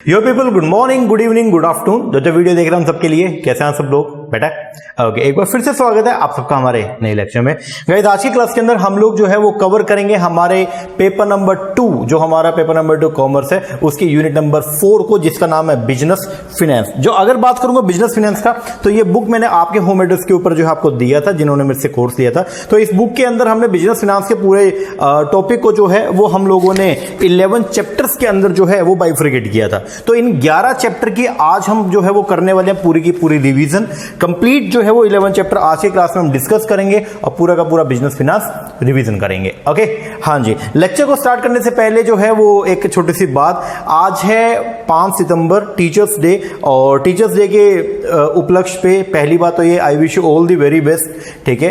यो people, good morning, good evening, good afternoon. जो video देख रहे हैं हम सबके लिए, कैसे हैं सब लोग? बेटा ओके, एक बार फिर से स्वागत है आप सबका हमारे नए लेक्चर में। गाइस, आज की क्लास के अंदर हम लोग जो है वो कवर करेंगे हमारे पेपर नंबर 2, जो हमारा पेपर नंबर 2 कॉमर्स है, उसकी यूनिट नंबर 4 को, जिसका नाम है बिजनेस फिनेंस। जो अगर बात करूंगा बिजनेस फिनेंस का, तो ये बुक मैंने आपके होम एड्रेस के ऊपर जो है आपको दिया था, जिन्होंने मेरे से कोर्स लिया था। तो इस बुक के अंदर हमने बिजनेस फिनेंस के पूरे टॉपिक को जो है वो हम लोगों ने 11 चैप्टर्स के अंदर जो है वो बाइफरकेट किया था। तो इन 11 चैप्टर की आज हम जो है वो करने वाले हैं पूरी की पूरी रिवीजन कंप्लीट। जो है वो 11 चैप्टर आज की क्लास में हम डिस्कस करेंगे और पूरा का पूरा बिजनेस फिनेंस रिवीजन करेंगे। ओके, हाँ जी। लेक्चर को स्टार्ट करने से पहले जो है वो एक छोटी सी बात, आज है 5 सितंबर, टीचर्स डे। और टीचर्स डे के उपलक्ष्य पे पहली बात तो ये, आई wish you all the very best. ठीक है,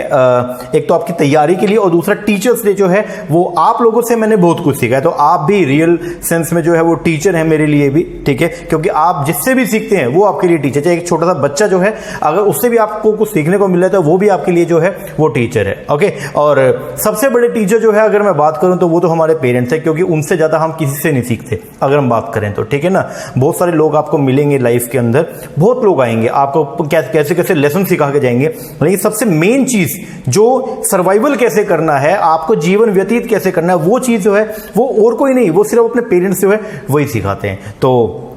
एक तो आपकी तैयारी के लिए, और दूसरा टीचर्स डे जो है वो आप लोगों से मैंने बहुत कुछ सीखा है। तो आप भी रियल सेंस में जो है वो टीचर है मेरे लिए भी। ठीक है, क्योंकि आप जिससे भी सीखते हैं वो आपके लिए टीचर। चाहे एक छोटा सा बच्चा जो है, अगर उससे भी आपको कुछ सीखने को मिल रहा है तो वो भी आपके लिए जो है वो टीचर है। ओके, और सबसे बड़े टीचर जो है अगर मैं बात करूं तो वो तो हमारे पेरेंट्स है, क्योंकि उनसे ज्यादा हम किसी से नहीं सीखते अगर हम बात करें तो। ठीक है ना, बहुत सारे लोग आपको मिलेंगे लाइफ के अंदर, बहुत लोग आएंगे आपको कैसे कैसे लेसन सिखा के जाएंगे, लेकिन सबसे मेन चीज जो सर्वाइवल कैसे करना है, आपको जीवन व्यतीत कैसे करना है, वो चीज जो है वो और कोई नहीं, वो सिर्फ अपने पेरेंट्स जो है वही सिखाते हैं। तो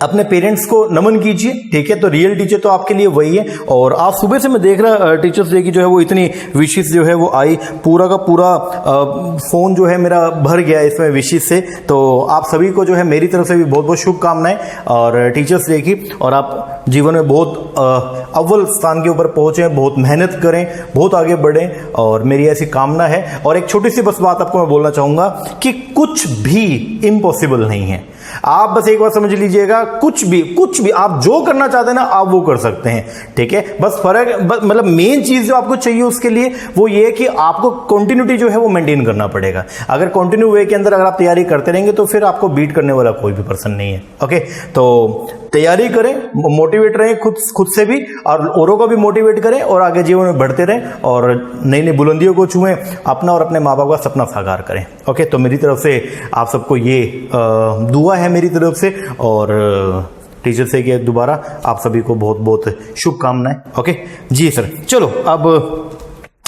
अपने पेरेंट्स को नमन कीजिए। ठीक है, तो रियल टीचर तो आपके लिए वही है। और आज सुबह से मैं देख रहा टीचर्स डे की जो है वो इतनी विशेष जो है वो आई, पूरा का पूरा फोन जो है मेरा भर गया इसमें विशेष से। तो आप सभी को जो है मेरी तरफ से भी बहुत बहुत शुभकामनाएं और टीचर्स डे की। और आप जीवन में बहुत अव्वल स्थान के ऊपर पहुंचे, बहुत मेहनत करें, बहुत आगे बढ़ें, और मेरी ऐसी कामना है। और एक छोटी सी बस बात आपको मैं बोलना चाहूंगा कि कुछ भी इम्पॉसिबल नहीं है। आप बस एक बार समझ लीजिएगा, कुछ भी आप जो करना चाहते हैं ना, आप वो कर सकते हैं। ठीक है, बस फर्क, मतलब मेन चीज जो आपको चाहिए उसके लिए वो ये है कि आपको कंटिन्यूटी जो है वो मेंटेन करना पड़ेगा। अगर कंटिन्यू वे के अंदर अगर आप तैयारी करते रहेंगे तो फिर आपको बीट करने वाला कोई भी पर्सन नहीं है। ओके, तो तैयारी करें, मोटिवेट रहें खुद से भी, और औरों को भी मोटिवेट करें, और आगे जीवन में बढ़ते रहें, और नई नई बुलंदियों को छुएं, अपना और अपने माँ बाप का सपना साकार करें। ओके, तो मेरी तरफ से आप सबको ये दुआ है मेरी तरफ से, और टीचर से कि दोबारा आप सभी को बहुत बहुत शुभकामनाएं। ओके जी सर, चलो अब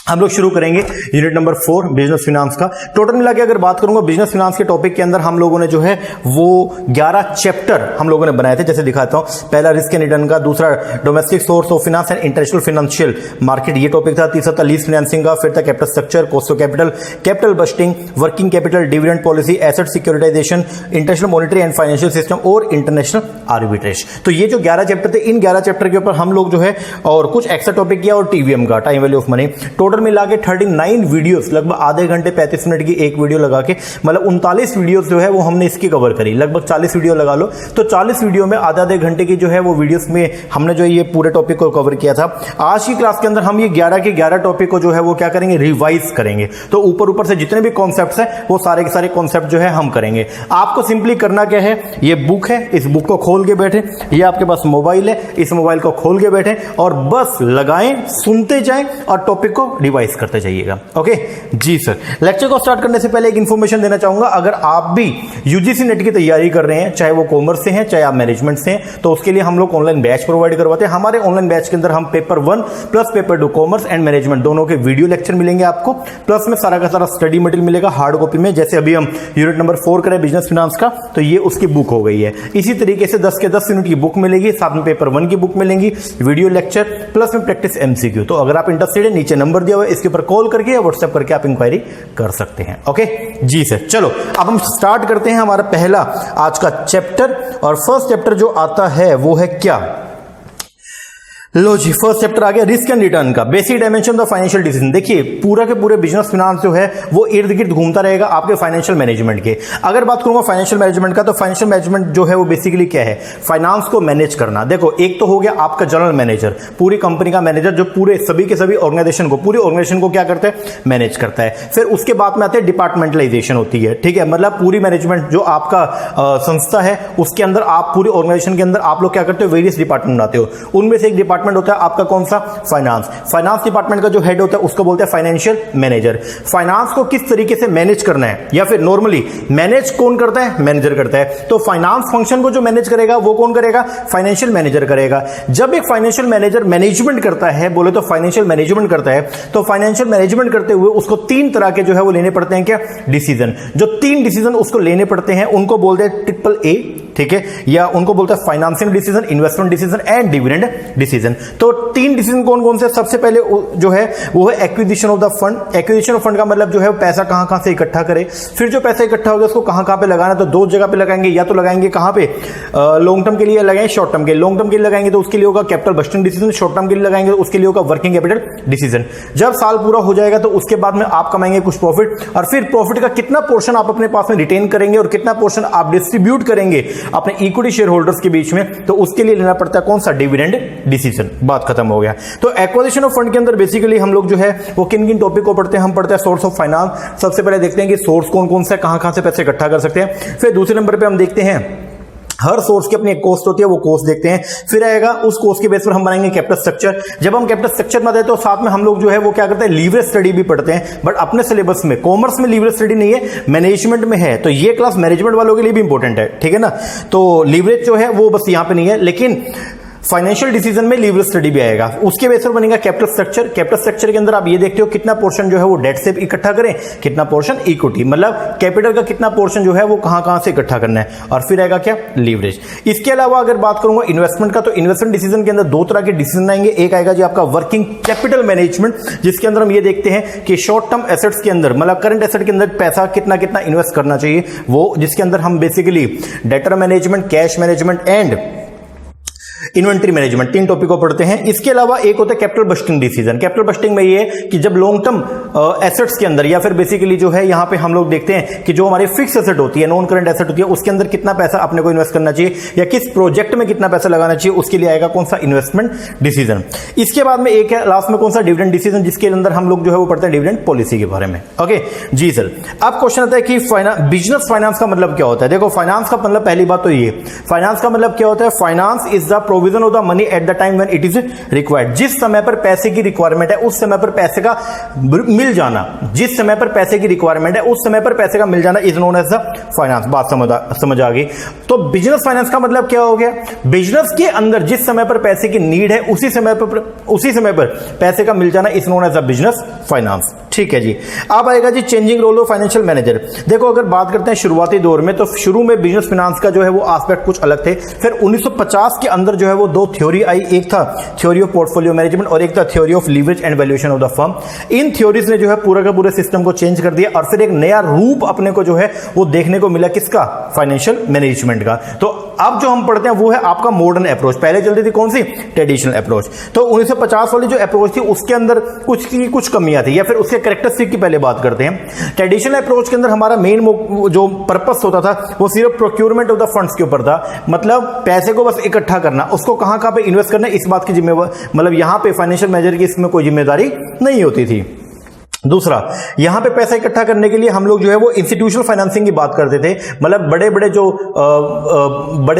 हम लोग शुरू करेंगे यूनिट नंबर 4 बिजनेस फिनेंस का। टोटल मिला के अगर बात करूंगा बिजनेस फिनेंस के टॉपिक के अंदर हम लोगों ने जो है वो 11 चैप्टर हम लोगों ने बनाए थे। जैसे दिखाता हूं, पहला रिस्क एंड रिटर्न का, दूसरा domestic source of finance and international financial market, ये टॉपिक था। तीसरा था लीज फाइनेंसिंग का, फिर था capital structure, cost of capital, capital budgeting, working capital, dividend policy, asset securitization, international monetary and financial system, और इंटरनेशनल आर्बिट्रेज। तो ये जो 11 चैप्टर थे, इन 11 चैप्टर के ऊपर हम लोग जो है और कुछ एक्स्ट्रा टॉपिक किया, और टीवीएम का, time value of money. Total मिला के 39 वीडियोस, लगभग आधे घंटे 35 मिनट की एक वीडियो लगा के, मतलब 39 वीडियोस जो है वो हमने इसकी कवर करी। लगभग 40 वीडियो लगा लो, तो 40 वीडियो में आधे घंटे की जो है वो वीडियोस में हमने जो ये पूरे टॉपिक को कवर किया था। आज की क्लास के अंदर हम ये 11 के 11 टॉपिक को जो है वो क्या करेंगे, रिवाइज करेंगे। तो ऊपर से जितने भी कॉन्सेप्ट्स हैं वो सारे के सारे कॉन्सेप्ट जो है हम करेंगे। आपको सिंपली करना क्या है, ये बुक है, इस बुक को खोल के बैठे, ये आपके पास मोबाइल है, इस मोबाइल को खोल के बैठे और बस लगाएं, सुनते जाएं और टॉपिक को रिवाइज करते जाइएगा। ओके जी सर। लेक्चर को स्टार्ट करने से पहले एक इंफॉर्मेशन देना चाहूंगा, अगर आप भी यूजीसी नेट की तैयारी कर रहे हैं, चाहे वो कॉमर्स से हैं चाहे आप मैनेजमेंट से हैं, तो उसके लिए हम लोग ऑनलाइन बैच प्रोवाइड करवाते हैं। हमारे ऑनलाइन बैच के अंदर हम paper 1 plus paper 2 commerce and management दोनों के वीडियो लेक्चर मिलेंगे आपको, प्लस में सारा का सारा स्टडी मटेरियल मिलेगा हार्ड कॉपी में। जैसे अभी हम यूनिट नंबर 4 करें बिजनेस फिनेंस का, तो ये उसकी बुक हो गई है। इसी तरीके से 10 के 10 यूनिट की बुक मिलेगी, साथ में पेपर 1 की बुक मिलेंगी, वीडियो लेक्चर प्लस में प्रैक्टिस एमसीक्यू। तो अगर आप इंटरेस्टेड है, नीचे नंबर दिया हुआ है, इसके ऊपर कॉल करके या व्हाट्सएप करके आप इंक्वायरी कर सकते हैं। ओके जी सर, चलो अब हम स्टार्ट करते हैं हमारा पहला आज का चैप्टर। और फर्स्ट चैप्टर जो आता है वो है क्या, लो जी, फर्स्ट चैप्टर आ गया रिस्क एंड रिटर्न का, basic dimension of financial decision. देखिए पूरा के पूरे बिजनेस फिनेंस जो है वो इर्द गिर्द घूमता रहेगा आपके फाइनेंशियल मैनेजमेंट के। अगर बात करूंगा फाइनेंशियल मैनेजमेंट का, तो फाइनेंशियल मैनेजमेंट जो है वो बेसिकली क्या है, फाइनेंस को मैनेज करना। देखो, एक तो हो गया आपका जनरल मैनेजर, पूरी कंपनी का मैनेजर, जो पूरे सभी के सभी ऑर्गेनाइजेशन को, पूरी ऑर्गेनाइजेशन को क्या करता है, मैनेज करता है। फिर उसके बाद में आते हैं डिपार्टमेंटलाइजेशन होती है। ठीक है, मतलब पूरी मैनेजमेंट जो आपका संस्था है उसके अंदर, आप पूरी ऑर्गेनाइजेशन के अंदर आप लोग क्या करते हो, वेरियस डिपार्टमेंट बनाते हो। उनमें से एक डिपार्टमेंट डिपार्टमेंट होता है आपका कौन सा, फाइनेंस। फाइनेंस डिपार्टमेंट का जो हेड होता है उसको बोलते हैं फाइनेंशियल मैनेजर। फाइनेंस को किस तरीके से मैनेज करना है, या फिर नॉर्मली मैनेज कौन करता है, मैनेजर करता है। तो फाइनेंस फंक्शन को जो मैनेज करेगा वो कौन करेगा, फाइनेंशियल मैनेजर करेगा। जब एक फाइनेंशियल मैनेजर मैनेजमेंट करता है, बोले तो फाइनेंशियल मैनेजमेंट करता है, तो फाइनेंशियल मैनेजमेंट करते हुए उसको 3 तरह के जो है वो लेने पड़ते हैं, क्या, डिसीजन। जो 3 डिसीजन उसको लेने पड़ते हैं उनको बोलते हैं ट्रिपल ए, ठीक है, या उनको बोलते हैं financing decision, investment decision and dividend decision. तो 3 डिसीजन कौन कौन से, सबसे पहले जो है वो है acquisition of the fund. Acquisition of fund का मतलब जो है पैसा कहां कहां से इकट्ठा करे, फिर जो पैसा इकट्ठा हो गया उसको कहां कहां पे लगाना। तो 2 जगह पे लगाएंगे, या तो लगाएंगे कहां पे, लॉन्ग टर्म के लिए लगाएंगे, शॉर्ट टर्म के। लॉन्ग टर्म के लिए लगाएंगे तो उसके लिए होगा capital budgeting decision, short term के लिए लगाएंगे तो उसके लिए होगा वर्किंग कैपिटल डिसीजन। जब साल पूरा हो जाएगा तो उसके बाद में आप कमाएंगे कुछ प्रॉफिट, और फिर प्रॉफिट का कितना पोर्शन आप अपने पास में रिटेन करेंगे और कितना पोर्शन आप डिस्ट्रीब्यूट करेंगे अपने इक्विटी शेयर होल्डर्स के बीच में, तो उसके लिए लेना पड़ता है कौन सा, डिविडेंड डिसीजन। बात खत्म हो गया। तो एक्विजिशन ऑफ फंड के अंदर बेसिकली हम लोग जो है वो किन किन टॉपिक को पढ़ते हैं, हम पढ़ते हैं सोर्स ऑफ फाइनेंस। सबसे पहले देखते हैं कि सोर्स कौन कौन से, कहां कहां से पैसे इकट्ठा कर सकते हैं। फिर दूसरे नंबर पे हम देखते हैं हर सोर्स की अपनी एक कॉस्ट होती है, वो कॉस्ट देखते हैं। फिर आएगा उस कॉस्ट के बेस पर हम बनाएंगे कैपिटल स्ट्रक्चर। जब हम कैपिटल स्ट्रक्चर में आते हैं तो साथ में हम लोग जो है वो क्या करते हैं, लीवरेज स्टडी भी पढ़ते हैं। बट अपने सिलेबस में कॉमर्स में लीवरेज स्टडी नहीं है, मैनेजमेंट में है। तो ये क्लास मैनेजमेंट वालों के लिए भी इंपॉर्टेंट है, ठीक है ना। तो लीवरेज जो है वो बस यहां पे नहीं है, लेकिन फाइनेंशियल डिसीजन में लीवरेज स्टडी भी आएगा। उसके बेस पर बनेगा कैपिटल स्ट्रक्चर। कैपिटल स्ट्रक्चर के अंदर आप ये देखते हो कितना पोर्शन जो है वो डेट से इकट्ठा करें, कितना पोर्शन इक्विटी, मतलब कैपिटल का कितना पोर्शन जो है वो कहां कहां से इकट्ठा करना है। और फिर आएगा क्या, लीवरेज। इसके अलावा अगर बात करूंगा इन्वेस्टमेंट का, तो इन्वेस्टमेंट डिसीजन के अंदर 2 तरह के डिसीजन आएंगे। एक आएगा जी आपका वर्किंग कैपिटल मैनेजमेंट, जिसके अंदर हम ये देखते हैं कि शॉर्ट टर्म एसेट्स के अंदर, मतलब करंट एसेट के अंदर पैसा कितना कितना इन्वेस्ट करना चाहिए, वो जिसके अंदर हम basically debtor management, cash management and inventory management 3 topic को पढ़ते हैं। इसके अलावा एक होता है capital budgeting decision. Capital budgeting में ये कि जब लॉन्ग टर्म एसेट्स के अंदर, या फिर बेसिकली जो है यहां पे हम लोग देखते हैं कि जो हमारी फिक्स एसेट होती है, नॉन करंट एसेट होती है, उसके अंदर कितना पैसा अपने को इन्वेस्ट करना चाहिए या किस प्रोजेक्ट में कितना पैसा लगाना चाहिए, उसके लिए आएगा कौन सा, इन्वेस्टमेंट डिसीजन। इसके बाद में एक है लास्ट में कौन सा, डिविडेंड डिसीजन, जिसके अंदर हम लोग जो है वो पढ़ते हैं डिविडेंड पॉलिसी के बारे में। ओके जी सर। अब क्वेश्चन आता है कि बिजनेस फाइनेंस का मतलब क्या होता है। देखो फाइनेंस का मतलब, पहली बात तो ये, फाइनेंस का मतलब क्या होता है, finance is the provision of the money at the time when it is required. जिस समय पर पैसे की रिक्वायरमेंट है उस समय पर पैसे का मिल जाना, जिस समय पर पैसे की रिक्वायरमेंट है उस समय पर पैसे का मिल जाना is known as the finance. बात समझ आ गई। तो बिजनेस फाइनेंस का मतलब क्या हो गया, बिजनेस के अंदर जिस समय पर पैसे की नीड है उसी समय पर पैसे का मिल जाना is known as the business finance. ठीक है जी। अब आएगा जी changing role of financial manager. देखो अगर बात करते हैं शुरुआती दौर में, तो शुरू में बिजनेस फाइनेंस का जो है वो एस्पेक्ट कुछ अलग थे। फिर 1950 के अंदर जो है वो 2 थ्योरी आई, एक था थ्योरी ऑफ पोर्टफोलियो मैनेजमेंट और एक था theory of leverage and valuation of the firm. In theories ने जो है पूरा का पूरा सिस्टम को चेंज कर दिया और फिर एक नया रूप अपने को जो है वो देखने को मिला, किसका, फाइनेंशियल मैनेजमेंट का। तो अब जो हम पढ़ते हैं वो है आपका मॉडर्न अप्रोच। पहले चलती थी कौन सी, ट्रेडिशनल अप्रोच। तो 1950 वाली जो अप्रोच थी उसके अंदर कुछ कमियां थी, या फिर उसके कैरेक्टरिस्टिक की पहले बात करते हैं। ट्रेडिशनल अप्रोच के अंदर हमारा मेन जो पर्पस होता था वो सिर्फ प्रोक्योरमेंट ऑफ द फंड्स के ऊपर था, मतलब पैसे को बस इकट्ठा करना, उसको कहां कहां पे इन्वेस्ट करना, इस बात की जिम्मेवारी, मतलब यहां पे फाइनेंशियल मैनेजर की इसमें कोई जिम्मेदारी नहीं होती थी। दूसरा, यहां पे पैसा इकट्ठा करने के लिए हम लोग जो है वो इंस्टीट्यूशनल फाइनेंसिंग की बात करते थे, मतलब बड़े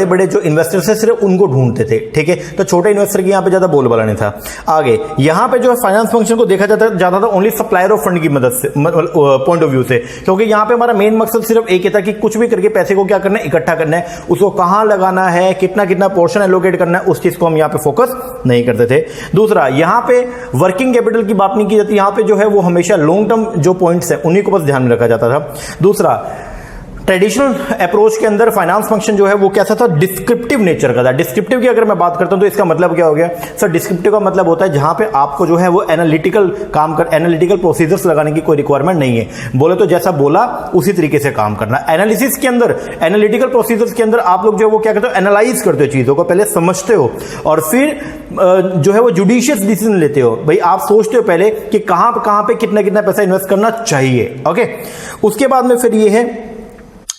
बड़े जो इन्वेस्टर्स हैं सिर्फ उनको ढूंढते थे। ठीक है, तो छोटे इन्वेस्टर की यहां पे ज्यादा बोलबाला नहीं था। आगे यहां पे जो है फाइनेंस फंक्शन को देखा जाता था ओनली सप्लायर ऑफ फंड की मदद से, पॉइंट ऑफ व्यू से, क्योंकि यहां पे हमारा मेन मकसद सिर्फ एक ही था कि कुछ भी करके पैसे को क्या करना है, इकट्ठा करना है, उसको कहां लगाना है, कितना कितना पोर्शन एलोकेट करना है, उस चीज को हम यहां पे फोकस नहीं करते थे। दूसरा, यहां पे वर्किंग कैपिटल की बात नहीं की जाती, यहां पे जो है वो हमेशा लॉन्ग टर्म जो पॉइंट्स है उन्हीं को बस ध्यान में रखा जाता था। दूसरा, ट्रेडिशनल अप्रोच के अंदर फाइनेंस फंक्शन जो है वो कैसा था, डिस्क्रिप्टिव नेचर का था। डिस्क्रिप्टिव की अगर मैं बात करता हूं तो इसका मतलब क्या हो गया सर, डिस्क्रिप्टिव का मतलब होता है जहां पे आपको जो है वो एनालिटिकल प्रोसीजर्स लगाने की कोई रिक्वायरमेंट नहीं है, बोले तो जैसा बोला उसी तरीके से काम करना। एनालिसिस के अंदर, एनालिटिकल प्रोसीजर्स के अंदर आप लोग जो है वो क्या करते हो, एनालाइज करते हो, चीजों को पहले समझते हो और फिर जो है वो जुडिशियस डिसीजन लेते हो। भाई आप सोचते हो पहले कि कहां पे कितना कितना पैसा इन्वेस्ट करना चाहिए। ओके, उसके बाद में फिर ये है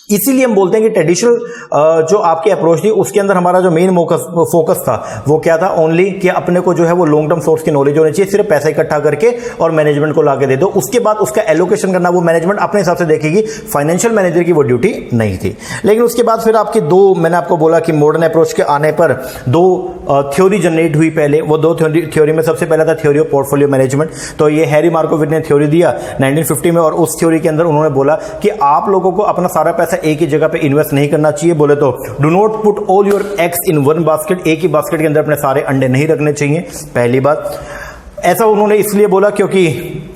इसीलिए हम बोलते हैं कि ट्रेडिशनल जो आपकी अप्रोच थी उसके अंदर हमारा जो मेन फोकस था वो क्या था, ओनली कि अपने को जो है वो लॉन्ग टर्म सोर्स की नॉलेज होनी चाहिए, सिर्फ पैसा इकट्ठा करके और मैनेजमेंट को लाके दे दो, उसके बाद उसका एलोकेशन करना वो मैनेजमेंट अपने हिसाब से देखेगी, फाइनेंशियल मैनेजर की वो ड्यूटी नहीं थी। लेकिन उसके बाद फिर आपकी दो, मैंने आपको बोला कि मॉडर्न अप्रोच के आने पर दो थ्योरी जनरेट हुई। पहले वो दो थ्योरी में सबसे पहला था थ्योरी ऑफ पोर्टफोलियो मैनेजमेंट। तो ये हैरी मार्कोविच ने थ्योरी दिया 1950 में, और उस थ्योरी के अंदर उन्होंने बोला कि आप लोगों को अपना सारा पैसा एक ही जगह पे इन्वेस्ट नहीं करना चाहिए। बोले तो do not put all your eggs in one basket, एक ही बास्केट के अंदर अपने सारे अंडे नहीं रखने चाहिए। पहली बात ऐसा उन्होंने इसलिए बोला क्योंकि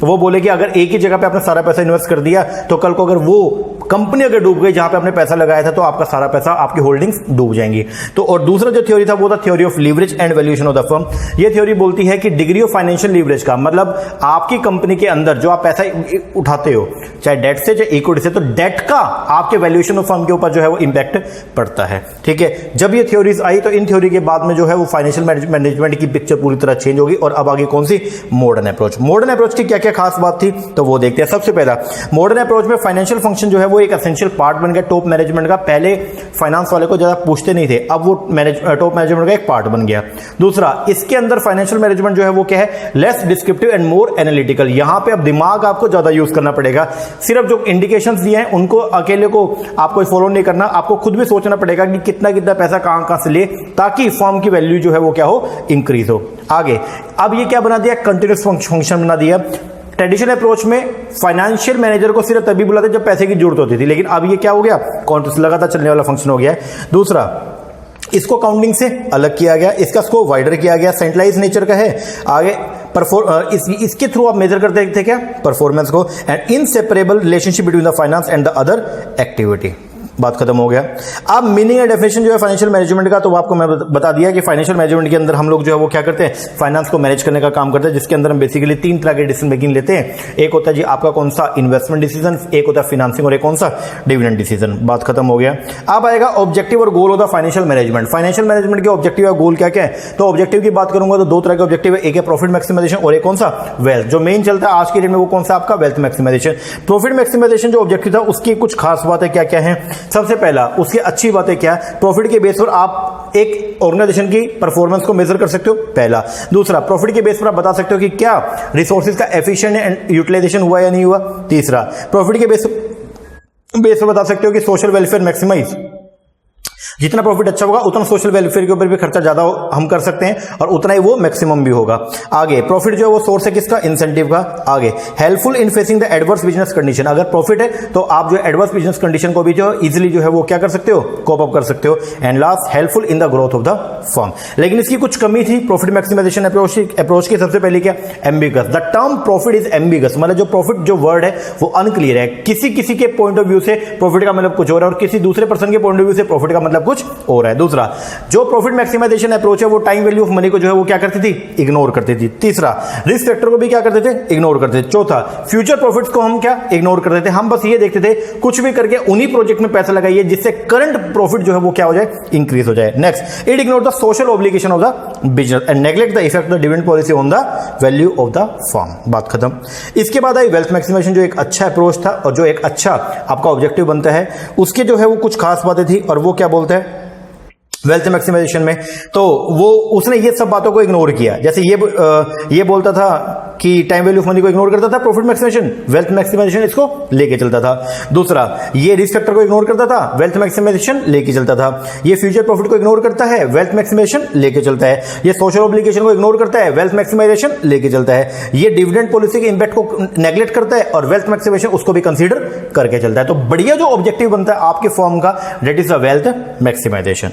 वो बोले कि अगर एक ही जगह पे आपने सारा पैसा इन्वेस्ट कर दिया तो कल को अगर वो कंपनी अगर डूब गई जहां पे आपने पैसा लगाया था तो आपका सारा पैसा, आपकी होल्डिंग्स डूब जाएंगी। तो और दूसरा जो थ्योरी था वो था theory of leverage and valuation of the firm. ये थ्योरी बोलती है कि डिग्री ऑफ फाइनेंशियल लीवरेज का मतलब आपकी कंपनी के अंदर जो आप पैसा उठाते हो, चाहे डेट से चाहे इक्विटी से, तो डेट का आपके वैल्यूएशन ऑफ फर्म के ऊपर जो है वो इंपैक्ट पड़ता है। ठीक है, जब ये थ्योरीज आई तो इन थ्योरी के बाद में जो है वो फाइनेंशियल मैनेजमेंट की पिक्चर पूरी तरह चेंज होगी। और अब आगे कौन सी, मॉडर्न अप्रोच। मॉडर्न अप्रोच की क्या क्या खास बात थी तो वो देखते हैं। सबसे पहला, मॉडर्न अप्रोच में फाइनेंशियल फंक्शन जो है वो एक एसेंशियल पार्ट बन गया टॉप मैनेजमेंट का। पहले फाइनेंस वाले को ज्यादा पूछते नहीं थे, अब वो टॉप मैनेजमेंट का एक पार्ट बन गया। दूसरा, इसके अंदर फाइनेंशियल मैनेजमेंट जो है वो क्या है, less descriptive and more analytical. यहां पे अब दिमाग आपको ज्यादा यूज करना पड़ेगा, सिर्फ जो इंडिकेशंस दिए हैं उनको अकेले को आपको फॉलो नहीं करना, आपको खुद भी सोचना पड़ेगा कि कितना कितना पैसा कहां से ले ताकि फर्म की वैल्यू जो है वो क्या हो, इंक्रीज हो। आगे अब ये क्या बना दिया, कंटिन्यूस फंक्शन बना दिया। ट्रेडिशनल अप्रोच में फाइनेंशियल मैनेजर को सिर्फ तभी बुलाते जब पैसे की जरूरत होती थी, लेकिन अब ये क्या हो गया, कॉन्टिन्यूस लगातार चलने वाला फंक्शन हो गया है। दूसरा, इसको काउंटिंग से अलग किया गया, इसका स्कोप वाइडर किया गया, सेंट्रलाइज नेचर का है। आगे इसके थ्रू आप मेजर करते थे क्या, परफॉर्मेंस को, and inseparable relationship between the finance and the other activity. बात खत्म हो गया। अब मीनिंग एंड डेफिनेशन जो है फाइनेंशियल मैनेजमेंट का, तो आपको मैं बता दिया कि फाइनेंशियल मैनेजमेंट के अंदर हम लोग जो है वो क्या करते हैं, फाइनेंस को मैनेज करने का काम करते हैं, जिसके अंदर हम बेसिकली तीन तरह के डिसीजन मेकिंग लेते हैं। एक होता है जी आपका कौन सा इन्वेस्टमेंट डिसीजन, एक होता है फिनेंसिंग, और एक कौन सा डिविडेंड डिसीजन। बात खत्म हो गया। अब आएगा ऑब्जेक्टिव और गोल होता है फाइनेंशियल मैनेजमेंट। फाइनेंशियल मैनेजमेंट के ऑब्जेक्टिव और गोल क्या क्या है, तो ऑब्जेक्टिव की बात करूंगा तो दो तरह के ऑब्जेक्टिव है, एक है प्रॉफिट मैक्सिमाइजेशन और एक कौन सा, वेल्थ। जो मेन चलता है आज की डेट में वो कौन सा, आपका वेल्थ मैक्सिमाइजेशन। प्रॉफिट मैक्सिमाइजेशन जो ऑब्जेक्टिव था उसकी कुछ खास बातें क्या क्या है। सबसे पहला, उसकी अच्छी बातें क्या है, प्रॉफिट के बेस पर आप एक ऑर्गेनाइजेशन की परफॉर्मेंस को मेजर कर सकते हो, पहला। दूसरा, प्रॉफिट के बेस पर आप बता सकते हो कि क्या रिसोर्सेज का एफिशिएंट एंड यूटिलाइजेशन हुआ या नहीं हुआ। तीसरा, प्रॉफिट के बेस पर बता सकते हो कि सोशल वेलफेयर मैक्सिमाइज, जितना प्रॉफिट अच्छा होगा उतना सोशल वेलफेयर के ऊपर भी खर्चा ज्यादा हम कर सकते हैं और उतना ही वो मैक्सिमम भी होगा। आगे, प्रॉफिट जो है वो सोर्स है किसका, इंसेंटिव का। आगे, helpful in facing the adverse business condition, अगर प्रॉफिट है तो आप जो एडवर्स बिजनेस कंडीशन को भी जो इजीली जो है वो क्या कर सकते हो, कोप अप कर सकते हो। And last, helpful in the growth of the firm. लेकिन इसकी कुछ कमी थी प्रॉफिट मैक्सिमाइजेशन अप्रोच की। सबसे पहले क्या, ambiguous. The term profit is ambiguous, मतलब जो प्रॉफिट जो वर्ड है वो अनक्लियर है। किसी किसी के पॉइंट ऑफ व्यू से प्रॉफिट का मतलब कुछ और है और किसी दूसरे पर्सन के पॉइंट ऑफ व्यू से प्रॉफिट का मतलब कुछ और है। दूसरा, जो प्रॉफिट मैक्सिमाइजेशन अप्रोच है वो टाइम वैल्यू ऑफ मनी को जो है वो क्या करती थी, इग्नोर करती थी। तीसरा, रिस्क फैक्टर को भी क्या करते थे, इग्नोर करते थे। चौथा, फ्यूचर प्रॉफिट्स को हम क्या, इग्नोर करते थे। हम बस ये देखते थे कुछ भी करके उन्हीं प्रोजेक्ट में पैसा लगाइए जिससे करंट प्रॉफिट जो है वो क्या हो जाए, इंक्रीज हो जाए। Next, it ignore the social obligation of the business and neglect the effect of the dividend policy on the value of the firm. बात खत्म। इसके बाद आई वेल्थ मैक्सिमाइजेशन, जो एक अच्छा अप्रोच था और जो एक अच्छा आपका ऑब्जेक्टिव बनता है, उसके जो है वो कुछ खास बातें थी। और वो क्या बोलते हैं वेल्थ मैक्सिमाइजेशन में, तो वो उसने ये सब बातों को इग्नोर किया। जैसे ये बोलता था कि टाइम वैल्यू ऑफ मनी को इग्नोर करता था प्रॉफिट मैक्सिमाइजेशन, वेल्थ मैक्सिमाइजेशन इसको लेके चलता था। दूसरा, ये रिस्क फैक्टर को इग्नोर करता था, वेल्थ मैक्सिमाइजेशन लेके चलता था। ये फ्यूचर प्रॉफिट को इग्नोर करता है, वेल्थ मैक्सिमाइजेशन लेके चलता है। ये सोशल ऑब्लिगेशन को इग्नोर करता है, वेल्थ मैक्सिमाइजेशन लेके चलता है। ये डिविडेंड पॉलिसी के इंपैक्ट को नेग्लेक्ट करता है और वेल्थ मैक्सिमाइजेशन उसको भी कंसीडर करके चलता है। तो बढ़िया जो ऑब्जेक्टिव बनता है आपके फर्म का, that is the wealth maximization.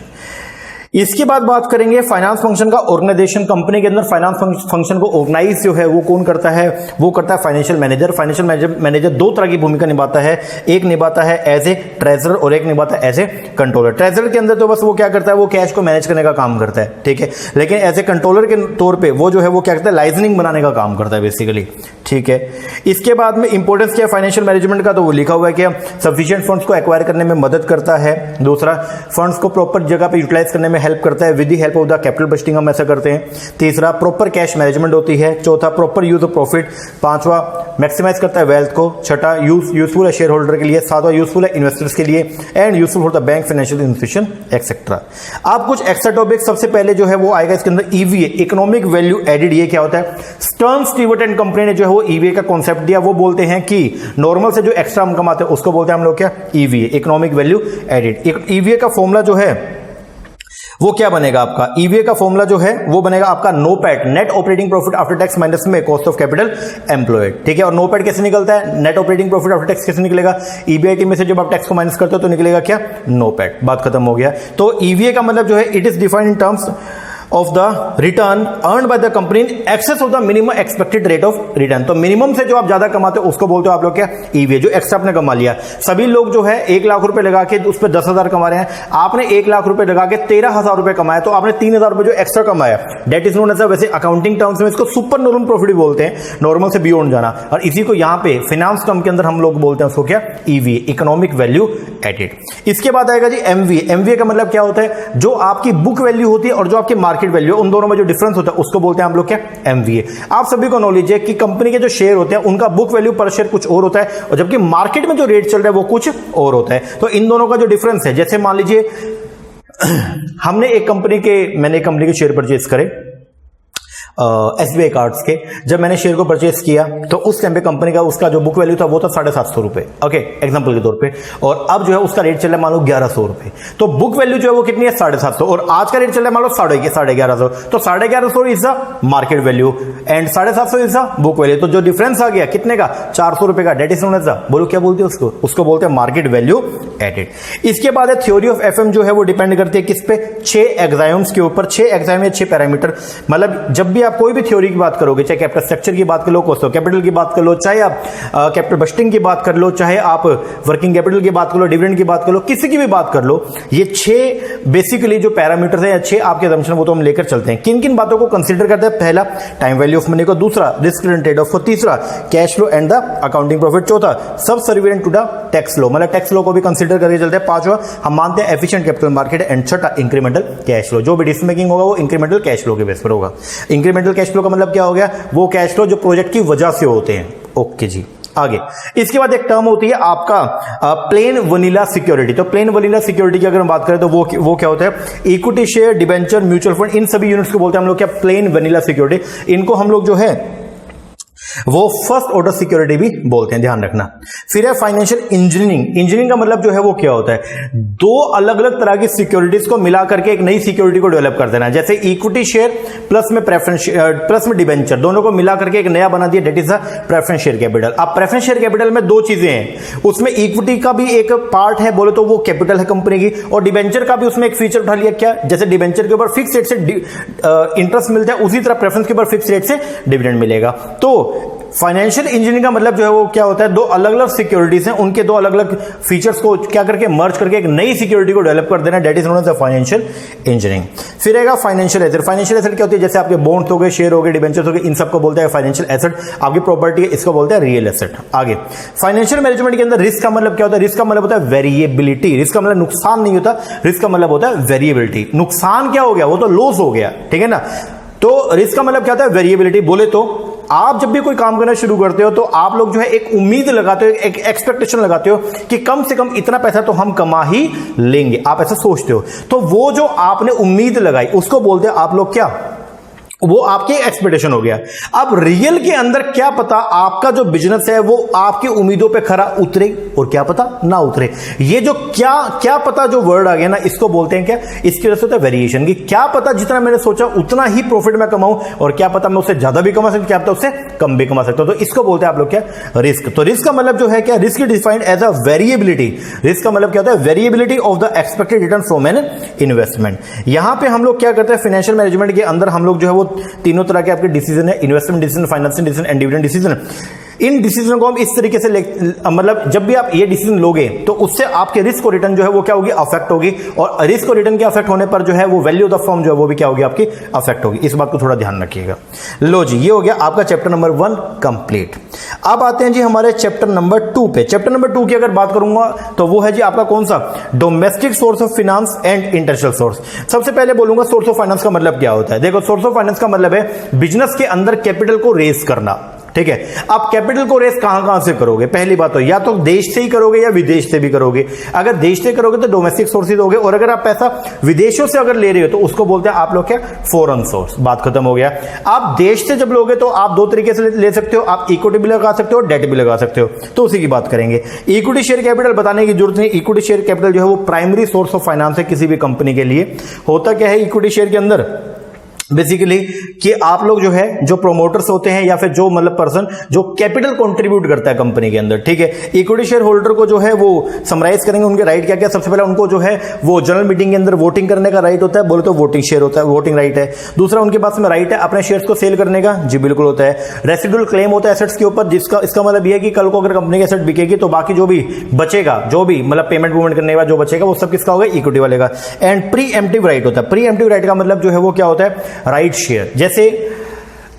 इसके बाद बात करेंगे फाइनेंस फंक्शन का ऑर्गेनाइजेशन। कंपनी के अंदर फाइनेंस फंक्शन को ऑर्गेनाइज जो है वो कौन करता है, वो करता है फाइनेंशियल मैनेजर। फाइनेंशियल मैनेजर दो तरह की भूमिका निभाता है, एक निभाता है एज ए ट्रेजरर और एक निभाता है एज ए कंट्रोलर। ट्रेजरर के अंदर तो बस वो क्या करता है, वो कैश को मैनेज करने का काम करता है, ठीक है। लेकिन एज ए कंट्रोलर के तौर पर वो जो है वो क्या करता है, लाइजनिंग बनाने का काम करता है बेसिकली, ठीक है। इसके बाद में इंपॉर्टेंस क्या है फाइनेंशियल मैनेजमेंट का, तो वो लिखा हुआ है कि सफिशिएंट फंड्स को एक्वायर करने में मदद करता है। दूसरा, फंड्स को प्रॉपर जगह पे यूटिलाइज करने में हेल्प करता है, with the help of the capital budgeting हम ऐसा करते हैं। तीसरा, प्रॉपर कैश मैनेजमेंट होती है। चौथा, प्रॉपर यूज ऑफ प्रॉफिट। पांचवा, मैक्सिमाइज करता है वेल्थ को, छठा यूजफुल है शेयर होल्डर के लिए, सातवां यूजफुल है इन्वेस्टर्स के लिए, and useful for the bank, financial institution etcetera. आप कुछ एक्स्ट्रा टॉपिक, सबसे पहले जो है वो आएगा इसके अंदर ईवीए, इकोनॉमिक वैल्यू एडेड। ये क्या होता है? स्टर्न स्टीवर्ट एंड कंपनी ने जो है वो ईवीए का कॉन्सेप्ट दिया। वो बोलते हैं कि नॉर्मल से जो एक्स्ट्रा हम कमाते हैं उसको बोलते हैं हम लोग क्या? EVA, economic value added. EVA का फॉर्मूला जो है वो क्या बनेगा आपका? ईवीए का फॉर्मूला जो है वो बनेगा आपका NOPAT, net operating profit after tax minus में कॉस्ट ऑफ कैपिटल एम्प्लॉयड। ठीक है, और नोपैट कैसे निकलता है? Net operating profit after tax कैसे निकलेगा? ईबीआईटी में से जब आप टैक्स को माइनस करते हो तो निकलेगा क्या? नोपैट। बात खत्म हो गया। तो ईवीए का मतलब जो है it is defined in terms of the return earn by the company in excess of the minimum expected rate of return. तो मिनिमम से जो आप ज्यादा कमाते हो उसको बोलते हो आप लोग क्या? ईवीए। जो एक्स्ट्रा आपने कमा लिया, सभी लोग जो है 1 लाख रुपए लगा के उस पर 10,000 कमा रहे हैं, आपने 1 लाख रुपए लगा के 13,000 रुपए कमाया, तो आपने 3,000 रुपए जो एक्स्ट्रा कमाया, डेट इज नोन एज, वैसे अकाउंटिंग टर्म्स में इसको सुपर नॉर्मल प्रॉफिट भी बोलते हैं, नॉर्मल से बियॉन्ड जाना, और इसी को यहाँ पे फाइनेंस टर्म के अंदर हम लोग बोलते हैं उसको क्या? EVA, economic value added. इसके बाद आएगा जी एमवीए। एमवीए का मतलब क्या होता है? जो आपकी बुक वैल्यू होती है और जो आपकी मार्केट वैल्यू है, उन दोनों में जो डिफरेंस होता है उसको बोलते हैं हम लोग क्या? एमवीए। आप सभी को नॉलेज है कि कंपनी के जो शेयर होते हैं उनका बुक वैल्यू पर शेयर कुछ और होता है, और जबकि मार्केट में जो रेट चल रहा है वो कुछ और होता है। तो इन दोनों का जो डिफरेंस है, जैसे मान लीजिए मैंने एक कंपनी के शेयर परचेज करे एसबीआई कार्ड्स के, जब मैंने शेयर को परचेस किया तो उस टाइम पे कंपनी का उसका जो बुक वैल्यू था वो था 750 रुपए, ओके, एग्जांपल के तौर पे, और अब जो है उसका रेट चल रहा है मान लो 1100 रुपए। तो बुक वैल्यू जो है वो कितनी है? 750, और आज का रेट चल रहा है मान लो 1150, तो 1150 is the market value and 750 is the book value. तो जो डिफरेंस आ गया कितने का? 400 रुपए का, that is known as the, बोलो क्या बोलते हैं उसको बोलते हैं मार्केट वैल्यू एडेड। इसके बाद थ्योरी ऑफ एफएम जो है वो डिपेंड करती है किस पे? 6 एक्साइम्स के ऊपर, 6 एक्साइम या 6 पैरामीटर। मतलब जब भी आप कोई भी थ्योरी की बात करोगे, चाहे कैपिटल स्ट्रक्चर की बात कर लो, कॉस्ट ऑफ कैपिटल की बात कर लो, चाहे आप कैपिटल बस्टिंग की बात कर लो, चाहे आप वर्किंग कैपिटल की बात कर लो, डिविडेंड की बात कर लो, किसी की भी बात कर लो, ये 6 बेसिकली जो पैरामीटर्स हैं या 6 आपके असम्पशन वो तो हम लेकर चलते हैं। किन किन बातों को कंसीडर करते हैं? पहला टाइम वैल्यू ऑफ मनी को, दूसरा रिस्क एंड ट्रेड ऑफ को, तीसरा cash flow and the accounting profit, चौथा सब सर्विलेंट टू द टैक्स लॉ, मतलब टैक्स लॉ को भी कंसीडर करके चलते हैं, पांचवा हम मानते हैं एफिशिएंट कैपिटल मार्केट, एंड छठा इंक्रीमेंटल कैश फ्लो। जो भी डिसीजन मेकिंग होगा वो इंक्रीमेंटल कैश फ्लो के बेस पर होगा। इंक्रीमेंटल कैश फ्लो का मतलब क्या हो गया? वो कैश फ्लो जो प्रोजेक्ट की वजह से होते हैं। ओके जी, आगे इसके बाद एक टर्म होती है आपका प्लेन वनीला सिक्योरिटी। तो प्लेन वनीला सिक्योरिटी की अगर हम बात करें तो वो क्या होता है? Equity share, debenture, mutual fund, इन सभी यूनिट्स को बोलते हैं हम लोग क्या? Plain vanilla security. इनको हम लोग जो है वो फर्स्ट ऑर्डर सिक्योरिटी भी बोलते हैं, ध्यान रखना। फिर है फाइनेंशियल इंजीनियरिंग। इंजीनियरिंग का मतलब जो है वो क्या होता है? 2 अलग अलग तरह की सिक्योरिटीज को मिला करके एक नई सिक्योरिटी को डेवलप कर देना। जैसे इक्विटी शेयर प्लस में प्रेफरेंस प्लस में डिबेंचर, दोनों को मिला करके एक नया बना दिया, that is the preference share capital. अब प्रेफरेंस शेयर कैपिटल में 2 चीजें हैं, उसमें इक्विटी का भी एक पार्ट है, बोले तो वो कैपिटल है कंपनी की, और डिबेंचर का भी उसमें एक फीचर उठा लिया। क्या? जैसे डिबेंचर के ऊपर फिक्स रेट से इंटरेस्ट मिलता है, उसी तरह प्रेफरेंस के ऊपर फिक्स रेट से डिविडेंड मिलेगा। तो फाइनेंशियल इंजीनियरिंग का मतलब जो है वो क्या होता है? 2 अलग अलग सिक्योरिटीज हैं, उनके 2 अलग अलग फीचर्स को क्या करके मर्ज करके एक नई सिक्योरिटी को डेवलप कर देना, that is known as the financial engineering. फिर रहेगा फाइनेंशियल एसेट। फाइनेंशियल एसेट क्या होती है? जैसे आपके बॉन्ड हो गए, शेयर हो गए, डिबेंचर्स हो गए, इन सबको बोलते हैं फाइनेंशियल एसेट। आपकी प्रॉपर्टी है, इसको बोलते हैं रियल एसेट। आगे फाइनेंशियल मैनेजमेंट के अंदर रिस्क का मतलब क्या होता है? रिस्क का मतलब होता है वेरिएबिलिटी। रिस्क का मतलब नुकसान नहीं होता, रिस्क का मतलब होता है वेरिएबिलिटी। नुकसान क्या हो गया? वो तो लॉस हो गया, ठीक है ना। तो रिस्क का मतलब क्या होता है? वेरिएबिलिटी। बोले तो आप जब भी कोई काम करना शुरू करते हो तो आप लोग जो है एक उम्मीद लगाते हो, एक एक्सपेक्टेशन लगाते हो कि कम से कम इतना पैसा तो हम कमा ही लेंगे, आप ऐसा सोचते हो। तो वो जो आपने उम्मीद लगाई उसको बोलते हैं आप लोग क्या? वो आपकी एक्सपेक्टेशन हो गया। अब रियल के अंदर क्या पता आपका जो बिजनेस है वो आपकी उम्मीदों पे खरा उतरे और क्या पता ना उतरे। ये जो क्या पता जो वर्ड आ गया ना, इसको बोलते हैं क्या? इसकी वजह से होता है वेरिएशन, कि क्या पता जितना मैंने सोचा उतना ही प्रॉफिट मैं कमाऊं, और क्या पता मैं उससे ज्यादा भी कमा सकता हूं, क्या पता उससे कम भी कमा सकता हूं। तो इसको बोलते हैं आप लोग क्या? रिस्क। तो रिस्क का मतलब जो है क्या? Risk defined as a variability. Risk का मतलब क्या होता है? Variability of the expected return from an investment. यहां पे हम लोग क्या करते हैं? फाइनेंशियल मैनेजमेंट के अंदर हम लोग जो है वो तीनों तरह के आपके डिसीजन है, investment decision, financial decision and dividend decision. In decision को हम इस तरीके से मतलब जब भी आप ये डिसीजन लोगे तो उससे आपके रिस्क और रिटर्न जो है वो क्या होगी? अफेक्ट होगी, और रिस्क और रिटर्न के अफेक्ट होने पर जो है वो वैल्यू ऑफ द फर्म जो है वो भी क्या होगी? आपकी अफेक्ट होगी। इस बात को थोड़ा ध्यान रखिएगा। लो जी, ये हो गया आपका चैप्टर नंबर 1 कंप्लीट। अब आते हैं जी हमारे चैप्टर नंबर 2 पे। चैप्टर नंबर 2 की अगर बात करूंगा तो वो है जी आपका कौन सा? Domestic source of finance and international source. सबसे पहले बोलूंगा सोर्स ऑफ फाइनेंस का मतलब क्या होता है। देखो, सोर्स ऑफ फाइनेंस का मतलब है बिजनेस के अंदर कैपिटल को रेज करना। ठीक है। अब कैपिटल को रेस कहां से करोगे? पहली बात तो या तो देश से ही करोगे या विदेश से भी करोगे। अगर देश से करोगे तो डोमेस्टिक सोर्सेज हो गए, और अगर आप पैसा विदेशों से अगर ले रहे हो तो उसको बोलते हैं आप लोग क्या? Foreign source. बात खत्म हो गया। आप देश से जब लोगे तो आप दो तरीके से ले सकते हो, आप इक्विटी भी लगा सकते हो, डेट भी लगा सकते हो, तो उसी की बात करेंगे। इक्विटी शेयर कैपिटल बताने की जरूरत नहीं। इक्विटी शेयर कैपिटल जो है वो प्राइमरी सोर्स ऑफ फाइनेंस है किसी भी कंपनी के लिए। होता क्या है इक्विटी शेयर के अंदर? बेसिकली कि आप लोग जो है, जो प्रोमोटर्स होते हैं या फिर जो मतलब पर्सन जो कैपिटल कंट्रीब्यूट करता है कंपनी के अंदर, ठीक है। इक्विटी शेयर होल्डर को जो है वो समराइज करेंगे उनके राइट क्या क्या। सबसे पहले उनको जो है वो जनरल मीटिंग के अंदर वोटिंग करने का राइट होता है, बोले तो वोटिंग शेयर होता है, वोटिंग राइट है। दूसरा उनके पास में राइट है अपने शेयर्स को सेल करने का, जी बिल्कुल होता है। रेसिडुअल क्लेम होता है एसेट्स के ऊपर, जिसका इसका मतलब यह है कि कल को अगर कंपनी की एसेट बिकेगी तो बाकी जो भी बचेगा, जो भी मतलब पेमेंट वूमेंट करने के बाद जो बचेगा वो सब किसका होगा? इक्विटी वाले का। एंड प्री एम्प्टिव राइट होता है। प्री एम्प्टिव राइट का मतलब जो है वो क्या होता है? Right share. जैसे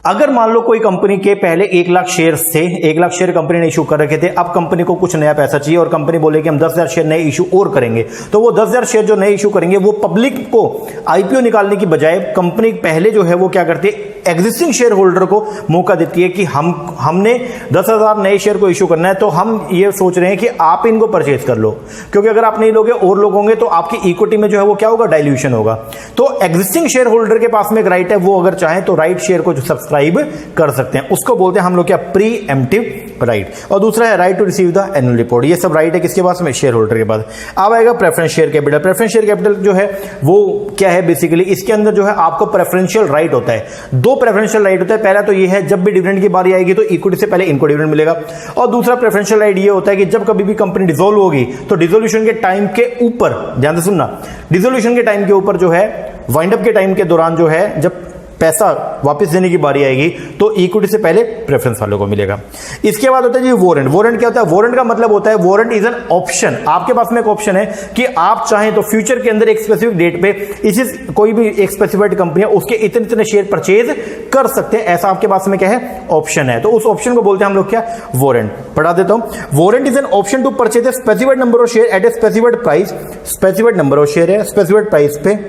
अगर मान लो कोई कंपनी के पहले 1 लाख शेयर थे, 1 लाख शेयर कंपनी ने इशू कर रखे थे, अब कंपनी को कुछ नया पैसा चाहिए और कंपनी बोले कि हम 10,000 शेयर नए इशू और करेंगे, तो वो 10,000 शेयर जो नए इशू करेंगे वो पब्लिक को आईपीओ निकालने की बजाय कंपनी पहले जो है वो क्या करती है? एग्जिस्टिंग शेयर होल्डर को मौका देती है कि हमने 10,000 नए शेयर को इशू करना है, तो हम ये सोच रहे हैं कि आप इनको परचेज कर लो, क्योंकि अगर आप नहीं लोगे और लोग होंगे तो आपकी इक्विटी में जो है वो क्या होगा? डाइल्यूशन होगा। तो एग्जिस्टिंग शेयर होल्डर के पास में एक राइट है, वो अगर चाहे तो राइट शेयर को जो सब्सक्राइब कर सकते हैं, उसको बोलते हैं हम लोग क्या? Preemptive right. और दूसरा है right to receive the annual report. ये सब राइट है किसके पास में? शेयर होल्डर के पास। अब आएगा preference share capital. Preference share capital जो है वो क्या है? बेसिकली इसके अंदर जो है आपको प्रेफरेंशियल राइट होता है। 2 प्रेफरेंशियल राइट होता है। पहला तो ये है जब भी डिविडेंड की बारी आएगी तो इक्विटी से पहले इनको डिविडेंड मिलेगा, और दूसरा प्रेफरेंशियल राइट ये होता है कि जब कभी भी कंपनी डिसॉल्व होगी तो डिसोल्यूशन के टाइम के ऊपर, ध्यान से सुनना, डिसोल्यूशन के टाइम के ऊपर जो है, वाइंड अप के टाइम के दौरान जो है, जब पैसा वापस देने की बारी आएगी तो इक्विटी से पहले प्रेफरेंस वालों को मिलेगा। इसके बाद होता है जी वारंट। वारंट क्या होता है? वारंट का मतलब होता है वारंट इज एन ऑप्शन। आपके पास में एक ऑप्शन है कि आप चाहें तो फ्यूचर के अंदर एक स्पेसिफिक डेट पे इसी कोई भी एक स्पेसिफाइड कंपनी है उसके इतने इतने शेयर परचेज कर सकते हैं, ऐसा आपके पास में क्या है? ऑप्शन है। तो उस ऑप्शन को बोलते हैं हम लोग क्या? वारंट। पढ़ा देता हूं। Warrant is an option to purchase a specified number of share at a specified price. Specified number of share है स्पेसिफाइड प्राइस पे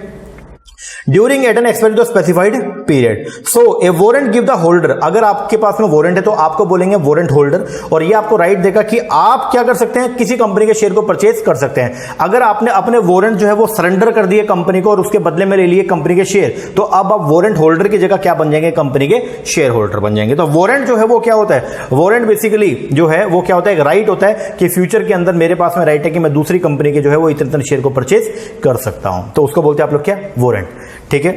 during at an expiry the specified period. So a warrant give the holder. अगर आपके पास में warrant है तो आपको बोलेंगे warrant holder, और ये आपको राइट देगा कि आप क्या कर सकते हैं? किसी कंपनी के शेयर को परचेज कर सकते हैं। अगर आपने अपने वारंट जो है वो सरेंडर कर दिए कंपनी को और उसके बदले में ले लिए कंपनी के शेयर, तो अब आप वारंट होल्डर की जगह क्या बन जाएंगे? कंपनी के शेयर होल्डर बन जाएंगे। तो वारंट जो है वो क्या होता है? वारंट बेसिकली जो है वो क्या होता है? एक राइट होता है कि फ्यूचर के अंदर मेरे पास में राइट है कि मैं दूसरी कंपनी के जो है वो इतने शेयर को परचेज कर सकता हूं, तो उसको बोलते हैं आप लोग क्या? वारंट। ठीक है।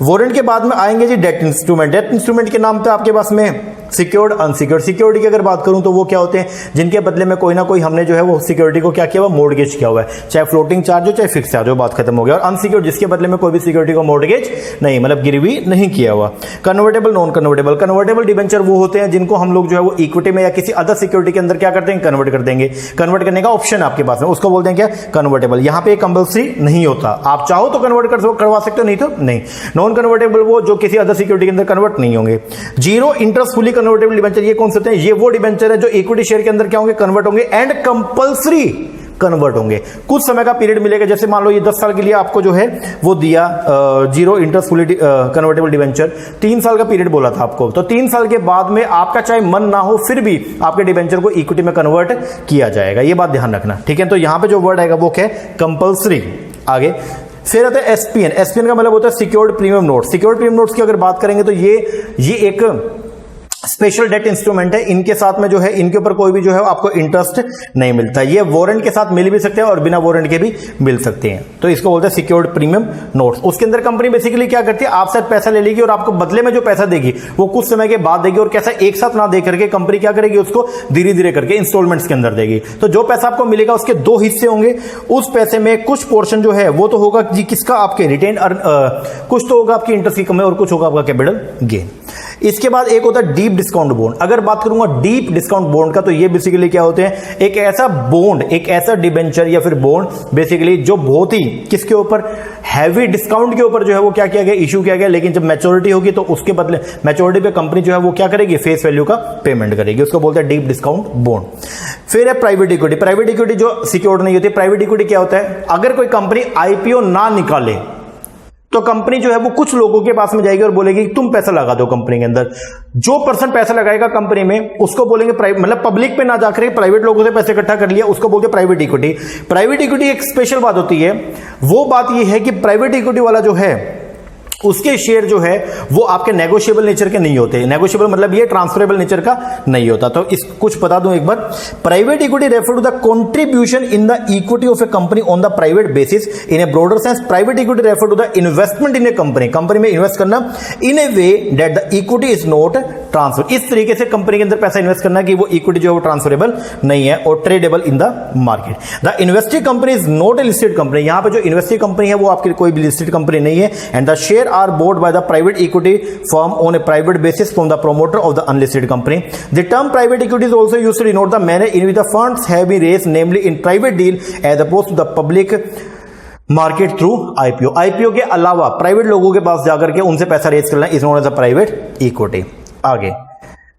वारंट के बाद में आएंगे जी डेट इंस्ट्रूमेंट। डेट इंस्ट्रूमेंट के नाम पे आपके पास में सिक्योर्ड, अनसिक्योर्ड। सिक्योरिटी की अगर बात करूं तो वो क्या होते हैं? जिनके बदले में कोई ना कोई हमने जो है वो सिक्योरिटी को क्या किया हुआ? मॉर्गेज किया हुआ है, चाहे फ्लोटिंग चार्ज हो चाहे फिक्स चार्ज हो, बात खत्म हो गया। और अनसिक्योर्ड जिसके बदले में कोई भी सिक्योरिटी को मॉर्गेज नहीं, मतलब गिरवी नहीं किया हुआ। Convertible, non convertible. Convertible debenture वो होते हैं जिनको हम लोग जो है वो इक्विटी में या किसी अदर सिक्योरिटी के अंदर क्या करते हैं? कन्वर्ट कर देंगे। कन्वर्ट करने का ऑप्शन आपके पास में, उसको बोलते हैं क्या? कन्वर्टेबल। यहां पे कंपल्सरी नहीं होता, आप चाहो तो कन्वर्ट करवा सकते हो, नहीं तो नहीं। नॉन कन्वर्टेबल वो जो किसी अदर सिक्योरिटी के अंदर कन्वर्ट नहीं होंगे। Zero interest fully convertible debenture, ये कौन से होते हैं? ये वो डिबेंचर है जो इक्विटी शेयर के अंदर क्या होंगे? कन्वर्ट होंगे एंड कंपल्सरी कन्वर्ट होंगे। कुछ समय का पीरियड मिलेगा, जैसे मान लो ये 10 साल के लिए आपको जो है वो दिया zero interest fully convertible debenture, 3 साल का पीरियड बोला था आपको, तो 3 साल के बाद में आपका चाहे मन ना हो फिर भी आपके डिबेंचर को इक्विटी में कन्वर्ट किया जाएगा। ये बात ध्यान रखना, ठीक है। तो यहां पे जो वर्ड आएगा वो क्या है? कंपल्सरी। आगे फिर आता है एसपीएन। एसपीएन का मतलब होता है secured premium note. Secured premium notes की अगर बात करेंगे तो ये एक स्पेशल डेट इंस्ट्रूमेंट है। इनके साथ में जो है इनके ऊपर कोई भी जो है आपको इंटरेस्ट नहीं मिलता। ये वारंट के साथ मिल भी सकते हैं और बिना वारंट के भी मिल सकते हैं, तो इसको बोलते हैं सिक्योर्ड प्रीमियम नोट्स। उसके अंदर कंपनी बेसिकली क्या करती है? आपसे पैसा ले लेगी और आपको बदले में जो पैसा देगी वो कुछ समय के बाद देगी, और कैसा? एक साथ ना दे करके कंपनी क्या करेगी? उसको धीरे धीरे करके इंस्टॉलमेंट्स के अंदर देगी। तो जो पैसा आपको मिलेगा उसके 2 हिस्से होंगे। उस पैसे में कुछ पोर्शन जो है वो तो होगा जी किसका? आपके रिटेन कुछ तो होगा आपकी इंटरेस्ट की कमाई और कुछ होगा आपका कैपिटल गेन। इसके बाद एक होता है डीप डिस्काउंट बॉन्ड। अगर बात करूंगा डीप डिस्काउंट बॉन्ड का, तो ये बेसिकली क्या होते हैं? एक ऐसा बॉन्ड, एक ऐसा डिबेंचर या फिर बॉन्ड बेसिकली जो बहुत ही किसके ऊपर? हैवी डिस्काउंट के ऊपर जो है वो क्या किया गया? इशू किया गया, लेकिन जब मैच्योरिटी होगी तो उसके बदले मैच्योरिटी पे कंपनी जो है वो क्या करेगी? फेस वैल्यू का पेमेंट करेगी, उसको बोलते हैं डीप डिस्काउंट बॉन्ड। फिर है प्राइवेट इक्विटी। प्राइवेट इक्विटी जो सिक्योर्ड नहीं होती। प्राइवेट इक्विटी क्या होता है? अगर कोई कंपनी आईपीओ ना निकाले तो कंपनी जो है वो कुछ लोगों के पास में जाएगी और बोलेगी तुम पैसा लगा दो कंपनी के अंदर। जो पर्सन पैसा लगाएगा कंपनी में उसको बोलेंगे मतलब पब्लिक पे ना जाकर प्राइवेट लोगों से पैसे इकट्ठा कर लिया, उसको बोलते हैं प्राइवेट इक्विटी। प्राइवेट इक्विटी एक स्पेशल बात होती है, वो बात ये है कि प्राइवेट इक्विटी वाला जो है उसके शेयर जो है वो आपके नेगोशिएबल नेचर के नहीं होते। नेगोशिएबल मतलब ये ट्रांसफरेबल नेचर का नहीं होता। तो इस कुछ बता दूं एक बार, private equity refer to the contribution in the equity of a company on the private basis in a broader sense. Private equity refer to the investment in a company में इन्वेस्ट करना in a way that the equity is not transfer. इस तरीके से company के अंदर पैसा invest करना कि वो इक्विटी जो है वो ट्रांसफरेबल नहीं है और tradable in the market. The investing company is not a listed company. यहां पे जो इन्वेस्टिंग कंपनी है वो आपकी कोई भी लिस्टेड कंपनी नहीं है। And the share are bought by the private equity firm on a private basis from the promoter of the unlisted company. The term private equity is also used to denote the manner in which the funds have been raised, namely in private deal as opposed to the public market through IPO. IPO के अलावा private लोगों के पास जाकर के उनसे पैसा raise करना is known as a private equity. आगे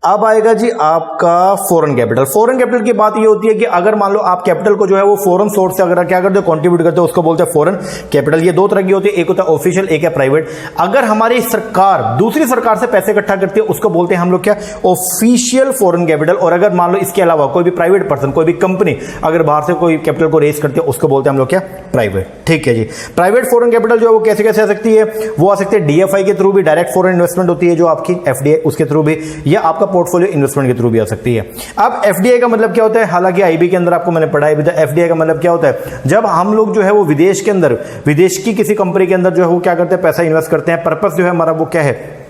अब आएगा जी आपका फॉरेन कैपिटल। फॉरेन कैपिटल की बात ये होती है कि अगर मान लो आप कैपिटल को जो है वो फॉरेन सोर्स से अगर क्या करते हो कंट्रीब्यूट करते हो उसको बोलते हैं फॉरेन कैपिटल। ये दो तरह की होती है, एक होता है ऑफिशियल, एक है प्राइवेट। अगर हमारी सरकार दूसरी सरकार से पैसे इकट्ठा करती है उसको बोलते हैं हम लोग क्या, ऑफिशियल फॉरेन कैपिटल। और अगर मान लो इसके अलावा कोई भी प्राइवेट पर्सन, कोई भी कंपनी अगर बाहर से कोई कैपिटल को रेज करती है उसको बोलते हैं हम लोग क्या, प्राइवेट। ठीक है जी। प्राइवेट फॉरेन कैपिटल जो है वो कैसे कैसे आ सकती है, वो आ सकती है डीएफआई के थ्रू भी, डायरेक्ट फॉरेन इन्वेस्टमेंट होती है जो आपकी एफडीआई, उसके थ्रू भी, या आपका पोर्टफोलियो इन्वेस्टमेंट के थ्रू भी आ सकती है। अब एफडीआई का मतलब क्या होता है, हालांकि आईबी के अंदर आपको मैंने पढ़ाया भी था। एफडीआई का मतलब क्या होता है, जब हम लोग जो है वो विदेश के अंदर, विदेश की किसी कंपनी के अंदर जो है वो क्या करते हैं, पैसा इन्वेस्ट करते हैं। पर्पस जो है हमारा वो क्या है,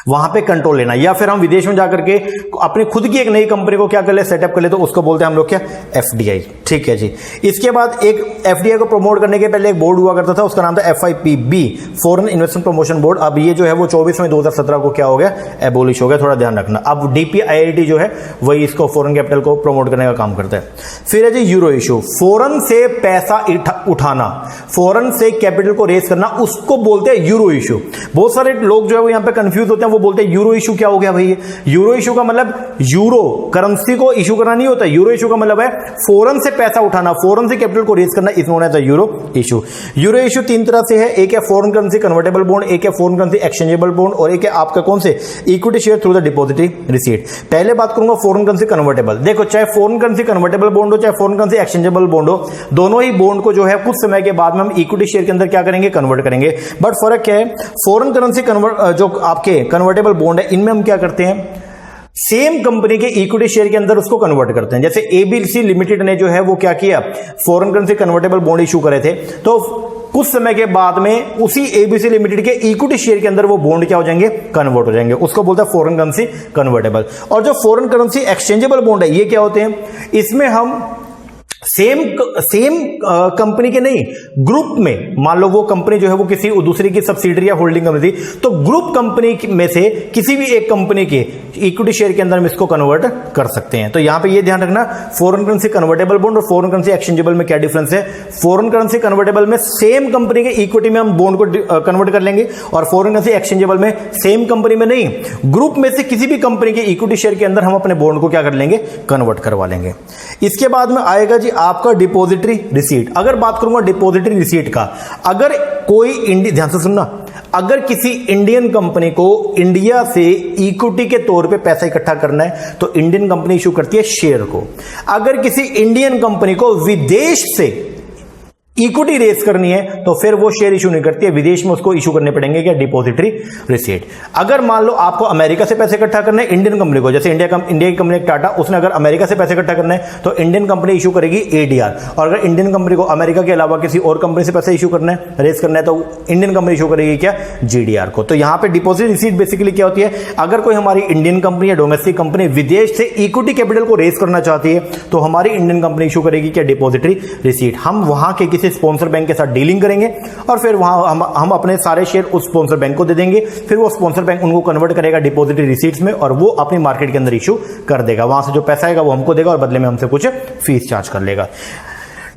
वहां पे कंट्रोल लेना, या फिर हम विदेश में जाकर के अपनी खुद की एक नई कंपनी को क्या कर ले, सेटअप कर ले, तो उसको बोलते हैं हम लोग क्या, एफडीआई। ठीक है जी। इसके बाद एक एफडीआई को प्रमोट करने के पहले एक बोर्ड हुआ करता था, उसका नाम था FIPB, foreign investment promotion board. अब ये जो है वो 24 मई 2017 को क्या हो गया, एबोलिश हो गया, थोड़ा ध्यान रखना। अब डीपीआईआईटी जो है वही इसको फॉरेन कैपिटल को प्रमोट करने का काम करता है। फिर है जी यूरो इशू, फॉरेन से पैसा उठाना, फॉरेन से कैपिटल को रेज करना, उसको बोलते हैं यूरो इशू। बहुत सारे लोग जो है वो यहां पे कंफ्यूज होते हैं, वो बोलते हैं यूरो इशू क्या हो गया भाई। यूरो इशू का मतलब यूरो करेंसी को इशू करना नहीं होता। यूरो इशू का मतलब है फॉरेन से पैसा उठाना, फॉरेन से कैपिटल को रेज करना, is known as the euro issue. Euro issue तीन तरह से है, एक है फॉरेन करेंसी कन्वर्टेबल बॉन्ड, एक है फॉरेन करेंसी एक्सचेंजेबल बॉन्ड, और एक है आपका कौन से, equity share through the depository receipt. पहले बात करूंगा फॉरेन करेंसी कन्वर्टेबल। देखो चाहे फॉरेन करेंसी कन्वर्टेबल बॉन्ड हो, चाहे फॉरेन करेंसी एक्सचेंजेबल बॉन्ड हो, दोनों ही बॉन्ड को जो है कुछ समय के बाद में हम इक्विटी शेयर के अंदर क्या करेंगे, कन्वर्ट करेंगे। बट फर्क क्या है, फॉरेन करेंसी जो आपके कन्वर्टेबल बॉन्ड है इनमें हम क्या करते हैं, सेम कंपनी के इक्विटी शेयर के अंदर उसको कन्वर्ट करते हैं। जैसे एबीसी लिमिटेड ने जो है वो क्या किया, foreign currency convertible bond issue करे थे, तो कुछ समय के बाद में उसी एबीसी लिमिटेड के इक्विटी शेयर के अंदर वो बॉन्ड क्या हो जाएंगे, कन्वर्ट हो जाएंगे, उसको बोलता है फॉरेन करेंसी कन्वर्टेबल। और जो फॉरेन करेंसी एक्सचेंजेबल बॉन्ड है, ये क्या होते हैं, इसमें हम सेम कंपनी के नहीं, ग्रुप में, मान लो वो कंपनी जो है वो किसी दूसरी की सब्सिडरी या होल्डिंग कंपनी थी, तो ग्रुप कंपनी में से किसी भी एक कंपनी के इक्विटी शेयर के अंदर हम इसको कन्वर्ट कर सकते हैं। तो यहां पे ये ध्यान रखना, फॉरेन करेंसी कन्वर्टेबल बॉन्ड और फॉरेन करेंसी एक्सचेंजेबल में क्या डिफरेंस है। फॉरेन करेंसी कन्वर्टेबल में सेम कंपनी के इक्विटी में हम बॉन्ड को कन्वर्ट कर लेंगे, और फॉरेन करेंसी एक्सचेंजेबल में सेम कंपनी में नहीं, ग्रुप में से किसी भी कंपनी के इक्विटी शेयर के अंदर हम अपने बॉन्ड को क्या कर लेंगे, कन्वर्ट करवा लेंगे। इसके बाद में आएगा जी आपका डिपॉजिटरी रिसीट। अगर बात करूंगा डिपॉजिटरी रिसीट का, अगर कोई ध्यान से सुनना, अगर किसी इंडियन कंपनी को इंडिया से इक्विटी के तौर पे पैसा इकट्ठा करना है तो इंडियन कंपनी इशू करती है शेयर को। अगर किसी इंडियन कंपनी को विदेश से इक्विटी रेस करनी है तो फिर वो शेयर इशू नहीं करती है, विदेश में उसको इशू करने पड़ेंगे क्या, डिपॉजिटरी रिसीट। अगर मान लो आपको अमेरिका से पैसे इकट्ठा करने हैं इंडियन कंपनी को, जैसे इंडिया की कंपनी टाटा, उसने अगर अमेरिका से पैसे इकट्ठा करना है तो इंडियन कंपनी इशू करेगी एडीआर। और अगर इंडियन कंपनी को अमेरिका के अलावा किसी और कंपनी से पैसे इशू करना है, रेस करना है, तो इंडियन कंपनी इशू करेगी क्या, जीडीआर को। तो यहां पर डिपॉजिट रिसीट बेसिकली क्या होती है, अगर कोई हमारी इंडियन कंपनी या डोमेस्टिक कंपनी विदेश से इक्विटी कैपिटल को रेस करना चाहती है तो हमारी इंडियन कंपनी इशू करेगी क्या, डिपॉजिटरी रिसीट। हम वहां के किसी स्पॉन्सर बैंक के साथ डीलिंग करेंगे और फिर वहां हम अपने सारे शेयर उस स्पॉन्सर बैंक को दे देंगे, फिर वो स्पॉन्सर बैंक उनको कन्वर्ट करेगा डिपॉजिटरी रिसीट्स में और वो अपनी मार्केट के अंदर इशू कर देगा। वहां से जो पैसा आएगा वो हमको देगा और बदले में हमसे कुछ फीस चार्ज कर लेगा।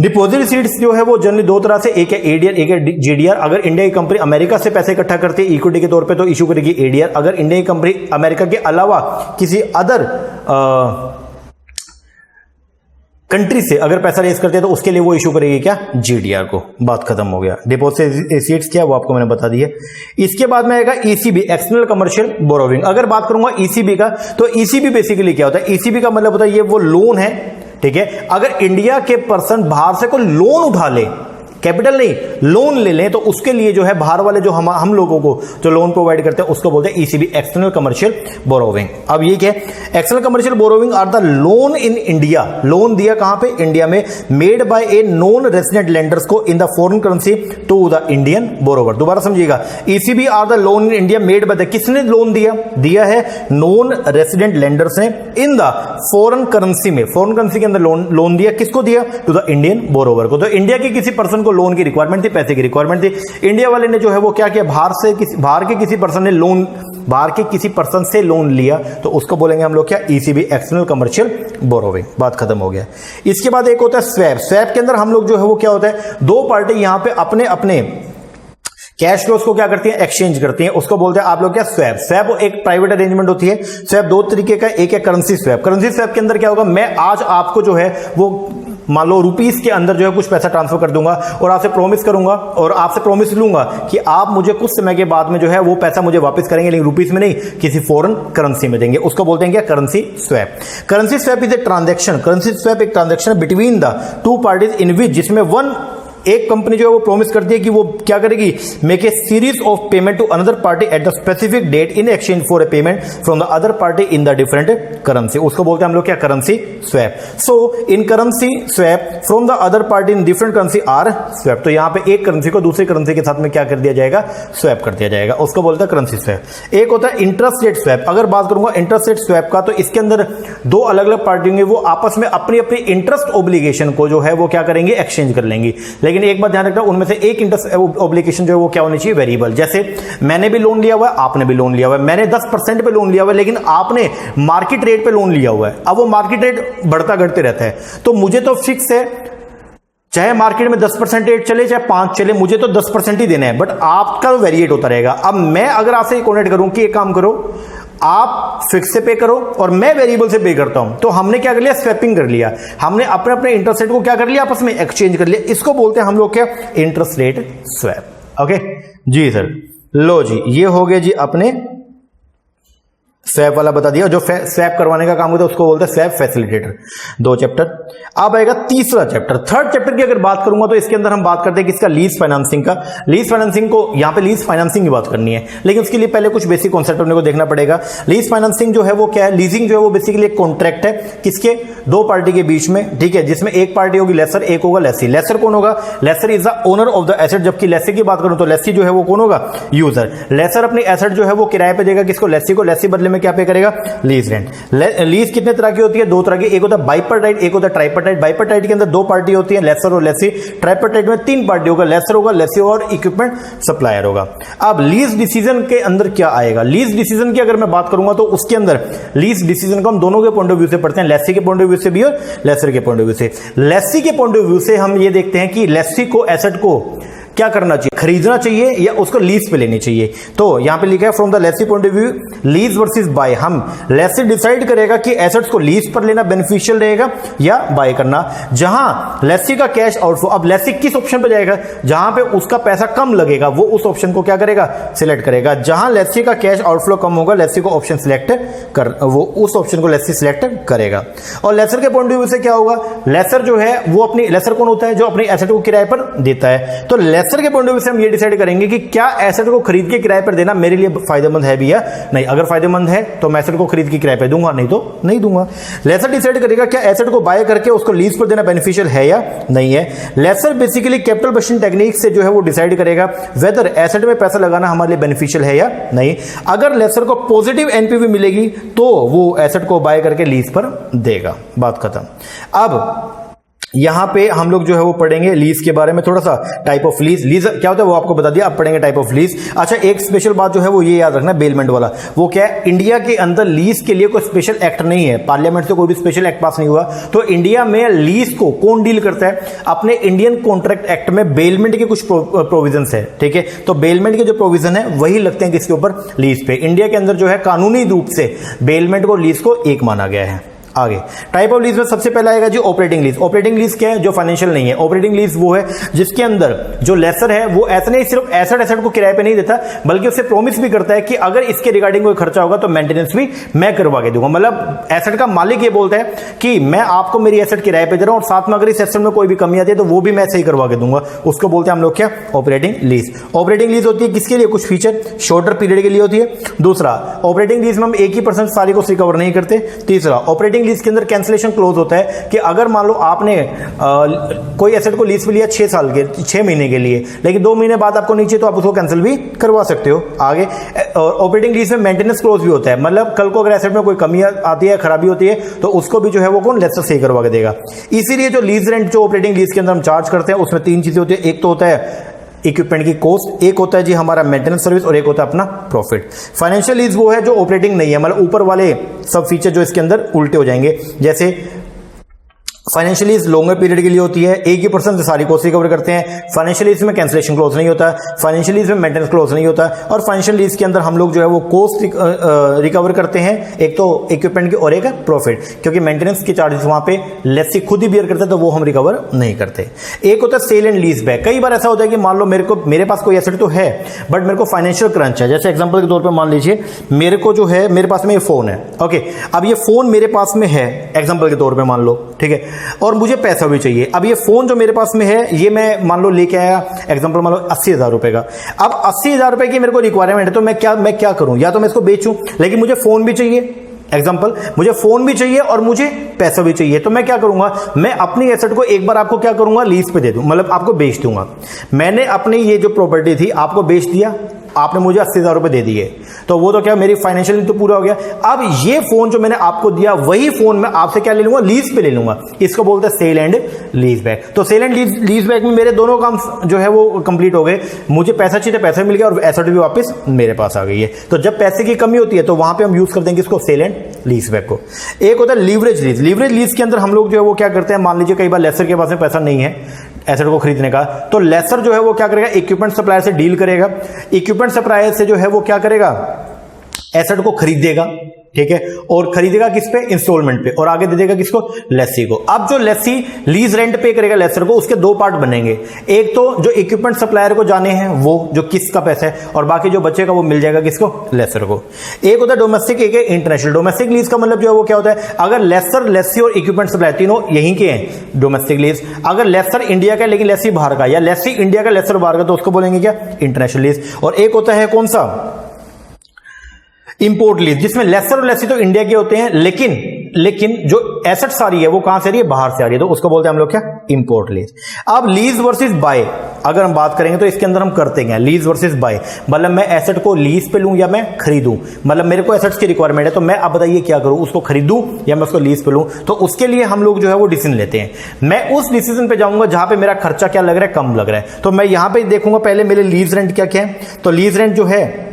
डिपॉजिट रिसीट्स जो है वो जनरली दो तरह से, एक है एडीआर, एक है जीडीआर। अगर इंडिया की कंपनी अमेरिका से पैसे इकट्ठा करती है इक्विटी के तौर पे तो इशू करेगी एडीआर। अगर इंडिया की कंपनी अमेरिका के अलावा किसी अदर कंट्री से अगर पैसा रेज करते हैं तो उसके लिए वो इशू करेगी क्या, जीडीआर को। बात खत्म हो गया। डिपॉजिट रिसीट्स क्या वो आपको मैंने बता दिया। इसके बाद में आएगा ईसीबी, एक्सटर्नल कमर्शियल बोरोविंग। अगर बात करूंगा ईसीबी का, तो ईसीबी बेसिकली क्या होता है, ईसीबी का मतलब होता है ये वो लोन है, ठीक है। अगर इंडिया के पर्सन बाहर से कोई लोन उठा ले, कैपिटल नहीं लोन ले लें, तो उसके लिए जो है बाहर वाले जो हम लोगों को जो लोन प्रोवाइड करते हैं उसको बोलते हैं ईसीबी, एक्सटर्नल कमर्शियल बोरोविंग। अब ये क्या है, external commercial borrowing are the loan in India, loan दिया कहां पे, इंडिया में, made by a non resident lenders को in the foreign currency to the Indian borrower. दोबारा समझिएगा, ECB are the loan in India made by the, किसने loan दिया है, नॉन रेजिडेंट लेंडर्स ने, इन द फॉरेन करेंसी में, foreign currency के अंदर लोन दिया, किसको दिया, टू द इंडियन बोरोवर को। तो इंडिया के किसी पर्सन लोन की रिक्वायरमेंट थी, पैसे की रिक्वायरमेंट थी, इंडिया वाले ने जो है वो क्या किया, बाहर के किसी पर्सन ने लोन, बाहर के किसी पर्सन से लोन लिया, तो उसको बोलेंगे हम लोग क्या, ईसीबी, एक्सटर्नल कमर्शियल बोरोविंग। बात खत्म हो गया। इसके बाद एक होता है स्वैप। स्वैप के अंदर हम लोग जो है वो क्या होता है, दो पार्टी यहां पे अपने अपने कैश फ्लोस को क्या करती है, एक्सचेंज करती है, उसको बोलते हैं आप लोग क्या, स्वैप। स्वैप एक प्राइवेट अरेंजमेंट होती है। स्वैप दो तरीके का, एक है करेंसी स्वैप। करेंसी स्वैप के अंदर क्या होगा, मैं आज आपको जो है वो मान लो रुपीस के अंदर जो है कुछ पैसा ट्रांसफर कर दूंगा और आपसे प्रॉमिस करूंगा और आपसे प्रॉमिस लूंगा कि आप मुझे कुछ समय के बाद में जो है वो पैसा मुझे वापस करेंगे, लेकिन रुपीस में नहीं, किसी फॉरेन करेंसी में देंगे। उसको बोलते हैं क्या, currency swap. Currency swap is a transaction, currency swap एक transaction between the two parties in which, जिसमें एक कंपनी जो है वो प्रॉमिस करती है कि वो क्या करेगी, make a series of payment to another party at the specific date in exchange for a payment from the other party in the different currency. उसको बोलते हैं हम लोग क्या, currency swap. So in currency swap from the other party in different currency are swap. तो यहां पे एक करेंसी को दूसरी करेंसी के साथ में क्या कर दिया जाएगा, स्वैप कर दिया जाएगा, उसको बोलते हैं करेंसी स्वैप। एक होता है इंटरेस्ट रेट स्वैप। अगर बात करूंगा इंटरेस्ट रेट स्वैप का, तो इसके अंदर दो अलग अलग पार्टी होंगे, वो आपस में अपनी अपनी इंटरेस्ट ओब्लिगेशन को जो है वो क्या करेंगे, एक्सचेंज कर लेंगे। लेकिन एक बात ध्यान रखना, उनमें से एक इंटरेस्ट ऑब्लिगेशन जो है वो क्या होनी चाहिए, वेरिएबल। जैसे मैंने भी लोन लिया हुआ है, आपने भी लोन लिया हुआ है, मैंने 10% पे लोन लिया हुआ है, लेकिन आपने मार्केट रेट पे लोन लिया हुआ है। अब वो मार्केट रेट बढ़ता घटते रहता है, तो मुझे तो फिक्स है, चाहे मार्केट में 10% रेट चले चाहे 5 चले, मुझे तो 10% ही देना है, बट आपका वेरिएट होता रहेगा। अब मैं अगर आपसे ये कॉन्टेक्ट करूं कि एक काम करो, आप फिक्स से पे करो और मैं वेरिएबल से पे करता हूं, तो हमने क्या कर लिया, स्वैपिंग कर लिया, हमने अपने अपने इंटरेस्ट रेट को क्या कर लिया, आपस में एक्सचेंज कर लिया। इसको बोलते हैं हम लोग क्या, इंटरेस्ट रेट स्वैप। ओके जी सर, लो जी, ये हो गए जी अपने स्वैप वाला बता दिया। जो स्वैप करवाने का काम होता है उसको बोलते हैं स्वैप फैसिलिटेटर। 2 चैप्टर। अब आएगा तीसरा चैप्टर। थर्ड चैप्टर की अगर बात करूंगा तो इसके अंदर हम बात करते हैं किसका, लीज फाइनेंसिंग का। लीज फाइनेंसिंग को यहां पे लीज फाइनेंसिंग की बात करनी है, लेकिन उसके लिए पहले कुछ बेसिक कॉन्सेप्ट अपने को देखना पड़ेगा। लीज फाइनेंसिंग जो है वो क्या है, लीजिंग जो है वो बेसिकली एक कॉन्ट्रैक्ट है, किसके, दो पार्टी के बीच में, ठीक है, जिसमें एक पार्टी होगी लेसर, एक होगा लेसी। लेसर कौन होगा, lessor is the owner of the asset, जबकि लेसी की बात करूं तो लेसी जो है वो कौन होगा, यूजर। लेसर अपनी एसेट जो है वो किराए पे देगा, किसको, लेसी को। लेसी बदले में क्या पे करेगा, लीज रेंट। लीज कितने तरह की होती है, 2 तरह की, एक होता है बाइपर्टाइट, एक होता है ट्राइपर्टाइट। बाइपर्टाइट के अंदर 2 पार्टी होती है, लेसर और लेसी। ट्राइपर्टाइट में 3 पार्टी होगा, लेसर होगा, लेसी और इक्विपमेंट सप्लायर होगा। अब लीज डिसीजन के अंदर क्या आएगा, लीज डिसीजन की अगर मैं बात करूंगा तो उसके अंदर लीज डिसीजन को हम दोनों के पॉइंट ऑफ व्यू से पढ़ते हैं, लेसी के पॉइंट ऑफ व्यू से भी और लेसर के पॉइंट ऑफ व्यू से। लेसी के पॉइंट ऑफ व्यू से हम ये देखते हैं कि लेसी को एसेट को क्या करना चाहिए, खरीदना चाहिए या उसको लीज पे लेनी चाहिए। तो यहां पे लिखा है from the lessee point of view, lease versus buy. हम लेसी डिसाइड करेगा कि एसेट्स को लीज पर लेना बेनिफिशियल रहेगा या बाय करना। जहां लेसी का कैश आउटफ्लो, अब लेसी किस ऑप्शन पे जाएगा, जहां पे उसका पैसा कम लगेगा वो उस ऑप्शन को क्या करेगा, सिलेक्ट करेगा। जहां लेसी का कैश आउटफ्लो कम होगा, लेसी को ऑप्शन सिलेक्ट कर, वो उस ऑप्शन को लेसी सिलेक्ट करेगा। और लेसर के पॉइंट ऑफ व्यू से क्या होगा, लेसर जो है वो अपनी, लेसर कौन होता है, जो अपनी एसेट को किराए पर देता है। तो लेसर के पॉइंट ऑफ व्यू से हम ये डिसाइड करेंगे कि क्या एसेट को खरीद के किराए पर देना मेरे लिए फायदेमंद है भी या नहीं। अगर फायदेमंद है तो मैं एसेट को खरीद के किराए पर दूंगा, नहीं तो नहीं दूंगा। लेसर डिसाइड करेगा क्या एसेट को बाय करके उसको लीज पर देना बेनिफिशियल है या नहीं है। लेसर बेसिकली कैपिटल बशिंग टेक्निक से जो है वो डिसाइड करेगा वेदर एसेट में पैसा लगाना हमारे लिए बेनिफिशियल है या नहीं। अगर लेसर को पॉजिटिव एनपीवी मिलेगी तो वो एसेट को बाय करके लीज पर देगा, बात खत्म। अब यहां पे हम लोग जो है वो पढ़ेंगे लीज के बारे में, थोड़ा सा टाइप ऑफ लीज। लीज क्या होता है वो आपको बता दिया, अब पढ़ेंगे टाइप ऑफ लीज। अच्छा, एक स्पेशल बात जो है वो ये याद रखना, बेलमेंट वाला। वो क्या है, इंडिया के अंदर लीज के लिए कोई स्पेशल एक्ट नहीं है, पार्लियामेंट से कोई भी स्पेशल एक्ट पास नहीं हुआ। तो इंडिया में लीज को कौन डील करता है, अपने इंडियन कॉन्ट्रैक्ट एक्ट में बेलमेंट के कुछ प्रोविजन है, ठीक है। तो बेलमेंट के जो प्रोविजन है वही लगते हैं किसके ऊपर, लीज पे। इंडिया के अंदर जो है कानूनी रूप से बेलमेंट को लीज को एक माना गया है। आगे टाइप ऑफ लीज में सबसे पहला आएगा जी ऑपरेटिंग लीज। ऑपरेटिंग लीज क्या है? जो फाइनेंशियल नहीं है। ऑपरेटिंग लीज वो है जिसके अंदर जो लेसर है वो ऐसा नहीं सिर्फ एसेट को किराए पे नहीं देता, बल्कि उससे प्रॉमिस भी करता है कि अगर इसके रिगार्डिंग कोई खर्चा होगा तो मेंटेनेंस भी मैं करवा के दूंगा। मतलब एसेट का मालिक ये बोलता है कि मैं आपको मेरी एसेट किराए पे दे रहा हूं और साथ में अगर इस एसेट में कोई भी कमी आती है तो वो भी मैं सही करवा के दूंगा। उसको बोलते हैं हम लोग क्या? Operating lease. ऑपरेटिंग लीज होती है किसके लिए? कुछ फीचर शॉर्टर पीरियड के लिए होती है। दूसरा, ऑपरेटिंग लीज में हम 1% सारी को रिकवर नहीं करते। तीसरा, ऑपरेटिंग लीज के अंदर कैंसिलेशन क्लोज होता है कि अगर मान लो आपने कोई एसेट को लीज पे लिया 6 महीने के लिए, लेकिन 2 महीने बाद आपको नीचे, तो आप उसको कैंसिल भी करवा सकते हो। आगे ऑपरेटिंग लीज में मेंटेनेंस क्लोज भी होता है, मतलब कल को अगर एसेट में कोई कमी आती है, खराबी होती है, तो उसको भी जो है वो कौन? लेसर सही करवा के देगा। इसीलिए जो लीज रेंट जो ऑपरेटिंग लीज के अंदर हम चार्ज करते हैं उसमें 3 चीजें होती है। एक तो होता है इक्विपमेंट की कॉस्ट, एक होता है जी हमारा मेंटेनेंस सर्विस, और एक होता है अपना प्रॉफिट। फाइनेंशियल लीज वो है जो ऑपरेटिंग नहीं है, मतलब ऊपर वाले सब फीचर जो इसके अंदर उल्टे हो जाएंगे। जैसे फाइनेंशियल लीज लॉन्गर पीरियड के लिए होती है, 1% से सारी कॉस्ट रिकवर करते हैं। फाइनेंशियल लीज में कैंसिलेशन क्लोज नहीं होता, फाइनेंशियल लीज में मेंटेनेंस क्लोज नहीं होता, और फाइनेंशियल लीज के अंदर हम लोग जो है वो कॉस्ट रिकवर करते हैं, एक तो इक्विपमेंट की और एक प्रॉफिट, क्योंकि मेंटेनेंस के चार्जेस वहां पे लेसी खुद ही बियर करते हैं तो वो हम रिकवर नहीं करते। एक होता है सेल एंड लीज बैक। कई बार ऐसा होता है कि मान लो मेरे पास कोई एसेट तो है बट मेरे को फाइनेंशियल क्रंच है। जैसे एग्जांपल के तौर पे मान लीजिए मेरे को जो है, मेरे पास में ये फोन है, ओके, अब ये फोन मेरे पास में है एग्जांपल के तौर पे मान लो, ठीक है, और मुझे पैसा भी चाहिए। अब ये फोन जो मेरे पास में है ये मैं मान लो लेके आया, एग्जांपल मान लो 80,000 रुपए का। अब 80,000 रुपए की मेरे को रिक्वायरमेंट है, तो मैं क्या करूं? या तो मैं इसको बेचूं, लेकिन मुझे फोन भी चाहिए, एग्जांपल मुझे फोन भी चाहिए और मुझे पैसा भी चाहिए, तो मैं क्या करूंगा? मैं अपनी एसेट को एक बार आपको क्या करूंगा? लीज पे दे दूं, मतलब आपको बेच दूंगा। मैंने अपनी ये जो प्रॉपर्टी थी आपको बेच दिया, आपने मुझे 80,000 रुपए दे दिए, तो वो तो क्या मेरी फाइनेंशियल तो पूरा हो गया। अब ये फोन जो मैंने आपको दिया वही फोन मैं आपसे क्या ले लूंगा? लीज पे ले लूंगा। इसको बोलते हैं सेल एंड लीज बैक। तो सेल एंड लीज बैक में मेरे दोनों काम जो है वो कंप्लीट हो गए। मुझे पैसा चाहिए, पैसा मिल गया और एसेट भी वापस मेरे पास आ गई है। तो जब पैसे की कमी होती है तो वहां पे हम यूज कर देंगे इसको सेल एंड लीज बैक को। एक होता है लीवरेज लीज। लीवरेज लीज के अंदर हम लोग जो है वो क्या करते हैं? मान लीजिए कई बार लेसर के पास में पैसा नहीं है एसेट को खरीदने का, तो लेसर जो है वो क्या करेगा? इक्विपमेंट सप्लायर से डील करेगा। इक्विपमेंट सप्लायर से जो है वो क्या करेगा? एसेट को खरीदेगा, ठीक है, और खरीदेगा किस पे? इंस्टॉलमेंट पे, और आगे दे देगा किसको? लेसी को। अब जो लेसी लीज रेंट पे करेगा लेसर को, उसके 2 पार्ट बनेंगे। एक तो जो इक्विपमेंट सप्लायर को जाने हैं वो जो किसका पैसा है, और बाकी जो बचेगा वो मिल जाएगा किसको? लेसर को। एक होता है डोमेस्टिक, एक है इंटरनेशनल। डोमेस्टिक लीज का मतलब जो है वो क्या होता है? अगर लेसर, लेसी और इक्विपमेंट सप्लायर तीनों यहीं के हैं, डोमेस्टिक लीज। अगर लेसर इंडिया का लेकिन लेसी बाहर का, या लेसी इंडिया का लेसर बाहर का, तो उसको बोलेंगे क्या? International lease. और एक होता है कौन सा? इंपोर्ट लीज, जिसमें लेसर और लेसी तो इंडिया के होते हैं, लेकिन जो एसेट सारी है वो कहां से आ रही है? बाहर से आ रही है, तो उसको बोलते हैं हम लोग क्या? Import lease. अब लीज वर्सेस बाय अगर हम बात करेंगे तो इसके अंदर हम करते हैं लीज वर्सेस बाय, मतलब मैं एसेट को लीज पे लूं या मैं खरीदूं। मतलब मेरे को एसेट्स की रिक्वायरमेंट है, तो मैं अब बताइए क्या करूं? उसको खरीदूं या मैं उसको लीज पे लूं? तो उसके लिए हम लोग जो है वो डिसीजन लेते हैं। मैं उस डिसीजन पे जाऊंगा जहां पे मेरा खर्चा क्या लग रहा है? कम लग रहा है। तो मैं यहां पे देखूंगा पहले मेरे लीज रेंट क्या क्या है। तो लीज रेंट जो है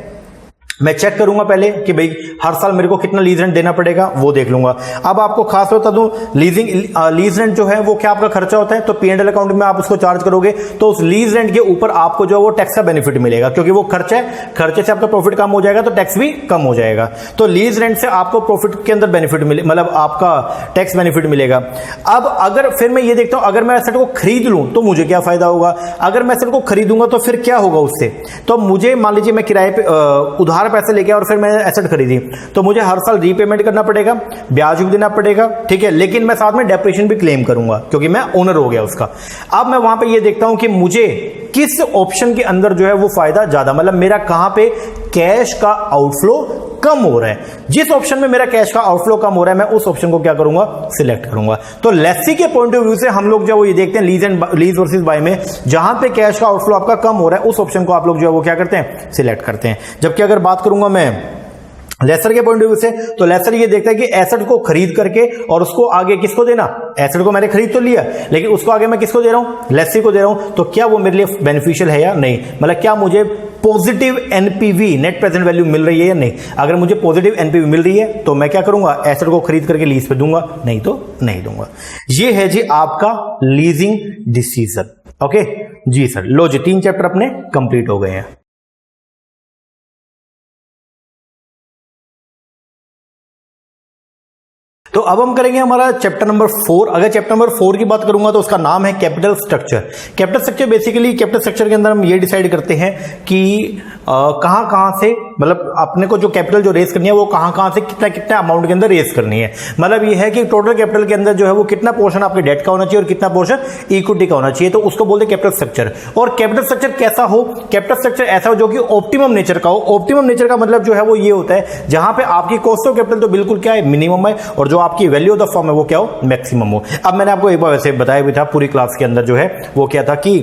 मैं चेक करूंगा पहले कि भाई हर साल मेरे को कितना लीज रेंट देना पड़ेगा, वो देख लूंगा। अब आपको खास बता दूं, लीज रेंट जो है वो क्या आपका खर्चा होता है, तो P&L अकाउंट में आप उसको चार्ज करोगे तो उस लीज रेंट के ऊपर आपको जो है वो टैक्स का बेनिफिट मिलेगा, क्योंकि वो खर्चा है, खर्चे से आपका प्रॉफिट कम हो जाएगा तो टैक्स भी कम हो जाएगा। तो लीज रेंट से आपको प्रॉफिट के अंदर बेनिफिट मिले, मतलब आपका टैक्स बेनिफिट मिलेगा। अब अगर फिर मैं ये देखता हूं, अगर मैं एसेट को खरीद लूं तो मुझे क्या फायदा होगा? अगर मैं एसेट को खरीदूंगा तो फिर क्या होगा उससे? तो मुझे मान लीजिए मैं किराए पे उधार पैसे लेके और फिर एसेट खरीदी, तो मुझे हर साल रीपेमेंट करना पड़ेगा, ब्याज भी देना पड़ेगा, ठीक है, लेकिन मैं साथ में डेप्रिसिएशन भी क्लेम करूंगा क्योंकि मैं ओनर हो गया उसका। अब मैं वहां पे ये देखता हूं कि मुझे किस ऑप्शन के अंदर जो है वो फायदा ज्यादा, मतलब मेरा कहां पे कैश का आउटफ्लो कम हो रहा है। जिस ऑप्शन में मेरा कैश का आउटफ्लो कम हो रहा है मैं उस ऑप्शन को क्या करूंगा? सिलेक्ट करूंगा। तो लेसी के पॉइंट ऑफ व्यू से हम लोग जो ये देखते हैं लीज वर्सेस बाय में, जहां पे कैश का आउटफ्लो आपका कम हो रहा है उस ऑप्शन को आप लोग जो है वो क्या करते हैं? सिलेक्ट करते हैं। जबकि अगर बात करूंगा मैं लेसर के पॉइंट ऑफ व्यू से, तो लेसर ये देखता है कि एसेट को खरीद करके और उसको आगे किसको देना? एसेट को मैंने खरीद तो लिया, लेकिन उसको आगे मैं किसको दे रहा हूं? लेसी को दे रहा हूं। तो क्या वो मेरे लिए बेनिफिशियल है या नहीं? मतलब क्या मुझे positive NPV, net present value मिल रही है या नहीं? अगर मुझे पॉजिटिव एनपीवी मिल रही है तो मैं क्या करूंगा? एसेट को खरीद करके लीज पे दूंगा, नहीं तो नहीं दूंगा। ये है जी आपका लीजिंग डिसीजन। ओके जी सर, लो जी 3 चैप्टर अपने कंप्लीट हो गए हैं। तो अब हम करेंगे हमारा चैप्टर नंबर 4। अगर चैप्टर नंबर 4 की बात करूंगा तो उसका नाम है capital structure. Capital structure basically capital structure के अंदर हम ये डिसाइड करते हैं कि कहां से मतलब अपने को जो कैपिटल जो रेस करनी है वो कहां से कितना कितना अमाउंट के अंदर रेस करनी है। मतलब ये है कि टोटल कैपिटल के अंदर जो है वो कितना पोर्शन आपके डेट का होना चाहिए और कितना पोर्शन इक्विटी का होना चाहिए, तो उसको बोलते हैं कैपिटल स्ट्रक्चर। और कैपिटल स्ट्रक्चर कैसा हो? कैपिटल स्ट्रक्चर ऐसा हो जो कि ऑप्टिमम नेचर का हो। ऑप्टिमम नेचर का मतलब जो है वो ये होता है जहां पे आपकी कॉस्ट ऑफ कैपिटल तो बिल्कुल क्या है, मिनिमम है, और जो आपकी वैल्यू ऑफ द फर्म है वो क्या हो, मैक्सिमम हो। अब मैंने आपको एक बार वैसे बताया भी था पूरी क्लास के अंदर जो है वो क्या था कि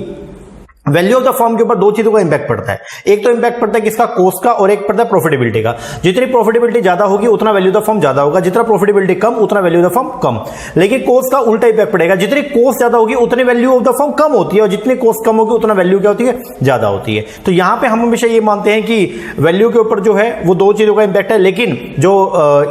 वैल्यू ऑफ द फर्म के ऊपर दो चीजों का इंपैक्ट पड़ता है। एक तो इंपैक्ट पड़ता है किसका, कॉस्ट का, और एक पड़ता है प्रॉफिटेबिलिटी का। जितनी प्रॉफिटेबिलिटी ज्यादा होगी उतना वैल्यू ऑफ द फर्म ज्यादा होगा, जितना प्रॉफिटेबिलिटी कम उतना वैल्यू ऑफ द फर्म कम। लेकिन कॉस्ट का उल्टा इंपैक्ट पड़ेगा, जितनी कॉस्ट ज्यादा होगी उतनी वैल्यू ऑफ द फर्म कम होती है, और जितनी कॉस्ट कम होगी उतना वैल्यू क्या होती है, ज्यादा होती है। तो यहां पर हम हमेशा ये मानते हैं कि वैल्यू के ऊपर जो है वो दो चीजों का इंपैक्ट है, लेकिन जो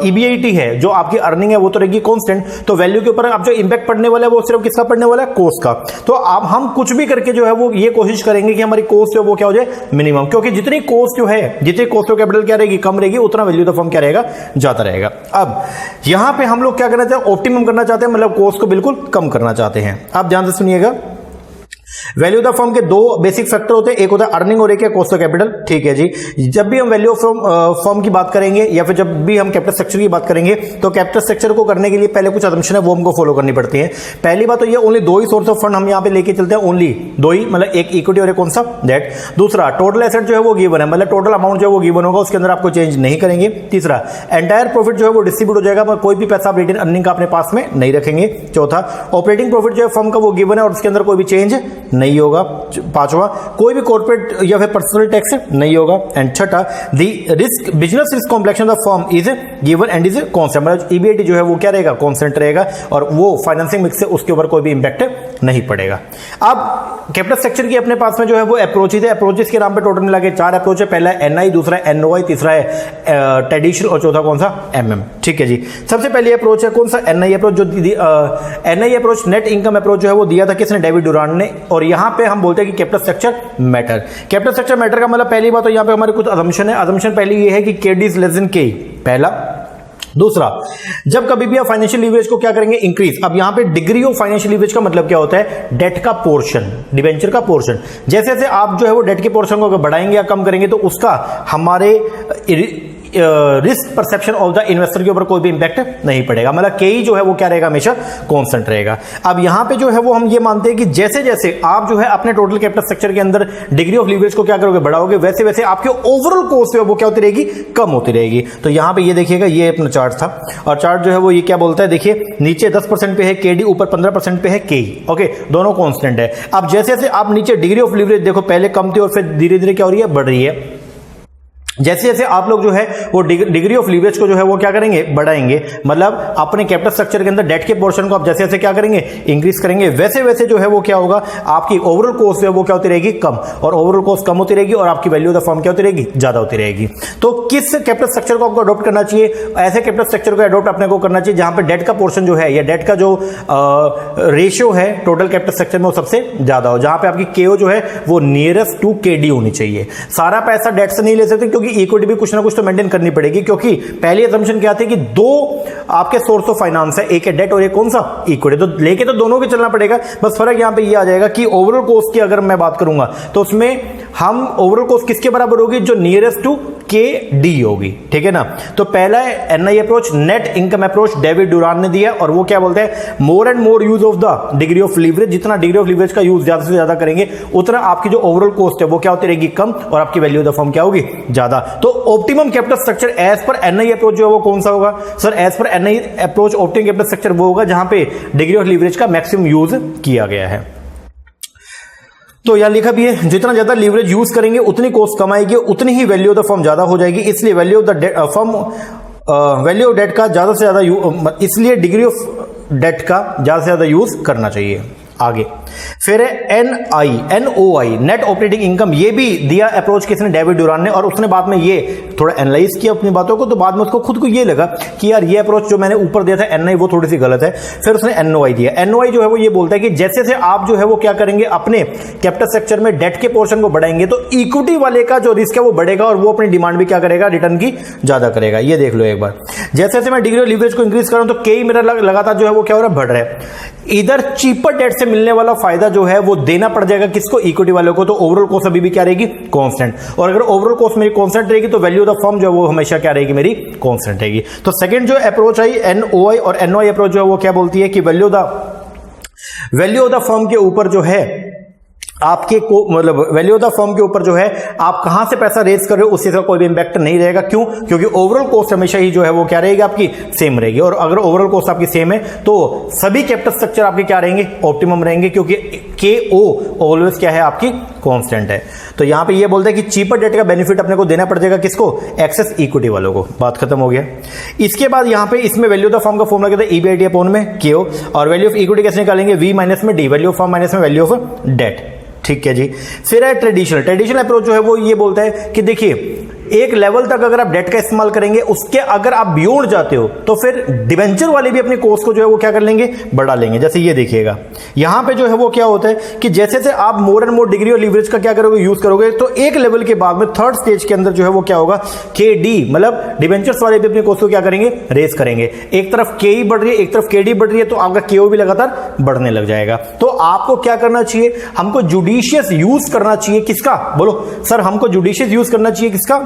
ईबीआईटी है, जो आपकी अर्निंग है, वो तो रहेगी कॉन्स्टेंट। तो वैल्यू के ऊपर अब जो इंपैक्ट पड़ने वाला है वो सिर्फ किसका पड़ने वाला है, कॉस्ट का। तो अब हम कुछ भी करके जो है वो ये कोशिश करेंगे कि हमारी कॉस्ट वो क्या हो जाए, मिनिमम, क्योंकि जितनी कॉस्ट जो है, जितनी कॉस्ट ऑफ कैपिटल क्या रहेगी, कम रहेगी, उतना वैल्यू ऑफ फर्म क्या रहेगा, ज्यादा रहेगा। अब यहां पे हम लोग क्या करना चाहते हैं, ऑप्टिमम करना चाहते हैं, मतलब कॉस्ट को बिल्कुल कम करना चाहते हैं। आप ध्यान से सुनिएगा, वैल्यू ऑफ द फर्म के दो बेसिक फैक्टर होते हैं, एक होता है अर्निंग और एक है कॉस्ट ऑफ कैपिटल। ठीक है जी। जब भी हम वैल्यू ऑफ फर्म की बात करेंगे या फिर जब भी हम कैपिटल स्ट्रक्चर की बात करेंगे तो कैपिटल स्ट्रक्चर को करने के लिए पहले कुछ असम्पशन है वो हमको फॉलो करनी पड़ती है। पहली बात तो ये ओनली दो ही सोर्स ऑफ फंड हम यहां पे लेके चलते हैं, ओनली दो ही, मतलब एक इक्विटी और एक कौन सा, डेट। दूसरा टोटल एसेट जो है वो गिवन है, मतलब टोटल अमाउंट जो है वो गिवन होगा, उसके अंदर आपको चेंज नहीं करेंगे। तीसरा एंटायर प्रॉफिट जो है वो डिस्ट्रीब्यूट हो जाएगा, कोई भी पैसा आप रिटेन अर्निंग का अपने पास में नहीं रखेंगे। चौथा ऑपरेटिंग प्रॉफिट जो है फर्म का वो गिवन है और उसके अंदर कोई भी चेंज नहीं होगा। पांचवा कोई भी कॉर्पोरेट या फिर पर्सनल टैक्स नहीं होगा। एंड छठा the risk business risk complexion of firm is given and is constant, मतलब ईबीआईटी जो है वो क्या रहेगा, कांस्टेंट रहेगा, और वो फाइनेंसिंग मिक्स से उसके ऊपर कोई भी इंपैक्ट नहीं पड़ेगा। अब कैपिटल स्ट्रक्चर की अपने पास में जो है वो अप्रोचेज है। अप्रोचेस के नाम पे टोटल मिला के 4 अप्रोच है। पहला है एनआई, दूसरा है एनओआई, तीसरा है ट्रेडिशनल और चौथा कौन सा, एमएम। ठीक है जी। सबसे पहली अप्रोच है कौन सा, एनआई अप्रोच। जो NI approach net income approach जो है वो दिया था किसने, डेविड डुरांड ने। और यहां पे हम बोलते हैं कि capital structure matter. Capital structure matter का मतलब पहली बात तो यहां पे हमारे कुछ असम्पशन है। असम्पशन पहली ये है कि केडी इज लेस देन के, पहला। दूसरा, जब कभी भी आप फाइनेंशियल लीवरेज को क्या करेंगे, इंक्रीज। अब यहां पे डिग्री ऑफ फाइनेंशियल लीवरेज का मतलब क्या होता है, डेट का पोर्शन, डिबेंचर का पोर्शन। जैसे जैसे आप जो है वो डेट के पोर्शन को बढ़ाएंगे या कम करेंगे तो उसका हमारे risk perception of the investor के ऊपर कोई भी इंपैक्ट नहीं पड़ेगा, मतलब के जो है वो क्या रहेगा, हमेशा कांस्टेंट रहेगा। अब यहां पे जो है वो हम ये मानते हैं कि जैसे जैसे आप जो है अपने टोटल कैपिटल स्ट्रक्चर के अंदर डिग्री ऑफ लीवरेज को क्या करोगे, बढ़ाओगे, वैसे वैसे आपके ओवरऑल कॉस्ट वो क्या होती रहेगी, कम होती रहेगी। तो यहां पे ये देखिएगा, ये अपना चार्ट था, और चार्ट जो है वो ये क्या बोलता है, देखिए नीचे 10% पे है केडी, ऊपर 15% पे है केई। ओके, दोनों कांस्टेंट है। अब जैसे जैसे आप नीचे डिग्री ऑफ लीवरेज देखो, पहले कम थी और फिर धीरे धीरे क्या हो रही है, बढ़ रही है। जैसे जैसे आप लोग जो है वो डिग्री ऑफ लीवरेज को जो है वो क्या करेंगे, बढ़ाएंगे, मतलब अपने कैपिटल स्ट्रक्चर के अंदर डेट के पोर्शन को आप जैसे जैसे क्या करेंगे, इंक्रीज करेंगे, वैसे वैसे जो है वो क्या होगा, आपकी ओवरऑल कॉस्ट जो है वो क्या होती रहेगी, कम, और ओवरऑल कॉस्ट कम होती रहेगी और आपकी वैल्यू ऑफ द फर्म क्या होती रहेगी, ज्यादा होती रहेगी। तो किस कैपिटल स्ट्रक्चर को आपको अडॉप्ट करना चाहिए, ऐसे कैपिटल स्ट्रक्चर को अडॉप्ट अपने को करना चाहिए जहां पर डेट का पोर्शन जो है या डेट का जो रेशियो है टोटल कैपिटल स्ट्रक्चर में वो सबसे ज्यादा हो, जहां पे आपकी केओ जो है वो नियरेस्ट टू केडी होनी चाहिए। सारा पैसा डेट से नहीं ले सकते क्योंकि इक्विटी भी कुछ ना कुछ तो मेंटेन करनी पड़ेगी, क्योंकि पहली असम्पशन क्या थी कि दो आपके सोर्स ऑफ फाइनेंस है, एक है डेट और एक कौन सा, इक्विटी। तो लेके तो दोनों के चलना पड़ेगा, बस फर्क यहां पे ये आ जाएगा कि ओवरऑल कॉस्ट की अगर मैं बात करूंगा तो उसमें हम ओवरऑल कॉस्ट किसके बराबर होगी, जो नियरेस्ट टू के डी होगी। ठीक है ना। तो पहला है NI approach, net income approach, David Durand ने दिया, और वो क्या बोलते हैं, more and more use of the degree of leverage. जितना डिग्री ऑफ लीवरेज का यूज ज्यादा से ज्यादा करेंगे उतना आपकी जो ओवरऑल कॉस्ट है वो क्या होती रहेगी, कम, और आपकी वैल्यू ऑफ द फर्म क्या होगी, ज्यादा। तो optimum capital structure as per NI approach जो है वो कौन सा होगा, sir as per NI approach optimum capital structure वो होगा जहां पे डिग्री ऑफ लीवरेज का मैक्सिमम यूज किया गया है। तो यहां लिखा भी है, जितना ज्यादा लीवरेज यूज करेंगे उतनी कॉस्ट कम आएगी, उतनी ही वैल्यू ऑफ द फर्म ज्यादा हो जाएगी। इसलिए value of the firm value of debt का ज्यादा से ज्यादा, इसलिए डिग्री ऑफ डेट का ज्यादा से ज्यादा यूज करना चाहिए। आगे फिर है एनओआई, नेट ऑपरेटिंग इनकम। ये भी दिया अप्रोच किसने, डेविड डुरान ने, और उसने बाद में ये थोड़ा एनालाइज किया अपनी बातों को, तो बाद में उसको खुद को ये लगा कि यार ये अप्रोच जो मैंने ऊपर दिया था एनआई वो थोड़ी सी गलत है, फिर उसने एनओआई दिया। एनओआई जो है वो ये बोलता है कि जैसे जैसे आप जो है वो क्या करेंगे, अपने कैपिटल स्ट्रक्चर में डेट के पोर्शन को बढ़ाएंगे तो इक्विटी वाले का जो रिस्क है वो बढ़ेगा और वो अपनी डिमांड भी क्या करेगा, रिटर्न की ज्यादा करेगा। ये देख लो एक बार, जैसे जैसे मैं डिग्री ऑफ लीवरेज को इंक्रीज कर रहा हूं तो के मेरा लगातार जो है वो क्या हो रहा है, बढ़ रहा है। इधर चीपर डेट से मिलने वाला फायदा जो है वो देना पड़ जाएगा किसको, इक्विटी वालों को। तो ओवरऑल कॉस्ट अभी भी क्या रहेगी, कांस्टेंट। और अगर ओवरऑल कॉस्ट मेरी कांस्टेंट रहेगी तो वैल्यू ऑफ द फर्म जो है वो हमेशा क्या रहेगी, मेरी कांस्टेंट रहेगी। तो सेकंड जो अप्रोच आई एनओआई और एनओआई अप्रोच जो है वो क्या बोलती है कि वैल्यू ऑफ द फर्म के ऊपर जो है आपके को मतलब वैल्यू ऑफ द फर्म के ऊपर जो है आप कहां से पैसा रेज कर रहे हो उससे का कोई भी इंपैक्ट नहीं रहेगा। क्यों? क्योंकि ओवरऑल कॉस्ट हमेशा ही जो है वो क्या रहेगी, आपकी सेम रहेगी। और अगर ओवरऑल कॉस्ट आपकी सेम है तो सभी कैपिटल स्ट्रक्चर आपके क्या रहेंगे, ऑप्टिमम रहेंगे, क्योंकि के ओ ऑलवेज क्या है, आपकी कांस्टेंट है। तो यहां पे ये बोलते हैं कि चीपर डेट का बेनिफिट अपने को देना पड़ जाएगा किसको, एक्सेस इक्विटी वालों को। बात खत्म हो गया। इसके बाद यहां पे इसमें वैल्यू ऑफ द फर्म का फॉर्मूला क्या था, ईबीआईटी अपॉन में केओ, और वैल्यू ऑफ इक्विटी कैसे निकालेंगे, वी माइनस में D, value of firm minus में वैल्यू ऑफ डेट। ठीक है जी। फिर है ट्रेडिशनल अप्रोच जो है वो ये बोलता है कि देखिए एक लेवल तक अगर आप डेट का इस्तेमाल करेंगे, उसके अगर आप बियॉन्ड जाते हो तो फिर डिवेंचर वाले भी अपनी कॉस्ट को जो है वो क्या कर लेंगे, बढ़ा लेंगे। जैसे ये देखिएगा यहां पे जो है वो क्या होता है कि जैसे जैसे आप मोर एंड मोर डिग्री और लीवरेज का क्या करोगे, यूज करोगे, तो एक लेवल के बाद में थर्ड स्टेज के अंदर जो है वो क्या होगा, के डी मतलब डिवेंचर्स वाले भी अपनी कॉस्ट को क्या करेंगे, रेस करेंगे। एक तरफ के ई बढ़ रही है, एक तरफ के डी बढ़ रही है, तो आपका केओ भी लगातार बढ़ने लग जाएगा। तो आपको क्या करना चाहिए, हमको जुडिशियस यूज करना चाहिए किसका, बोलो सर, हमको जुडिशियस यूज करना चाहिए किसका,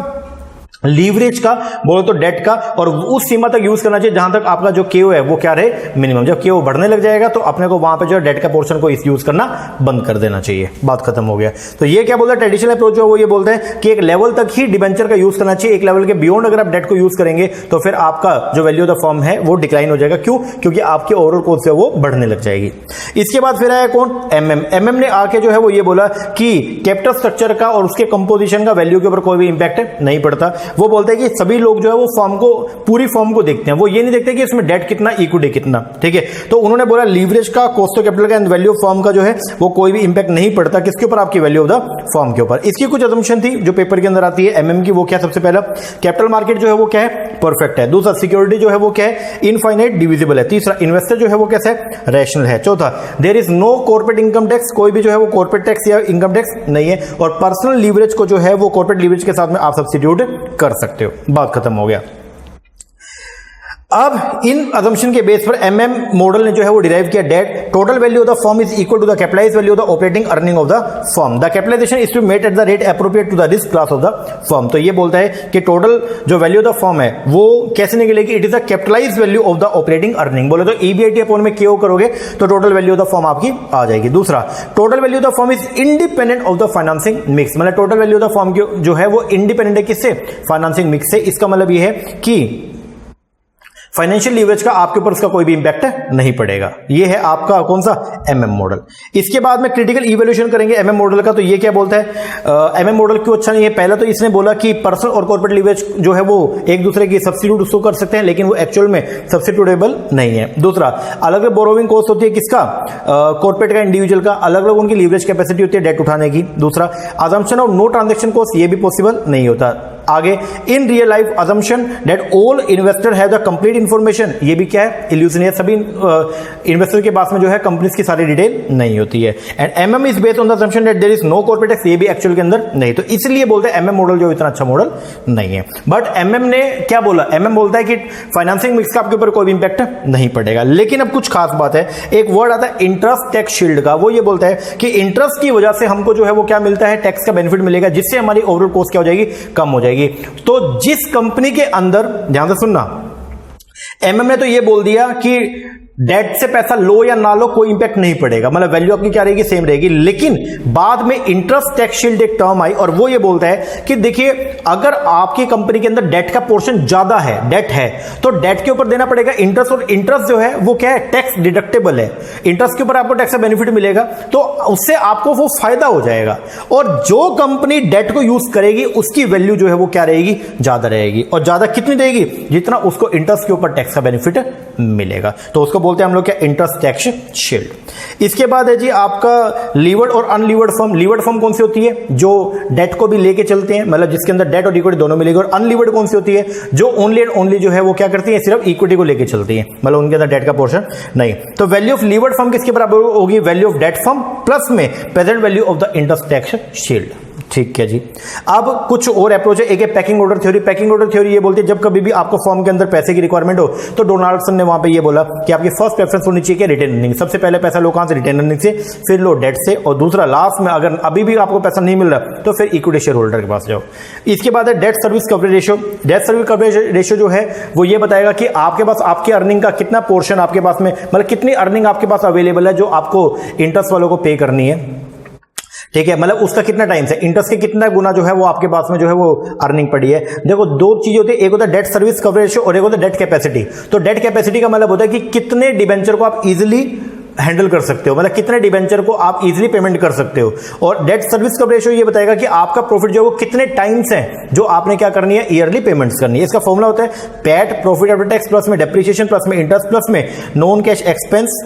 लीवरेज का, बोलो तो डेट का, और उस सीमा तक यूज करना चाहिए जहां तक आपका जो केओ है वो क्या रहे, मिनिमम। जब केओ बढ़ने लग जाएगा तो अपने को वहां पे जो है डेट का पोर्शन को इस यूज करना बंद कर देना चाहिए। बात खत्म हो गया। तो ये क्या बोलता है, ट्रेडिशनल अप्रोच जो वो ये बोलते हैं कि एक लेवल तक ही डिबेंचर का यूज करना चाहिए, एक लेवल के बियॉन्ड अगर आप डेट को यूज करेंगे तो फिर आपका जो वैल्यू ऑफ द फर्म है वो डिक्लाइन हो जाएगा। क्यों? क्योंकि आपकी ओवरऑल कॉस्ट है वो बढ़ने लग जाएगी। इसके बाद फिर आया कौन, एमएम ने आके जो है वो ये बोला कि कैपिटल स्ट्रक्चर का और उसके कंपोजिशन का वैल्यू के ऊपर कोई भी इंपैक्ट नहीं पड़ता। वो बोलते हैं कि सभी लोग जो है वो फॉर्म को, पूरी फॉर्म को देखते हैं, वो ये नहीं देखते कि इसमें डेट कितना, इक्विटी कितना। ठीक है, तो उन्होंने बोला लीवरेज का, कॉस्ट ऑफ कैपिटल का एंड वैल्यू ऑफ फॉर्म का जो है वो कोई भी इंपैक्ट नहीं पड़ता किसके ऊपर, आपकी वैल्यू ऑफ द फॉर्म के ऊपर। इसकी कुछ असम्पशन थी जो पेपर के अंदर आती है एमएम की, वो क्या, सबसे पहला कैपिटल मार्केट जो है वो क्या है, परफेक्ट है। दूसरा सिक्योरिटी जो है वो क्या है, इनफाइनाइट डिविजिबल है। तीसरा इन्वेस्टर जो है वो कैसा है, रैशनल है। चौथा there is no corporate income tax, कोई भी जो है वो कॉर्पोरेट टैक्स या इनकम टैक्स नहीं है। और पर्सनल लीवरेज को जो है वो कॉर्पोरेट लीवरेज के साथ में आप सब्स्टिट्यूट कर सकते हो। बात खत्म हो गया। अब इन असम्पशन के बेस पर एमएम मॉडल ने जो है वो डिराइव किया that total value of the firm is equal to the capitalised value of the operating earning of the firm. The capitalization is to met at the rate appropriate to the risk class of the firm. तो ये बोलता है कि total जो value of the firm है वो कैसे निकलेगी, it is the capitalised value of the operating earning. बोले तो ईबीआईटी अपॉन में केओ करोगे तो total value of the firm आपकी आ जाएगी। दूसरा total value of the firm is independent of the financing mix, मतलब total value of the firm जो है वो इंडिपेंडेंट है किससे, फाइनेंसिंग मिक्स से। इसका मतलब ये है कि फाइनेंशियल लीवरेज का आपके ऊपर उसका कोई भी इंपैक्ट नहीं पड़ेगा। ये है आपका कौन सा, एमएम मॉडल। इसके बाद में क्रिटिकल इवैल्यूएशन करेंगे एमएम मॉडल का। तो ये क्या बोलता है, एमएम मॉडल क्यों अच्छा नहीं है, पहला तो इसने बोला कि पर्सनल और कॉर्पोरेट लीवरेज जो है वो एक दूसरे की सब्स्टिट्यूट उसको कर सकते हैं, लेकिन वो एक्चुअल में सब्स्टिट्यूटेबल नहीं है। दूसरा अलग अलग बोरोविंग कॉस्ट होती है किसका, कॉर्पोरेट का, इंडिविजुअल का, अलग अलग उनकी लीवरेज कैपेसिटी होती है डेट उठाने की। दूसरा assumption of no transaction cost, ये भी पॉसिबल नहीं होता। आगे in real life assumption that all investor have the complete information, ये भी क्या है, इल्यूजन है। सभी इन्वेस्टर के पास में जो है कंपनीज की सारी डिटेल नहीं होती है। And MM is based on the assumption that there is no corporate tax, ये भी एक्चुअल के अंदर नहीं। तो इसलिए बोलते हैं एमएम मॉडल जो इतना अच्छा मॉडल नहीं है। बट एमएम ने क्या बोला, एमएम बोलता है कि फाइनेंसिंग मिक्स का आपके ऊपर कोई भी इंपैक्ट नहीं पड़ेगा। लेकिन अब कुछ खास बात है, एक वर्ड आता है इंटरेस्ट टैक्स शील्ड का। वो ये बोलता है कि इंटरेस्ट की वजह से हमको जो है वो क्या मिलता है, टैक्स का बेनिफिट मिलेगा, जिससे हमारी ओवरऑल कॉस्ट क्या हो जाएगी, कम हो जाएगी। तो जिस कंपनी के अंदर, ध्यान से सुनना, एमएम ने तो ये बोल दिया कि डेट से पैसा लो या ना लो कोई इंपैक्ट नहीं पड़ेगा, मतलब वैल्यू आपकी क्या रहेगी, सेम रहेगी। लेकिन बाद में इंटरेस्ट टैक्स शील्ड एक टर्म आई और वो ये बोलता है कि देखिए अगर आपकी कंपनी के अंदर डेट का पोर्शन ज्यादा है, डेट है, तो डेट के ऊपर देना पड़ेगा इंटरेस्ट, और इंटरेस्ट जो है वो क्या है, टैक्स डिडक्टेबल है। इंटरेस्ट के ऊपर आपको टैक्स का बेनिफिट मिलेगा, तो उससे आपको वो फायदा हो जाएगा। और जो कंपनी डेट को यूज करेगी उसकी वैल्यू जो है वो क्या रहेगी, ज्यादा रहेगी। और ज्यादा कितनी रहेगी, जितना उसको इंटरेस्ट के ऊपर टैक्स का बेनिफिट मिलेगा। तो उसको बोलते हैं हम लोग क्या, इंटरेस्ट टैक्स शील्ड। इसके बाद है जी आपका लीवर्ड और अनलीवर्ड फर्म। लीवर्ड फर्म कौन सी होती है, जो डेट को भी लेके चलते हैं, मतलब जिसके अंदर डेट और इक्विटी दोनों मिलेगी। और अनलीवर्ड कौन सी होती है, जो ओनली एंड ओनली जो है वो क्या करती है, सिर्फ इक्विटी को लेके चलती है, मतलब उनके अंदर डेट का पोर्शन नहीं। तो वैल्यू ऑफ लीवर्ड फर्म किसके बराबर होगी, value of debt firm plus में present value of the interest tax shield. ठीक है जी। अब कुछ और अप्रोच है। एक है packing order theory. Packing order theory ये बोलती है जब कभी भी आपको फॉर्म के अंदर पैसे की रिक्वायरमेंट हो तो डोनाल्डसन ने वहां पे ये बोला कि आपकी फर्स्ट प्रेफरेंस होनी चाहिए कि रिटेन अर्निंग। सबसे पहले पैसा लो कहां से? रिटेन अर्निंग से, फिर लो डेट से, और दूसरा लास्ट में अगर अभी भी आपको पैसा नहीं मिल रहा तो फिर इक्विटी शेयर होल्डर के पास जाओ। इसके बाद है debt service coverage ratio. Debt service coverage ratio जो है वो ये बताएगा कि आपके पास आपकी अर्निंग का कितना पोर्शन आपके पास में, मतलब कितनी अर्निंग आपके पास अवेलेबल है जो आपको इंटरेस्ट वालों को पे करनी है। ठीक है, मतलब उसका कितना टाइम से इंटरेस्ट के कितना गुना जो है वो आपके पास में जो है वो अर्निंग पड़ी है। देखो दो चीज होती है, एक होता है डेट सर्विस कवरेज और एक होता है डेट कैपेसिटी। तो डेट कैपेसिटी का मतलब होता है कि कितने डिबेंचर को आप इजीली हैंडल कर सकते हो, मतलब कितने डिबेंचर को आप इजीली पेमेंट कर सकते हो। और डेट सर्विस कवरेज रेशियो ये बताएगा कि आपका प्रॉफिट जो है वो कितने टाइम्स है जो आपने क्या करनी है, ईयरली पेमेंट्स करनी है। इसका फॉर्मूला होता है PAT, profit after tax plus में डेप्रिसिएशन प्लस में इंटरेस्ट प्लस में नॉन कैश एक्सपेंस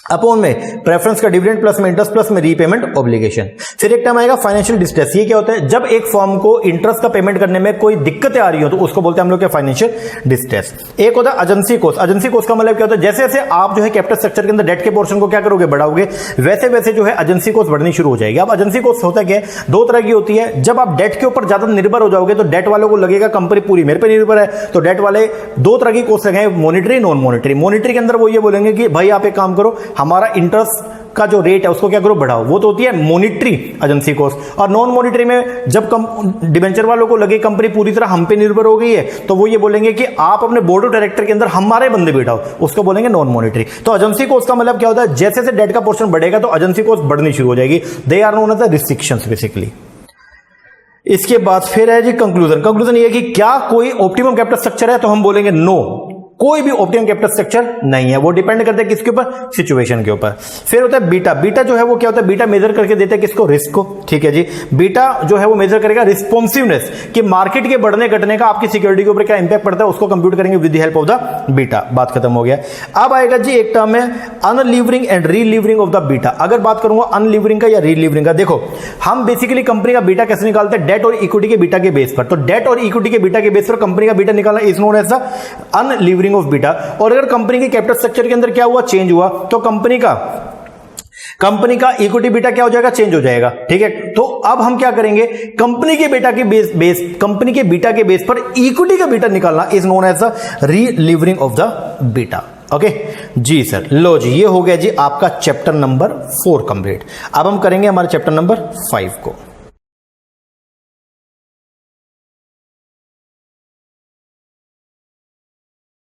अपॉन में प्रेफरेंस का डिविडेंड प्लस में इंटरेस्ट प्लस में रीपेमेंट ऑब्लिगेशन। फिर एक टर्म आएगा फाइनेंशियल डिस्ट्रेस। ये क्या होता है? जब एक फर्म को इंटरेस्ट का पेमेंट करने में कोई दिक्कतें आ रही हो तो उसको बोलते हैं हम लोग क्या? Financial distress. एक होता है एजेंसी कॉस्ट। एजेंसी कॉस्ट का मतलब क्या होता है? जैसे जैसे आप जो है कैपिटल स्ट्रक्चर के अंदर डेट के पोर्शन को क्या करोगे? बढ़ाओगे, वैसे वैसे जो है एजेंसी कॉस्ट बढ़नी शुरू हो जाएगी। अब एजेंसी कॉस्ट होता क्या है? दो तरह की होती है। जब आप डेट के ऊपर ज्यादा निर्भर हो जाओगे तो डेट वालों को लगेगा कंपनी पूरी मेरे पे निर्भर है, तो डेट वाले दो तरह की कॉस्ट लगाएंगे, मॉनिटरी, नॉन मॉनिटरी। मॉनिटरी के अंदर वो ये बोलेंगे कि भाई आप एक काम करो, हमारा इंटरेस्ट का जो रेट है उसको क्या करो? बढ़ाओ। वो तो होती है मॉनिटरी एजेंसी कॉस्ट। और नॉन मॉनिटरी में जब डिबेंचर वालों को लगे कंपनी पूरी तरह हम पे निर्भर हो गई है तो वो ये बोलेंगे कि आप अपने बोर्ड ऑफ डायरेक्टर के अंदर हमारे बंदे बैठाओ, उसको बोलेंगे नॉन मॉनिटरी। तो एजेंसी कॉस्ट का मतलब क्या होता है? जैसे जैसे डेट का पोर्शन बढ़ेगा तो एजेंसी कॉस्ट बढ़नी शुरू हो जाएगी। They are known as the restrictions basically. इसके बाद फिर है जी कंक्लूजन। कंक्लूजन ये कि क्या कोई ऑप्टिमम कैपिटल स्ट्रक्चर है? तो हम बोलेंगे नो, कोई भी ऑप्टिमम कैपिटल स्ट्रक्चर नहीं है। वो डिपेंड करता है किसके ऊपर? सिचुएशन के ऊपर। फिर होता है बीटा। बीटा जो है वो क्या होता है? बीटा मेजर करके देते हैं किसको? रिस्क को। ठीक है जी। बीटा जो है वो मेजर करेगा रिस्पॉन्सिवनेस, कि मार्केट के बढ़ने घटने का आपकी सिक्योरिटी के ऊपर क्या इंपैक्ट पड़ता है, उसको कंप्यूट करेंगे with the help of the beta. बात खत्म हो गया। अब आएगा जी एक टर्म है अनलीवरिंग एंड रीलीवरिंग ऑफ द बीटा। अगर बात करूंगा अनलीवरिंग का या रीलीवरिंग का, देखो हम बेसिकली कंपनी का बीटा कैसे निकालते हैं? डेट और इक्विटी के बीटा के बेस पर। तो डेट और इक्विटी के बीटा के बेस पर कंपनी का बीटा निकालना is known as the unlevering of beta. और अगर कंपनी के कैपिटल स्ट्रक्चर के अंदर क्या हुआ? चेंज हुआ, तो कंपनी का इक्विटी बीटा क्या हो जाएगा? चेंज हो जाएगा। ठीक है, तो अब हम क्या करेंगे? कंपनी के बीटा के कंपनी के बीटा के बेस पर इक्विटी का बीटा निकालना is known as the relevering of the beta. Okay जी सर। लो जी, ये हो गया जी आपका चैप्टर नंबर 4 कंप्लीट। अब हम करेंगे हमारे चैप्टर नंबर 5 को।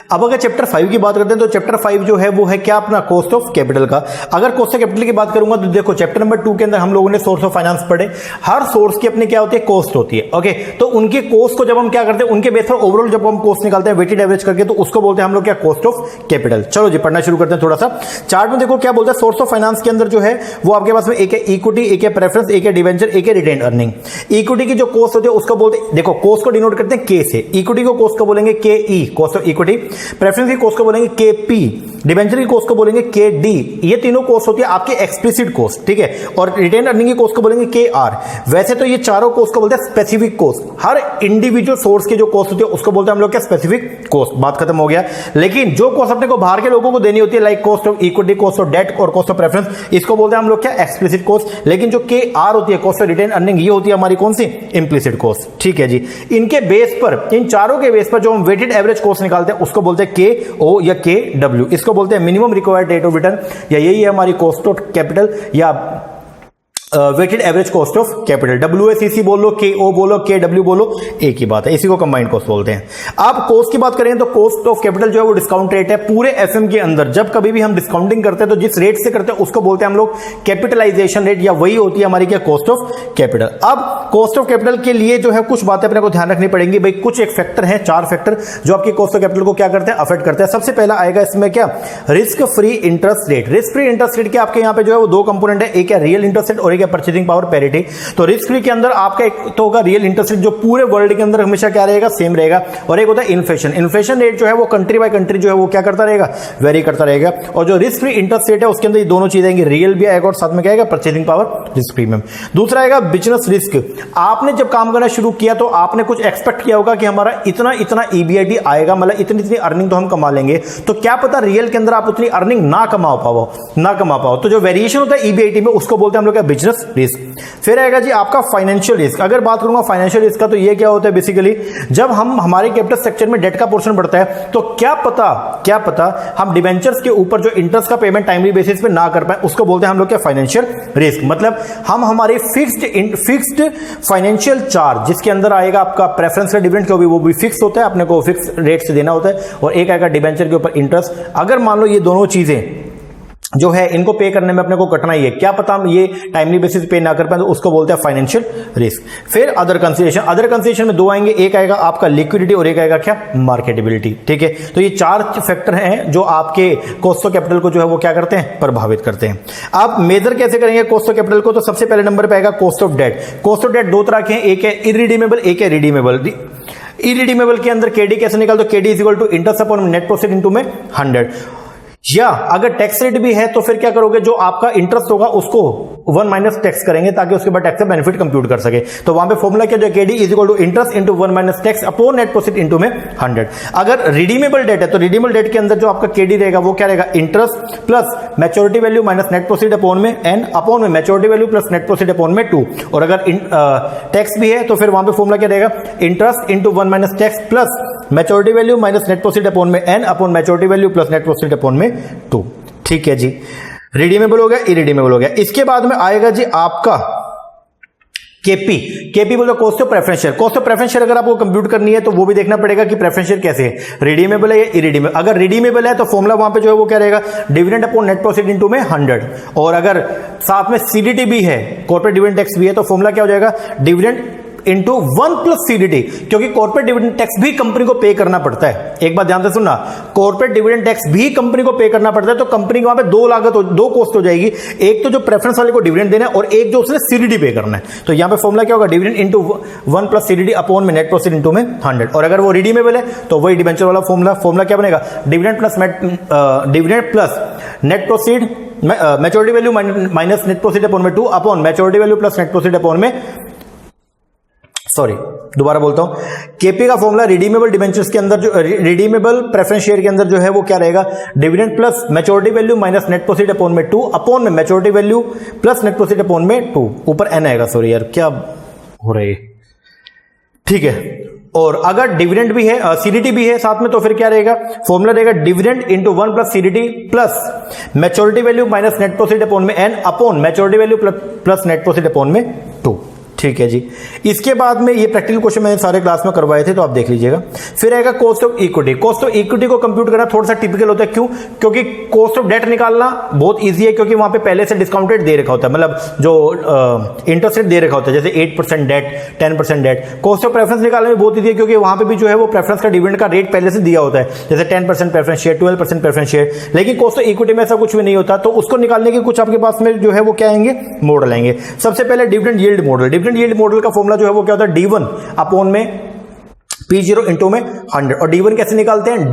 अब अगर चैप्टर 5 की बात करते हैं तो चैप्टर 5 जो है वो है क्या? अपना कॉस्ट ऑफ कैपिटल का। अगर कॉस्ट ऑफ कैपिटल की बात करूंगा तो देखो चैप्टर नंबर 2 के अंदर हम लोगों ने सोर्स ऑफ फाइनेंस पढ़े। हर सोर्स की अपनी क्या होती है? कॉस्ट होती है। ओके, तो उनके कॉस्ट को जब हम क्या करते हैं, उनके बेस पर ओवरऑल जब हम कॉस्ट निकालते हैं वेटेड एवरेज करके, तो उसको बोलते हैं हम लोग क्या? Cost of capital. चलो जी पढ़ना शुरू करते हैं। थोड़ा सा चार्ट में देखो क्या बोलते हैं। सोर्स ऑफ फाइनेंस के अंदर जो है वो आपके पास में एक है इक्विटी, एक है प्रेफरेंस, एक है डिवेंचर, एक है रिटेन अर्निंग। इक्विटी की जो कॉस्ट होती है उसको बोलते हैं, देखो कॉस्ट को डिनोट करते हैं के से। इक्विटी को कॉस्ट को बोलेंगे के ई, कॉस्ट ऑफ इक्विटी। प्रेफरेंस की कॉस्ट को बोलेंगे के पी, डिबेंचर की कॉस्ट को बोलेंगे के डी। ये तीनों कॉस्ट होती है आपकी एक्सप्लिसिट कॉस्ट। ठीक है, और रिटेन अर्निंग की कॉस्ट को बोलेंगे के आर। वैसे तो ये चारों कॉस्ट को बोलते हैं स्पेसिफिक कॉस्ट। हर इंडिविजुअल सोर्स की जो कॉस्ट होती है उसको बोलते हैं हम लोग क्या? Specific cost. बात खत्म हो गया। लेकिन जो कॉस्ट अपने को बाहर के लोगों को देनी होती है, like cost of equity, cost of debt और कॉस्ट ऑफ प्रेफरेंस, इसको बोलते हैं हम लोग क्या? Explicit cost. लेकिन जो के आर होती है, कॉस्ट ऑफ रिटेन अर्निंग, ये होती है हमारी कौन सी? Implicit cost. ठीक है जी। इनके बेस पर, इन चारों के बेस पर जो हम वेटेड एवरेज कॉस्ट निकालते हैं उसको बोलते हैं के ओ या के डब्ल्यू। इसको बोलते हैं minimum required rate of return, या यही है हमारी कॉस्ट ऑफ कैपिटल या weighted average cost of capital. WACC बोलो, KO बोलो, KW बोलो, एक ही बात है। इसी को कंबाइंड कॉस्ट बोलते हैं। अब कॉस्ट की बात करें तो कॉस्ट ऑफ कैपिटल जो है वो डिस्काउंट रेट है पूरे FM के अंदर। जब कभी भी हम डिस्काउंटिंग करते हैं तो जिस रेट से करते हैं उसको बोलते हैं हम लोग कैपिटलाइजेशन रेट, या वही होती है हमारी क्या? Cost of capital. अब कॉस्ट ऑफ कैपिटल के लिए जो है कुछ बातें अपने को ध्यान रखनी पड़ेंगी भाई। कुछ एक फैक्टर है, 4 फैक्टर जो आपकी कॉस्ट ऑफ कैपिटल को क्या करते हैं? अफेक्ट करते हैं। सबसे पहला आएगा इसमें क्या? Risk free interest rate. Risk free interest rate के आपके यहाँ पे जो है वो 2 कंपोनेंट है, एक है रियल इंटरेस्ट रेट और एक है परचेजिंग पावर पैरिटी। तो रिस्क फ्री के अंदर आपका एक तो होगा रियल इंटरेस्ट रेट जो पूरे वर्ल्ड के अंदर हमेशा क्या रहेगा? सेम रहेगा। और एक होता है इन्फ्लेशन। इन्फ्लेशन रेट जो है वो कंट्री बाय कंट्री जो है वो क्या करता रहेगा? वेरी करता रहेगा। और जो रिस्क फ्री इंटरेस्ट रेट है उसके अंदर ये दोनों चीजें आएंगी, रियल भी आएगा और साथ में क्या आएगा? Purchasing power, risk premium. दूसरा आएगा बिजनेस रिस्क। आपने जब काम करना शुरू किया तो आपने कुछ एक्सपेक्ट किया होगा कि हमारा इतना इतना EBIT आएगा, मतलब इतनी इतनी अर्निंग तो हम कमा लेंगे। तो क्या पता रियल के अंदर आप उतनी अर्निंग ना कमा पाओ। तो जो वेरिएशन होता है EBIT में उसको बोलते हैं हम लोग क्या? Business business risk. फिर आएगा जी आपका फाइनेंशियल रिस्क। अगर बात करूंगा फाइनेंशियल रिस्क का, तो ये क्या होता है बेसिकली, जब हम हमारे कैपिटल स्ट्रक्चर में डेट का पोर्शन बढ़ता है तो क्या पता हम डिबेंचर्स के ऊपर जो इंटरेस्ट का पेमेंट टाइमली बेसिस पे ना कर पाए, उसको बोलते हैं हम लोग क्या, फाइनेंशियल रिस्क। मतलब हम हमारे फिक्स्ड फाइनेंशियल चार्ज, जिसके अंदर आएगा आपका प्रेफरेंस का डिविडेंड, वो भी फिक्स होता है, अपने को फिक्स रेट से देना होता है, और एक आएगा डिबेंचर के ऊपर इंटरेस्ट। अगर मान लो ये दोनों चीजें जो है इनको पे करने में अपने को कठिनाई है, क्या पता हम ये टाइमली बेसिस पे ना कर पाए, तो उसको बोलते हैं फाइनेंशियल रिस्क। फिर अदर कंसीडरेशन में दो आएंगे, एक आएगा आपका लिक्विडिटी और एक आएगा क्या, मार्केटेबिलिटी। ठीक है, तो ये चार फैक्टर हैं जो आपके कॉस्ट ऑफ कैपिटल को जो है वो क्या करते हैं, प्रभावित करते हैं। आप मेजर कैसे करेंगे कॉस्ट ऑफ कैपिटल को, तो सबसे पहले नंबर पे आएगा cost of debt. Cost of debt दो तरह के हैं, एक है इरिडीमेबल, एक है रिडीमेबल। इरिडीमेबल के अंदर केडी कैसे निकाल, तो KD is equal to interest upon net profit into में 100। या अगर टैक्स रेट भी है तो फिर क्या करोगे, जो आपका इंटरेस्ट होगा उसको 1 माइनस टैक्स करेंगे, ताकि उसके बाद टैक्स का बेनिफिट कंप्यूट कर सके। तो वहां पे फॉर्मूला क्या जो KD is equal to interest into 1 minus tax upon net profit into में 100। अगर रिडीमेबल डेट है तो रिडीमेबल डेट के अंदर जो आपका केडी रहेगा वो क्या रहेगा, interest plus maturity value minus net profit upon में एन अपॉन में maturity value plus net profit upon में 2। और अगर टैक्स भी है तो फिर वहां पे फॉर्मूला क्या रहेगा, interest into 1 minus tax plus maturity value minus net profit upon में N upon maturity value plus net profit upon में 2। ठीक है जी, रिडीमेबल हो गया, इरिडीमेबल हो गया। इसके बाद में आएगा जी आपका केपी बोलो cost of preference share. Cost of preference share अगर आपको कंप्यूट करनी है तो वो भी देखना पड़ेगा कि प्रेफरेंस शेयर कैसे है, रिडीमेबल है या इरिडीमेबल। अगर रिडीमेबल है तो फॉर्मूला वहां पे जो है वो क्या रहेगा, dividend upon net profit into में 100। और अगर साथ में सीडीटी भी है, कॉर्पोरेट डिविडेंड टैक्स भी है, तो फॉर्मूला क्या हो जाएगा, डिविडेंड इंटू 1 प्लस सीडीटी, क्योंकि कॉर्पोरेट डिविडेंड टैक्स भी कंपनी को पे करना पड़ता है। एक बात ध्यान से सुनना, कॉर्पोरेट डिविडेंड टैक्स भी कंपनी को पे करना पड़ता है, तो कंपनी के वहां पे दो कॉस्ट हो जाएगी, एक तो जो प्रेफरेंस वाले को डिविडेंड देना है और एक जो उसने सीडीटी पे करना है। तो यहां पे फॉर्मूला क्या होगा, dividend into 1 plus CDT upon में नेट प्रॉफिट इंटू में 100। और अगर वो रिडीमेबल है तो वही डिबेंचर वाला फॉर्मूला क्या बनेगा, dividend plus net profit maturity value minus net profit upon में 2 upon maturity value plus net profit upon में, सॉरी दोबारा बोलता हूं, केपी का फॉर्मूला रिडीमेबल डिबेंचर्स के अंदर, जो रिडीमेबल प्रेफरेंस शेयर के अंदर जो है वो क्या रहेगा, dividend plus maturity value minus net profit upon में 2 अपॉन में maturity value plus net profit upon में 2, ऊपर एन आएगा। सॉरी यार क्या हो रहा है, ठीक है। और अगर डिविडेंड भी है, सीडीटी भी है साथ में, तो फिर क्या रहेगा, फॉर्मूला रहेगा dividend into 1 plus CDT plus maturity value minus net profit upon में N upon maturity value plus net profit upon में 2। ठीक है जी। इसके बाद में ये प्रैक्टिकल क्वेश्चन मैंने सारे क्लास में करवाए थे, तो आप देख लीजिएगा। फिर आएगा cost of equity. Cost of equity को कंप्यूट करना थोड़ा सा टिपिकल होता है, क्यों, क्योंकि कॉस्ट ऑफ डेट निकालना बहुत इजी है, क्योंकि वहां पे पहले से डिस्काउंटेड दे रखा होता है, मतलब जो इंटरेस्ट रेट दे रखा होता है, जैसे 8% debt, 10% debt. Cost of preference निकालने में बहुत इजी है, क्योंकि वहां पे भी जो है वो प्रेफरेंस का डिविडेंड का रेट पहले से दिया होता है, जैसे 10% प्रेफरेंस शेयर, 12% प्रेफरेंस शेयर। लेकिन कॉस्ट ऑफ इक्विटी में ऐसा कुछ भी नहीं होता, तो उसको निकालने के कुछ आपके पास में जो है वो क्या आएंगे, मॉडल आएंगे। सबसे पहले dividend yield model. Dividend yield model का जो है वो क्या होता है, D1 अपॉन में P0 इंटू में 100। और D1 कैसे निकालते हैं,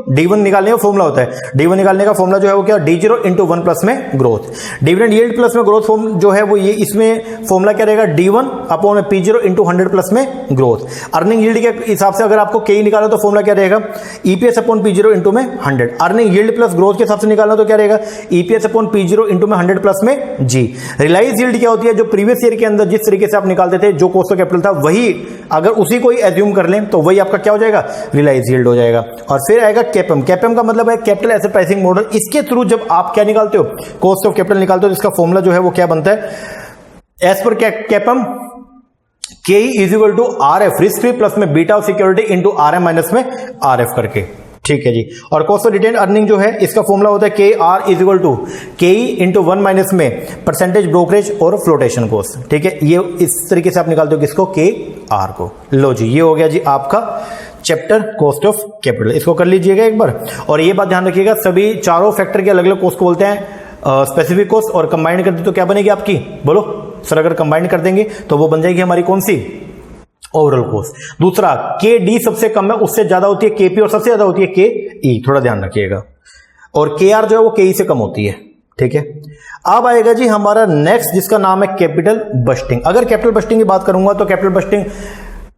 D1 निकालने का फॉर्मूला होता है, D1 निकालने का फॉर्मूला जो है वो क्या, D0 इंटू 1 प्लस में ग्रोथ। डिविडेंड यील्ड प्लस में ग्रोथ फॉर्म जो है वो ये, इसमें फॉर्मूला क्या रहेगा, D1 अपॉन में P0 इंटू 100 प्लस में ग्रोथ। अर्निंग यील्ड के हिसाब से अगर आपको KE निकालो तो फॉर्मूला क्या रहेगा, EPS अपॉन P0 इंटू में 100। अर्निंग यील्ड प्लस ग्रोथ के हिसाब से निकालना तो क्या रहेगा, EPS अपॉन P0 इंटू में 100 प्लस में G। रियलाइज यील्ड क्या होती है, जो प्रीवियस ईयर के अंदर जिस तरीके से आप निकालते थे, जो कॉस्ट ऑफ कैपिटल था वही अगर उसी को ही एज्यूम कर लें तो वही आपका क्या हो जाएगा, रियलाइज यील्ड हो जाएगा। और फिर आएगा कैपम। कैपम का मतलब है कैपिटल एसेट प्राइसिंग मॉडल। इसके थ्रू जब आप क्या निकालते हो, कॉस्ट ऑफ कैपिटल निकालते हो, तो इसका फॉर्मूला जो है वो क्या बनता है, as per CAPM K is equal to RF risk free plus में beta of security into RM minus में RF करके। ठीक है जी। और कॉस्ट ऑफ रिटेन अर्निंग जो है इसका फॉर्मूला होता है KR is equal to KE into 1 minus में परसेंटेज ब्रोकरेज और फ्लोटेशन कॉस्ट। ठीक है, ये इस तरीके से आप निकालते हो किसको, KR को। लो जी, ये हो गया जी आपका चैप्टर कॉस्ट ऑफ कैपिटल। इसको कर लीजिएगा एक बार। और ये बात ध्यान रखिएगा, सभी चारों फैक्टर के अलग अलग कॉस्ट को बोलते हैं स्पेसिफिक कॉस्ट, और कंबाइंड कर दे तो क्या बनेगी आपकी, बोलो सर। अगर कंबाइंड कर देंगे तो वो बन जाएगी हमारी कौन सी, ओवरऑल कॉस्ट। दूसरा KD सबसे कम है, उससे ज्यादा होती है KP और सबसे ज्यादा होती है KE, थोड़ा ध्यान रखिएगा। और KR जो है वो KE से कम होती है। ठीक है, अब आएगा जी हमारा नेक्स्ट, जिसका नाम है कैपिटल बस्टिंग। अगर कैपिटल बस्टिंग की बात करूंगा तो कैपिटल बस्टिंग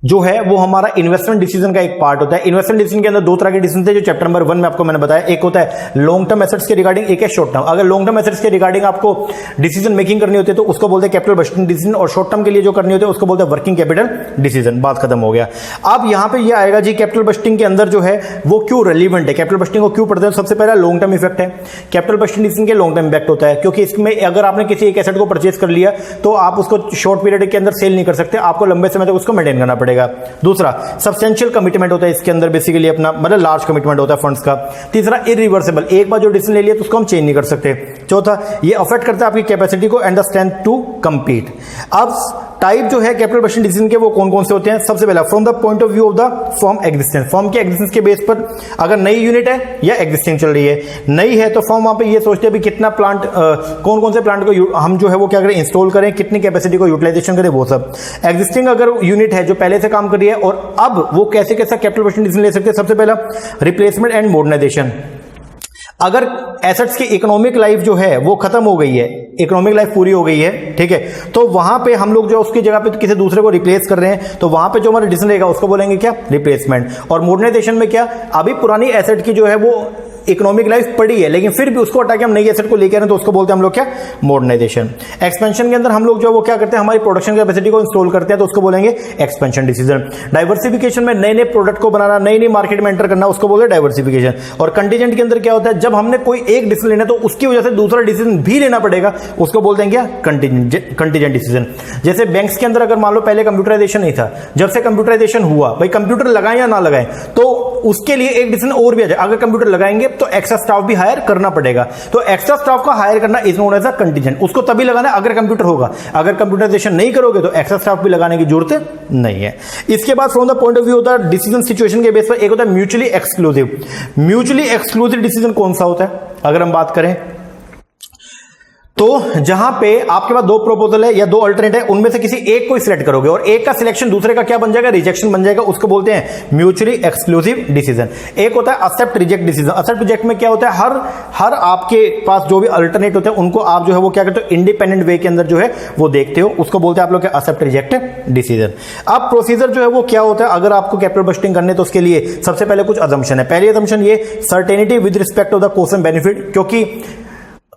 जो है वो हमारा इन्वेस्टमेंट डिसीजन का एक पार्ट होता है। इन्वेस्टमेंट डिसीजन के अंदर दो तरह के डिसीजन थे जो चैप्टर नंबर 1 में आपको मैंने बताया। एक होता है लॉन्ग टर्म एसेट्स के रिगार्डिंग, एक है शॉर्ट टर्म। अगर लॉन्ग टर्म एसेट्स के रिगार्डिंग आपको डिसीजन मेकिंग करनी होती है तो उसको बोलते हैं कैपिटल बजटिंग डिसीजन, और शॉर्ट टर्म के लिए जो करनी होती है उसको बोलते हैं वर्किंग कैपिटल डिसीजन। बात खत्म हो गया। अब यहां पे ये आएगा जी कैपिटल बजटिंग के अंदर जो है वो क्यों रेलिवेंट है, कैपिटल बजटिंग को क्यों पढ़ते हैं। सबसे पहला लॉन्ग टर्म इफेक्ट है। कैपिटल बजटिंग डिसीजन के लॉन्ग टर्म इफेक्ट होता है क्योंकि इसमें अगर आपने किसी एक एसेट को परचेज कर लिया तो आप उसको शॉर्ट पीरियड के अंदर सेल नहीं कर सकते, आपको लंबे समय तक उसको मेंटेन करना पड़ेगा। दूसरा सब्सटेंशियल कमिटमेंट होता है इसके अंदर, बेसिकली अपना मतलब लार्ज कमिटमेंट होता है फंड्स का। तीसरा इरिवर्सिबल, एक बार जो डिसीजन ले लिया तो उसको हम चेंज नहीं कर सकते। चौथा ये अफेक्ट करता है आपकी कैपेसिटी को and the strength to compete. अब टाइप जो है कैपिटल बजटिंग डिसीजन के वो कौन कौन से होते हैं। सबसे पहला from the point of view of the firm existence, firm के एग्जिस्टेंस के बेस पर अगर नई यूनिट है या एग्जिस्टिंग चल रही है। नई है तो फर्म वहां पे ये सोचते हैं भी कितना प्लांट, कौन कौन से प्लांट को हम जो है वो क्या करें, इंस्टॉल करें, कितनी कैपेसिटी को यूटिलाइजेशन करें, वो सब। एग्जिस्टिंग अगर यूनिट है जो पहले से काम कर रही है और अब वो कैसे कैसा कैपिटल बजटिंग डिसीजन ले सकते हैं। सबसे पहला रिप्लेसमेंट एंड मॉडर्नाइजेशन। अगर एसेट्स की इकोनॉमिक लाइफ जो है वो खत्म हो गई है, इकोनॉमिक लाइफ पूरी हो गई है, ठीक है, तो वहां पे हम लोग जो उसकी जगह पे किसी दूसरे को रिप्लेस कर रहे हैं तो वहां पे जो हमारा डिसीजन रहेगा उसको बोलेंगे क्या, रिप्लेसमेंट। और मॉडर्नाइजेशन में क्या, अभी पुरानी एसेट की जो है वो इकोनॉमिक लाइफ पड़ी है लेकिन फिर भी उसको हटा के हम नई एसेट को लेकर आए तो उसको बोलते हैं हम लोग क्या, मॉडर्नाइजेशन। एक्सपेंशन के अंदर हम लोग जो वो क्या करते हैं, हमारी प्रोडक्शन कैपेसिटी को इंस्टॉल करते हैं तो उसको बोलेंगे एक्सपेंशन डिसीजन। डाइवर्सिफिकेशन में नए नए प्रोडक्ट को बनाना, नई नई मार्केट में एंटर करना, उसको बोलते हैं डाइवर्सिफिकेशन। और कंटीजेंट के अंदर क्या होता है, जब हमने कोई एक डिसीजन लेना तो उसकी वजह से दूसरा डिसीजन भी लेना पड़ेगा, उसको बोलते हैं क्या, कंटीजेंट डिसीजन। जैसे बैंक्स के अंदर अगर मान लो पहले कंप्यूटराइजेशन नहीं था, जब से कंप्यूटराइजेशन हुआ, भाई कंप्यूटर लगाएं या ना लगाएं, तो उसके लिए एक डिसीजन और भी आ जाए, अगर कंप्यूटर लगाएंगे तो एक्स्ट्रा स्टाफ भी हायर करना पड़ेगा, तो एक्स्ट्रा स्टाफ का हायर करना is known as a contingent. उसको तभी लगाना अगर कंप्यूटर होगा, अगर कंप्यूटराइजेशन नहीं करोगे तो एक्स्ट्रा स्टाफ भी लगाने की जरूरत नहीं है। इसके बाद from the point of view होता है डिसीजन सिचुएशन के बेस पर, एक होता है mutually exclusive. Mutually exclusive decision कौन सा होता है, अगर हम बात करें तो जहां पे आपके पास दो प्रोपोजल है या दो अल्टरनेट है, उनमें से किसी एक को सिलेक्ट करोगे और एक का सिलेक्शन दूसरे का क्या बन जाएगा, रिजेक्शन बन जाएगा, उसको बोलते हैं म्यूचुअली एक्सक्लूसिव डिसीजन। एक होता है accept reject decision. Accept reject में क्या होता है, हर आपके पास जो भी अल्टरनेट होते हैं उनको आप जो है वो क्या करते हो, इंडिपेंडेंट वे के अंदर जो है वो देखते हो, उसको बोलते हैं आप लोग एक्सेप्ट रिजेक्ट डिसीजन। अब प्रोसीजर जो है वो क्या होता है, अगर आपको कैपिटल बजटिंग करने तो उसके लिए सबसे पहले कुछ अजम्पशन है। पहली अजम्पशन ये certainty with respect of the cost and benefit, क्योंकि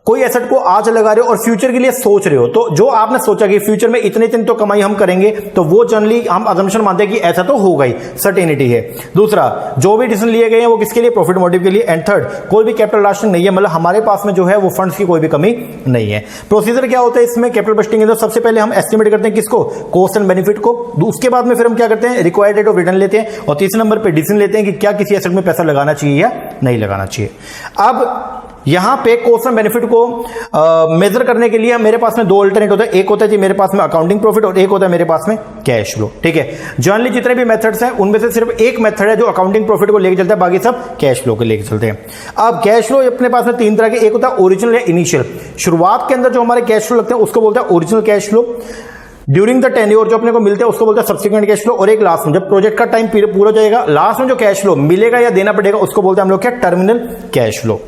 कोई एसेट को आज लगा रहे हो और फ्यूचर के लिए सोच रहे हो, तो जो आपने सोचा कि फ्यूचर में इतने दिन तो कमाई हम करेंगे, तो वो जनरली हम अजम्पशन मानते हैं कि ऐसा तो होगा ही, सर्टेनिटी है। दूसरा, जो भी डिसीजन लिए गए हैं वो किसके लिए, प्रॉफिट मोटिव के लिए। एंड थर्ड, कोई भी कैपिटल राशनिंग नहीं है, मतलब हमारे पास में जो है वो फंड्स की कोई भी कमी नहीं है। प्रोसीजर क्या होता है इसमें कैपिटल बजटिंग के अंदर, सबसे पहले हम एस्टिमेट करते हैं किसको, कॉस्ट एंड बेनिफिट को। उसके बाद में फिर हम क्या करते हैं, रिक्वायर्ड रेट ऑफ रिटर्न लेते हैं, और तीसरे नंबर पर डिसीजन लेते हैं कि क्या किसी एसेट में पैसा लगाना चाहिए या नहीं लगाना चाहिए। अब यहां पे कॉस्ट एंड बेनिफिट को मेजर करने के लिए मेरे पास में दो अल्टरनेट होते हैं, एक होता है जी मेरे पास में अकाउंटिंग प्रॉफिट और एक होता है मेरे पास में कैश फ्लो, ठीक है। जनरली जितने भी मेथड्स हैं उनमें से सिर्फ एक मेथड है जो अकाउंटिंग प्रॉफिट को लेकर चलता है, बाकी सब कैश फ्लो को लेकर चलते हैं। अब कैश फ्लो अपने पास में तीन तरह के, एक होता है ओरिजिनल या इनिशियल। शुरुआत के अंदर जो हमारे कैश फ्लो लगते हैं उसको बोलते हैं original cash flow. During the tenure जो अपने को मिलते हैं उसको बोलते हैं सब्सिक्वेंट कैश फ्लो। और एक लास्ट में, जब प्रोजेक्ट का टाइम पूरा हो जाएगा, लास्ट में जो कैश फ्लो मिलेगा या देना पड़ेगा उसको बोलते हैं हम लोग क्या, टर्मिनल कैश फ्लो।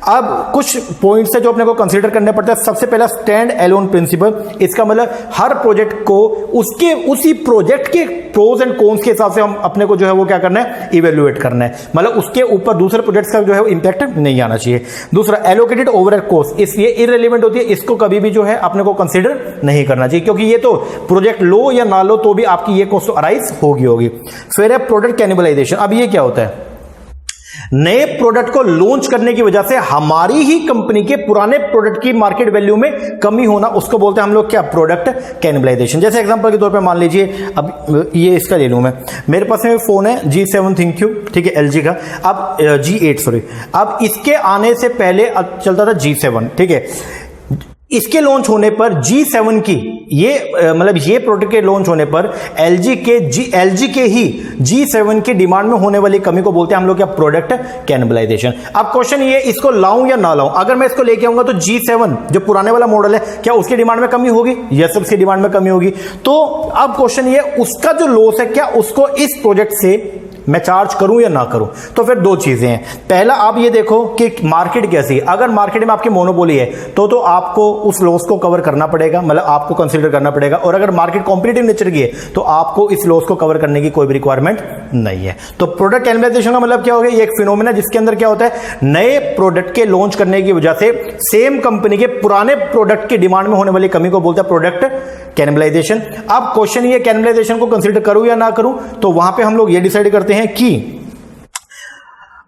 अब कुछ पॉइंट्स है जो अपने को कंसीडर करने पड़ते हैं। सबसे पहला स्टैंड एलोन प्रिंसिपल, इसका मतलब हर प्रोजेक्ट को उसके उसी प्रोजेक्ट के प्रोज एंड कॉन्स के हिसाब से हम अपने को जो है वो क्या करना है, इवेल्युएट करना है, मतलब उसके ऊपर दूसरे प्रोजेक्ट्स का जो है वो इंपैक्ट नहीं आना चाहिए। दूसरा, एलोकेटेड ओवरहेड कॉस्ट, इसलिए इररिलेवेंट होती है, इसको कभी भी जो है अपने को कंसीडर नहीं करना चाहिए, क्योंकि ये तो प्रोजेक्ट लो या ना लो तो भी आपकी ये कॉस्ट अराइज होगी। फिर है प्रोडक्ट कैनिबलाइजेशन। अब ये क्या होता है, नए प्रोडक्ट को लॉन्च करने की वजह से हमारी ही कंपनी के पुराने प्रोडक्ट की मार्केट वैल्यू में कमी होना, उसको बोलते हैं हम लोग क्या, प्रोडक्ट कैनिबलाइजेशन। जैसे एग्जांपल के तौर पे मान लीजिए, अब ये इसका ले लूं मैं, मेरे पास में फोन है G7 ThinkQ, ठीक है, LG का। अब G8 सॉरी, अब इसके आने से पहले चलता था G7, ठीक है। इसके लॉन्च होने पर G7 की ये मतलब ये प्रोडक्ट के लॉन्च होने पर LG के ही G7 की डिमांड में होने वाली कमी को बोलते हैं हम लोग क्या, प्रोडक्ट कैनिबलाइजेशन। अब क्वेश्चन ये, इसको लाऊं या ना लाऊं, अगर मैं इसको लेके आऊंगा तो G7 जो पुराने वाला मॉडल है, क्या उसकी डिमांड में कमी होगी, यस उसकी डिमांड में कमी होगी। तो अब क्वेश्चन ये, उसका जो लॉस है क्या उसको इस प्रोजेक्ट से मैं चार्ज करूं या ना करूं। तो फिर दो चीजें हैं, पहला आप ये देखो कि मार्केट कैसी है। अगर मार्केट में आपकी मोनोपोली है तो आपको उस लॉस को कवर करना पड़ेगा, मतलब आपको कंसीडर करना पड़ेगा। और अगर मार्केट कॉम्पिटिटिव नेचर की है तो आपको इस लॉस को कवर करने की कोई भी रिक्वायरमेंट नहीं है। तो प्रोडक्ट कैनिबलाइजेशन का मतलब क्या हो गया, ये एक फिनोमेना जिसके अंदर क्या होता है, नए प्रोडक्ट के लॉन्च करने की वजह से सेम कंपनी के पुराने प्रोडक्ट की डिमांड में होने वाली कमी को बोलते हैं प्रोडक्ट कैनिबलाइजेशन। अब क्वेश्चन ये कैनिबलाइजेशन को कंसीडर करूं या ना करूं, तो वहां पे हम लोग ये डिसाइड करते हैं कि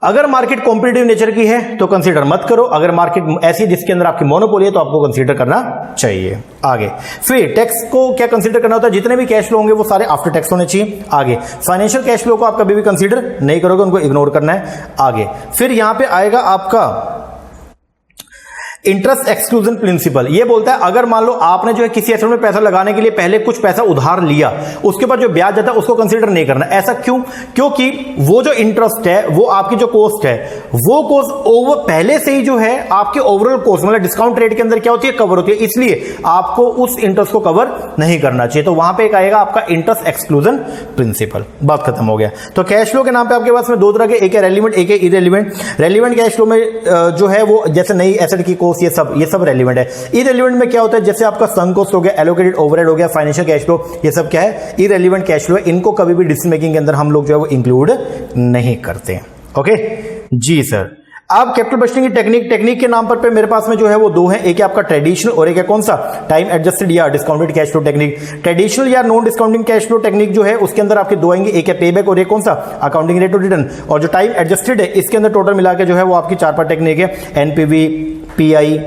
अगर मार्केट कॉम्पिटिटिव नेचर की है तो कंसीडर मत करो, अगर मार्केट ऐसी जिसके अंदर आपकी मोनोपोली है तो आपको कंसीडर करना चाहिए। आगे फिर टैक्स को क्या कंसीडर करना होता है, जितने भी कैश फ्लो होंगे वो सारे आफ्टर टैक्स होने चाहिए। आगे फाइनेंशियल कैश फ्लो को आप कभी भी कंसीडर नहीं करोगे, उनको इग्नोर करना है। आगे फिर यहां पे आएगा आपका इंटरेस्ट एक्सक्लूजन प्रिंसिपल। ये बोलता है अगर मान लो आपने जो है किसी एसेट में पैसा लगाने के लिए पहले कुछ पैसा उधार लिया, उसके बाद जो ब्याज आता है उसको कंसीडर नहीं करना। ऐसा क्यों, क्योंकि वो जो इंटरेस्ट है वो आपकी जो कॉस्ट है वो कॉस्ट ओवर पहले से ही जो है आपके ओवरऑल कॉस्ट मतलब डिस्काउंट रेट के अंदर क्या होती है, कवर होती है, इसलिए आपको उस इंटरेस्ट को कवर नहीं करना चाहिए। तो वहां पे एक आएगा आपका इंटरेस्ट एक्सक्लूजन प्रिंसिपल। बात खत्म हो गया। तो कैश फ्लो के नाम पे आपके पास में दो तरह के, एक है रेलिवेंट, एक है इरेलीवेंट। रेलिवेंट कैश फ्लो में जो है वो जैसे नई एसेट की ये सब रेलिवेंट है। इरेलीवेंट में क्या होता है, जैसे आपका सम कॉस्ट हो गया, एलोकेटेड ओवरहेड हो गया, फाइनेंशियल कैश फ्लो, ये सब क्या है, इरेलीवेंट कैश फ्लो है। इनको कभी भी डिसीजन मेकिंग के अंदर हम लोग जो है वो इंक्लूड नहीं करते। ओके जी सर। अब कैपिटल बजटिंग की टेक्निक के नाम पर मेरे पास में जो है वो दो है, एक है आपका ट्रेडिशनल और एक है कौन सा, टाइम एडजस्टेड या discounted cash flow technique. Traditional या non discounting cash flow technique जो है उसके अंदर आपके दो आएंगे, एक है पेबैक और एक कौन सा, अकाउंटिंग रेट ऑफ रिटर्न। और जो टाइम एडजस्टेड है इसके अंदर टोटल मिला के जो है वो आपकी 4-5 टेक्निक है, NPV, pi,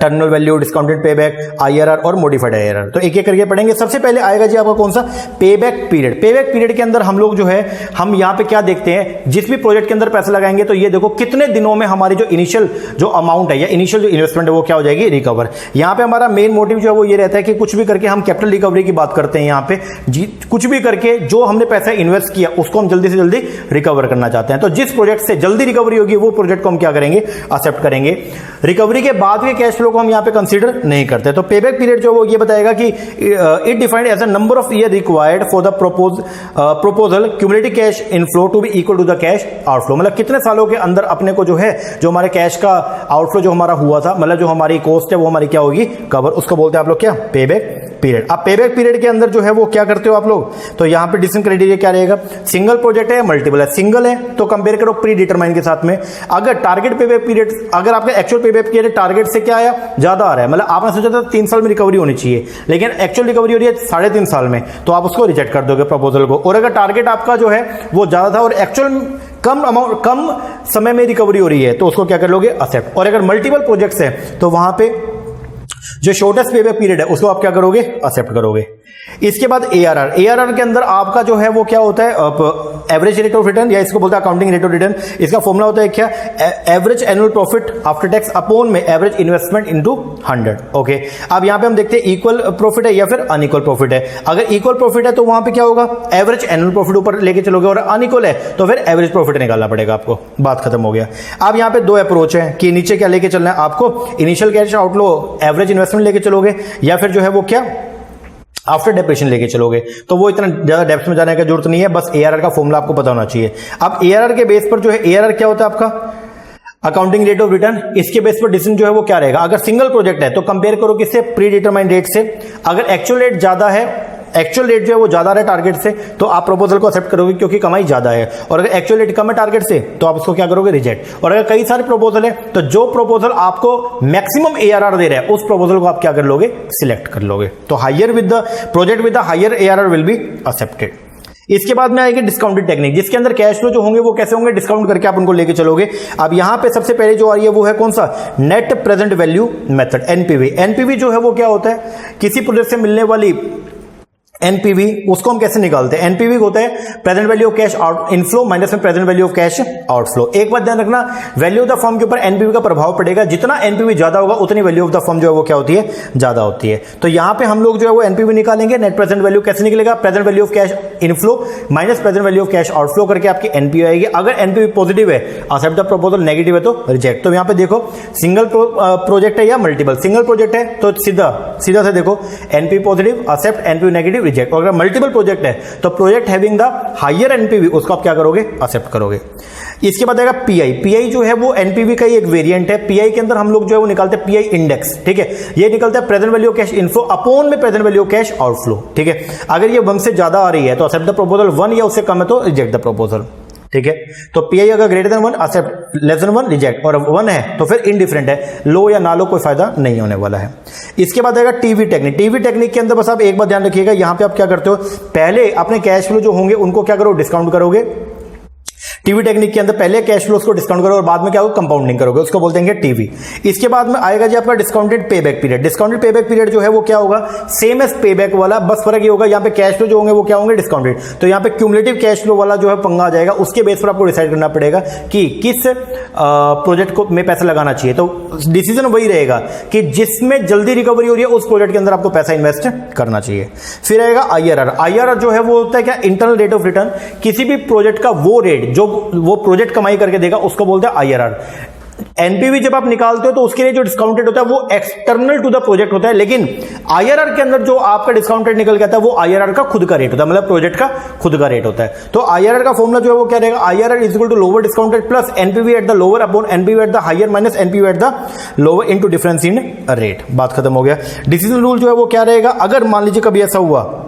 terminal value, discounted payback, IRR और मॉडिफाइड आईआरआर। तो एक एक करके पढ़ेंगे। सबसे पहले आएगा जी आपका कौन सा, पेबैक पीरियड। पेबैक पीरियड के अंदर हम लोग जो है हम यहां पे क्या देखते हैं, जिस भी प्रोजेक्ट के अंदर पैसा लगाएंगे तो ये देखो कितने दिनों में हमारी जो इनिशियल जो अमाउंट है या इनिशियल जो इन्वेस्टमेंट है वो क्या हो जाएगी, रिकवर। यहां पे हमारा मेन मोटिव जो है वो ये रहता है कि कुछ भी करके हम कैपिटल रिकवरी की बात करते हैं। यहां पे कुछ भी करके जो हमने पैसा इन्वेस्ट किया उसको हम जल्दी से जल्दी रिकवर करना चाहते हैं। तो जिस प्रोजेक्ट से जल्दी रिकवरी होगी वो प्रोजेक्ट को हम क्या करेंगे, एक्सेप्ट करेंगे। रिकवरी के बाद के कैश फ्लो को हम यहां पे कंसीडर नहीं करते। तो पेबैक पीरियड जो वो ये बताएगा कि it defined as a number of year required for the proposal cumulative cash inflow to be equal to the cash outflow. मतलब कितने सालों के अंदर अपने को जो है जो हमारे कैश का आउटफ्लो जो हमारा हुआ था, मतलब जो हमारी कॉस्ट है वो हमारी क्या होगी, कवर। उसको बोलते हैं आप लोग क्या, पेबैक पीरियड। अब पेबैक पीरियड के अंदर जो है वो क्या करते हो आप लोग, तो यहां पे डिसीजन क्राइटेरिया क्या रहेगा, सिंगल प्रोजेक्ट है, मल्टीपल है। सिंगल है तो कंपेयर करो प्री डिटरमाइन के साथ में। अगर टारगेट पेबैक पीरियड, अगर आपका एक्चुअल पेबैक पीरियड टारगेट से क्या आया, ज्यादा आ रहा है, मतलब आपने सोचा था 3 साल में रिकवरी होनी चाहिए लेकिन एक्चुअल रिकवरी हो रही है 3.5 साल में, तो आप उसको रिजेक्ट कर दोगे प्रपोजल को। और अगर टारगेट आपका जो है वो ज्यादा था और एक्चुअल कम समय में रिकवरी हो रही है तो उसको क्या कर लोगे, एक्सेप्ट। और अगर मल्टीपल प्रोजेक्ट्स है तो वहां पे जो शॉर्टेस्ट पेबैक पीरियड है उसको आप क्या करोगे, एक्सेप्ट करोगे। इसके बाद एआरआर। एआरआर के अंदर आपका जो है वो क्या होता है, एवरेज रेट ऑफ रिटर्न या इसको बोलते हैं अकाउंटिंग रेट ऑफ रिटर्न। इसका फॉर्मूला होता है क्या, average annual profit after tax upon में एवरेज इन्वेस्टमेंट इनटू 100। ओके, अब यहां पे हम देखते हैं इक्वल प्रॉफिट है या फिर अनइक्वल प्रॉफिट है। अगर इक्वल प्रॉफिट है तो वहां पे क्या होगा, एवरेज एनुअल प्रॉफिट ऊपर लेके चलोगे, और अनइक्वल है तो फिर एवरेज प्रॉफिट निकालना पड़ेगा आपको। बात खत्म हो गया। अब यहां पे दो अप्रोच है कि नीचे क्या लेके चलना है आपको, initial cash outflow average investment लेके चलोगे या फिर जो है वो क्या आफ्टर डेप्रेशन लेके चलोगे। तो वो इतना ज्यादा डेप्थ में जाने की जरूरत नहीं है, बस एआरआर का फॉर्मूला आपको पता होना चाहिए। अब एआरआर के बेस पर जो है, एआरआर क्या होता है आपका, अकाउंटिंग रेट ऑफ रिटर्न। इसके बेस पर डिसीजन जो है वो क्या रहेगा, अगर सिंगल प्रोजेक्ट है तो कंपेयर करो किससे, प्री डिटरमाइंड रेट से। अगर एक्चुअल रेट ज्यादा है, एक्चुअल रेट जो है वो ज्यादा है टारगेट से, तो आप प्रपोजल को एक्सेप्ट करोगे क्योंकि कमाई ज्यादा है। और अगर एक्चुअल रेट कम है टारगेट से तो आप उसको क्या करोगे, रिजेक्ट। और अगर कई सारे प्रपोजल है तो जो प्रपोजल आपको मैक्सिमम एआरआर दे रहा है उस प्रपोजल को आप क्या कर लोगे, सिलेक्ट कर लोगे। तो higher with the project with the higher ARR will be accepted. इसके बाद में आएगी डिस्काउंटेड टेक्निक, जिसके अंदर कैश फ्लो जो होंगे वो कैसे होंगे, डिस्काउंट करके आप उनको लेके चलोगे। अब यहां पे सबसे पहले जो आ रही है वो है कौन सा, net present value method, NPV. NPV जो है वो क्या होता है, किसी प्रोजेक्ट से मिलने वाली एनपीवी, उसको हम कैसे निकालते हैं, एनपीवी होता है present value of cash out inflow minus में present value of cash outflow. एक बात ध्यान रखना, वैल्यू ऑफ द फर्म के ऊपर एनपीवी का प्रभाव पड़ेगा, जितना एनपीवी ज्यादा होगा उतनी वैल्यू ऑफ द फर्म जो है वो क्या होती है, ज्यादा होती है। तो यहां पे हम लोग जो है वो एनपीवी निकालेंगे, नेट प्रेजेंट वैल्यू कैसे निकलेगा, present value of cash inflow minus present value of cash outflow करके आपकी एनपीवी आएगी। अगर एनपीवी पॉजिटिव है एक्सेप्ट द प्रपोजल, नेगेटिव है तो रिजेक्ट। तो यहां पे देखो सिंगल प्रोजेक्ट है या मल्टीपल, सिंगल प्रोजेक्ट है तो सीधा से देखो NPV positive accept, NPV negative reject. और अगर मल्टीपल प्रोजेक्ट है तो project having the higher NPV उसको आप क्या करोगे, एक्सेप्ट करोगे। इसके बाद आएगा पीआई। पीआई जो है वो एनपीवी का ही एक वेरिएंट है। पीआई के अंदर हम लोग जो है वो निकालते हैं पीआई इंडेक्स, ठीक है। ये निकलता है present value cash inflow upon में प्रेजेंट वैल्यू कैश आउटफ्लो, ठीक है। अगर ये 1 से ज्यादा आ रही है तो एक्सेप्ट द प्रपोजल, 1 या उससे कम है तो रिजेक्ट द प्रपोजल, ठीक है। तो पीआई अगर greater than 1 accept, less than 1 reject, और 1 है तो फिर इनडिफरेंट है, लो या ना लो कोई फायदा नहीं होने वाला है। इसके बाद आएगा टीवी टेक्निक। टीवी टेक्निक के अंदर बस आप एक बात ध्यान रखिएगा, यहां पे आप क्या करते हो, पहले अपने कैश फ्लो जो होंगे उनको क्या करो, डिस्काउंट करोगे। टीवी टेक्निक के अंदर पहले कैश फ्लोस को डिस्काउंट करो और बाद में क्या हो, कंपाउंडिंग करोगे, उसको बोलते हैं टीवी। इसके बाद में आएगा जी आपका discounted payback period. Discounted payback period जो है वो क्या होगा, सेम एज पेबैक वाला, बस फर्क ये होगा यहाँ पे कैश फ्लो जो होंगे वो क्या होंगे, डिस्काउंटेड। तो यहाँ पे क्यूमुलेटिव कैश फ्लो वाला जो है पंगा आ जाएगा, उसके बेस पर आपको डिसाइड करना पड़ेगा कि किस प्रोजेक्ट को में पैसा लगाना चाहिए। तो डिसीजन वही रहेगा कि जिसमें जल्दी रिकवरी हो रही है उस प्रोजेक्ट के अंदर आपको पैसा इन्वेस्ट करना चाहिए। फिर आएगा आईआरआर। आईआरआर जो है वो होता है क्या, इंटरनल रेट ऑफ रिटर्न। किसी भी प्रोजेक्ट का वो रेट जो वो प्रोजेक्ट कमाई करके देगा उसको बोलते हैं आईआरआर। एनपीवी जब आप निकालते हो तो उसके लिए जो डिस्काउंटेड होता है वो एक्सटर्नल टू द प्रोजेक्ट होता है, लेकिन आईआरआर के अंदर जो आपका डिस्काउंटेड निकल गया था वो आईआरआर का खुद का रेट होता है, मतलब प्रोजेक्ट का खुद का रेट होता है। तो आईआरआर का फॉर्मूला जो है वो क्या रहेगा, IRR is equal to lower discounted plus NPV at the lower upon NPV at the higher minus NPV at the lower into difference in rate. बात खत्म हो गया। डिसीजन रूल जो है वो क्या रहेगा, अगर मान लीजिए कभी ऐसा हुआ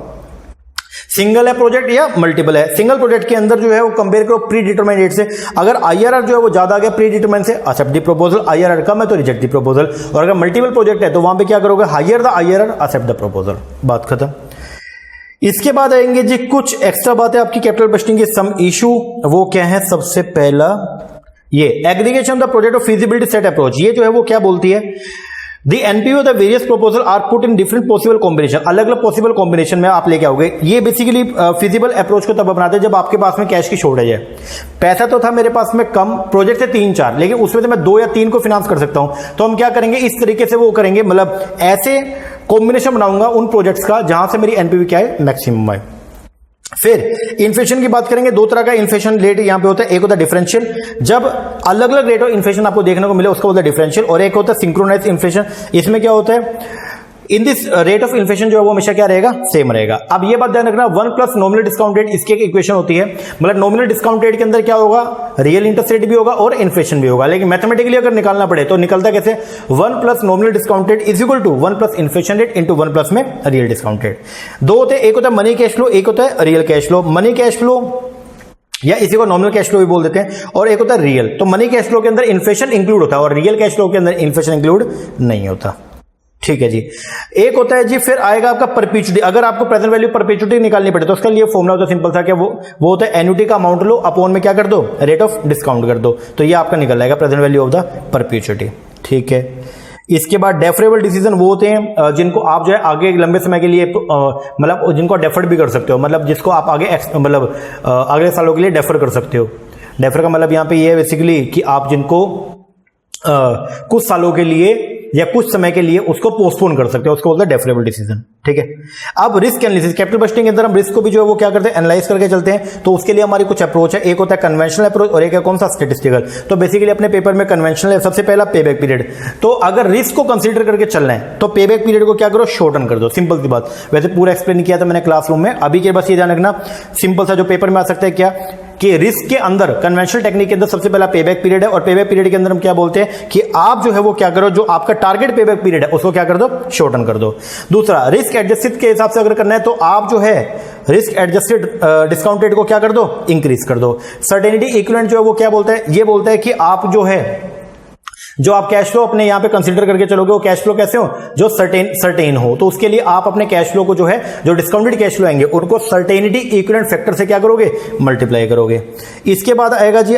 सिंगल है प्रोजेक्ट या मल्टीपल है, सिंगल प्रोजेक्ट के अंदर जो है वो कंपेयर करो प्री डिटरमाइंड रेट से, अगर आईआरआर जो है वो ज्यादा आ गया प्री डिटरमाइंड से, एक्सेप्ट द प्रपोजल, आईआरआर कम है तो रिजेक्ट द प्रपोजल, और अगर मल्टीपल प्रोजेक्ट है तो वहां पे क्या करोगे, higher the IRR, accept the proposal. बात खत्म। इसके बाद आएंगे जी कुछ एक्स्ट्रा बातें आपकी कैपिटल बजटिंग की, सम इशू। वो क्या है, सबसे पहला ये aggregation the project of feasibility set approach. ये जो है वो क्या बोलती है, The NPV of the various proposal are put in different possible combination, अलग अलग पॉसिबल कॉम्बिनेशन में आप लेके आओगे। ये बेसिकली फिजिबल अप्रोच को तब बनाते हैं जब आपके पास में कैश की शॉर्टेज है। पैसा तो था मेरे पास में कम, प्रोजेक्ट थे 3-4, लेकिन उसमें से मैं 2 या 3 को फिनांस कर सकता हूं, तो हम क्या करेंगे, इस तरीके से वो करेंगे, मतलब ऐसे कॉम्बिनेशन बनाऊंगा उन प्रोजेक्ट्स का जहां से मेरी एनपीवी क्या है, मैक्सिमम है। फिर इन्फ्लेशन की बात करेंगे, 2 तरह का इन्फ्लेशन रेट यहां पे होता है, एक होता है डिफरेंशियल, जब अलग अलग रेट ऑफ इन्फ्लेशन आपको देखने को मिले उसका बोलता है डिफरेंशियल, और एक होता है सिंक्रोनाइज इन्फ्लेशन। इसमें क्या होता है, in this rate of inflation जो है वो हमेशा क्या रहेगा, सेम रहेगा। अब ये बात ध्यान रखना, 1 प्लस नॉमिनल डिस्काउंट रेट, इसकी एक इक्वेशन होती है, मतलब नॉमिनल डिस्काउंट रेट के अंदर क्या होगा, रियल इंटरेस्ट रेट भी होगा और इन्फ्लेशन भी होगा, लेकिन मैथमेटिकली अगर निकालना पड़े तो निकलता कैसे, 1 plus nominal discount rate is equal to 1 plus inflation rate into 1 plus में रियल डिस्काउंट रेट। 2 होते हैं, एक होता है मनी कैश फ्लो, एक होता है real cash flow. Money cash flow या इसी को नॉमिनल कैश फ्लो भी बोल देते हैं, और एक होता है रियल। तो मनी कैश फ्लो के अंदर इन्फ्लेशन इंक्लूड होता है और रियल कैश फ्लो के अंदर इन्फ्लेशन इंक्लूड नहीं होता, ठीक है जी। एक होता है जी, फिर आएगा आपका परपेचुटी। अगर आपको प्रेजेंट वैल्यू परपेचुटी निकालनी पड़े तो उसका लिए फॉर्मूला होता है सिंपल सा, क्या वो होता है एन्युटी का अमाउंट लो अपॉन में क्या कर दो, रेट ऑफ डिस्काउंट कर दो, तो ये आपका निकल जाएगा present value of the perpetuity, ठीक है। इसके बाद डेफरेबल डिसीजन वो होते हैं जिनको आप जो है आगे लंबे समय के लिए मतलब जिनको डेफर्ड भी कर सकते हो, मतलब जिसको आप आगे मतलब अगले सालों के लिए डेफर कर सकते हो। डेफर का मतलब यहां पे ये है बेसिकली कि आप जिनको कुछ सालों के लिए या कुछ समय के लिए उसको पोस्टपोन कर सकते हो, उसको बोलते हैं डेफरेबल डिसीजन, ठीक है। अब रिस्क एनालिसिस, कैपिटल बजटिंग के अंदर हम रिस्क को भी जो है वो क्या करते हैं, एनालाइज करके चलते हैं। तो उसके लिए हमारी कुछ अप्रोच है, एक होता है कन्वेंशनल अप्रोच और एक है कौन सा, स्टैटिस्टिकल। तो बेसिकली अपने पेपर में कन्वेंशनल है, सबसे पहला पेबैक पीरियड। तो अगर रिस्क को कंसीडर करके चलना है तो पेबैक पीरियड को क्या करो, शॉर्टन कर दो, सिंपल सी बात। वैसे पूरा एक्सप्लेन किया था मैंने क्लासरूम में, अभी के बस ये ध्यान रखना, सिंपल सा जो पेपर में आ सकता है क्या, कि रिस्क के अंदर कन्वेंशनल टेक्निक के अंदर सबसे पहला पेबैक पीरियड है, और पेबैक पीरियड के अंदर हम क्या बोलते हैं कि आप जो है वो क्या करो, जो आपका टारगेट पेबैक पीरियड है उसको क्या कर दो, शॉर्टन कर दो। दूसरा, रिस्क एडजस्टेड के हिसाब से अगर करना है तो आप जो है रिस्क एडजस्टेड डिस्काउंट रेट को क्या कर दो, इंक्रीज कर दो। सर्टेनिटी इक्विवेलेंट जो है वो क्या बोलता है, ये बोलता है कि आप जो है जो आप कैश फ्लो अपने यहां पे कंसीडर करके चलोगे वो कैश फ्लो कैसे हो, जो सर्टेन हो। तो उसके लिए आप अपने कैश फ्लो को जो है, जो डिस्काउंटेड कैश फ्लो आएंगे उनको सर्टेनिटी इक्विवेलेंट फैक्टर से क्या करोगे, मल्टीप्लाई करोगे। इसके बाद आएगा जी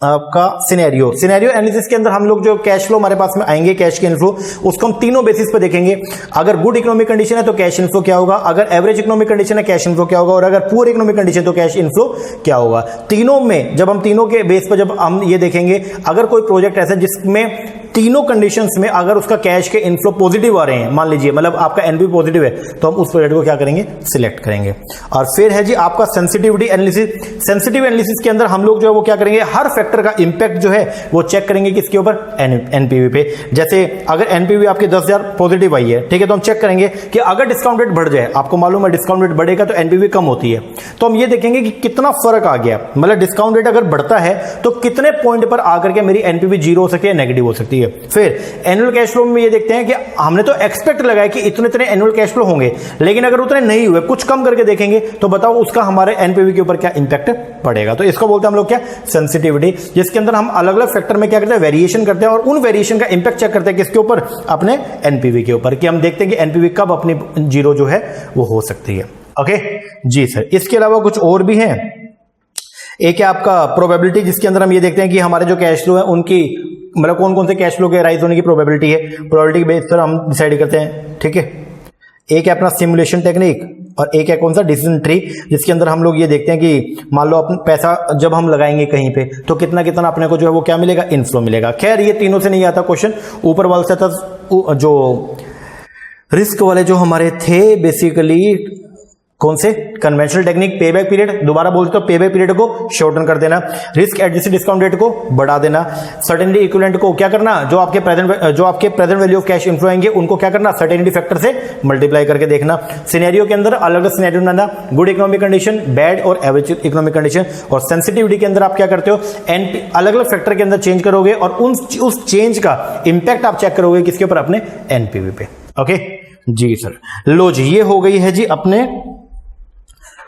आपका सिनेरियो एनालिसिस के अंदर हम लोग जो कैश फ्लो हमारे पास में आएंगे, कैश के इनफ्लो, उसको हम तीनों बेसिस पे देखेंगे। अगर गुड इकोनॉमिक कंडीशन है तो कैश इनफ्लो क्या होगा, अगर एवरेज इकोनॉमिक कंडीशन है कैश इनफ्लो क्या होगा, और अगर पुअर इकोनॉमिक कंडीशन तो कैश इनफ्लो क्या होगा। तीनों में जब हम तीनों के बेस पर जब हम ये देखेंगे, अगर कोई प्रोजेक्ट ऐसा जिसमें तीनों कंडीशंस में अगर उसका कैश के इनफ्लो पॉजिटिव आ रहे हैं, मान लीजिए मतलब आपका एनपीवी पॉजिटिव है, तो हम उस प्रोजेक्ट को क्या करेंगे, सिलेक्ट करेंगे। और फिर है जी आपका सेंसिटिविटी एनालिसिस। सेंसिटिव एनालिसिस के अंदर हम लोग जो है वो क्या करेंगे, हर फैक्टर का इंपैक्ट जो है वो चेक करेंगे किसके ऊपर, एनपीवी पे। जैसे अगर एनपीवी आपकी 10,000 पॉजिटिव आई है, ठीक है, तो हम चेक करेंगे कि अगर डिस्काउंट रेट बढ़ जाए, आपको मालूम है डिस्काउंट रेट बढ़ेगा तो एनपीवी कम होती है, तो हम ये देखेंगे कि कितना फर्क आ गया, मतलब डिस्काउंट रेट अगर बढ़ता है तो कितने पॉइंट पर आकर के मेरी एनपीवी जीरो हो सकती है, नेगेटिव हो सकती है। फिर एनुअल कैश फ्लो में ये देखते हैं कि हमने तो एक्सपेक्ट लगाया कि इतने इतने एनुअल कैश फ्लो होंगे, लेकिन अगर उतने नहीं हुए, कुछ कम करके देखेंगे, तो बताओ उसका हमारे एनपीवी के ऊपर क्या इंपैक्ट पड़ेगा। तो इसको बोलते हैं हम लोग क्या, सेंसिटिविटी, जिसके अंदर हम अलग अलग फैक्टर में क्या करते हैं, वेरिएशन करते हैं और उन वेरिएशन का इंपैक्ट चेक करते हैं किसके ऊपर, अपने एनपीवी के ऊपर, कि हम देखते हैं कि एनपीवी कब अपनी जीरो जो है वो हो सकती है। ओके जी सर। इसके अलावा कुछ और भी हैं। एक है आपका प्रोबेबिलिटी, जिसके अंदर हम ये देखते हैं कि हमारे जो कैश फ्लो है उनकी मतलब कौन कौन से कैश फ्लो के राइज होने की प्रोबेबिलिटी है, प्रोबेबिलिटी के बेस पर हम डिसाइड करते हैं, ठीक है। एक है अपना सिमुलेशन टेक्निक और एक है कौन सा, डिसीजन ट्री, जिसके अंदर हम लोग ये देखते हैं कि मान लो अपना पैसा जब हम लगाएंगे कहीं पे तो कितना कितना अपने को जो है वो क्या मिलेगा, इनफ्लो मिलेगा। खैर ये तीनों से नहीं आता क्वेश्चन, ऊपर वाले से था जो रिस्क वाले जो हमारे थे बेसिकली कौन से, कन्वेंशनल टेक्निक, पे बैक पीरियड, दोबारा बोलते तो पे बैक पीरियड को शॉर्टन कर देना, रिस्क एडजस्टेड डिस्काउंट रेट को बढ़ा देना, सर्टेनिटी इक्विवेलेंट को क्या करना, जो आपके present value of cash inflow आएंगे उनको क्या करना, सर्टेनिटी फैक्टर से मल्टीप्लाई करके देखना। सिनेरियो के अंदर अलग अलग सिनेरियो बनाना, गुड इकोनॉमिक कंडीशन, बैड और एवरेज इकोनॉमिक कंडीशन। और सेंसिटिविटी के अंदर आप क्या करते हो, अलग अलग फैक्टर के अंदर चेंज करोगे और उस चेंज का इंपैक्ट आप चेक करोगे किसके ऊपर, अपने एनपीवी पे। ओके जी सर। लो जी, ये हो गई है जी अपने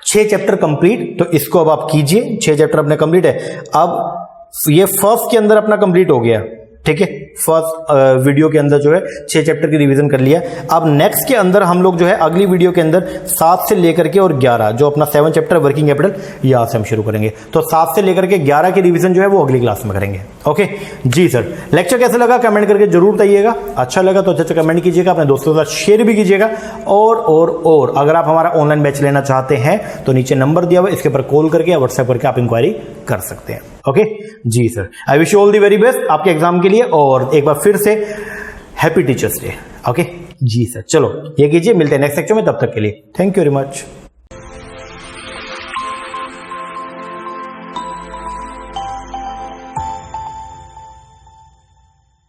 6 चैप्टर कंप्लीट। तो इसको अब आप कीजिए, 6 चैप्टर अपने कंप्लीट है। अब ये फर्स्ट के अंदर अपना कंप्लीट हो गया, ठीक है, फर्स्ट वीडियो के अंदर जो है 6 चैप्टर की रिवीजन कर लिया। अब नेक्स्ट के अंदर हम लोग जो है अगली वीडियो के अंदर 7 से लेकर के और 11 जो अपना 7 चैप्टर वर्किंग कैपिटल, यहां से हम शुरू करेंगे। तो 7 से लेकर के 11 की रिवीजन जो है वो अगली क्लास में करेंगे। ओके जी सर। लेक्चर कैसे लगा कमेंट करके जरूर बताइएगा, अच्छा लगा तो अच्छा कमेंट कीजिएगा, अपने दोस्तों के साथ शेयर भी कीजिएगा। और अगर आप हमारा ऑनलाइन बैच लेना चाहते हैं तो नीचे नंबर दिया हुआ, इसके ऊपर कॉल करके या व्हाट्सएप करके आप इंक्वायरी कर सकते हैं। ओके जी sir. I wish you all the very best आपके एग्जाम के लिए, और एक बार फिर से हैप्पी टीचर्स डे। ओके जी सर। चलो ये कीजिए, मिलते हैं नेक्स्ट लेक्चर में, तब तक के लिए थैंक यू वेरी मच।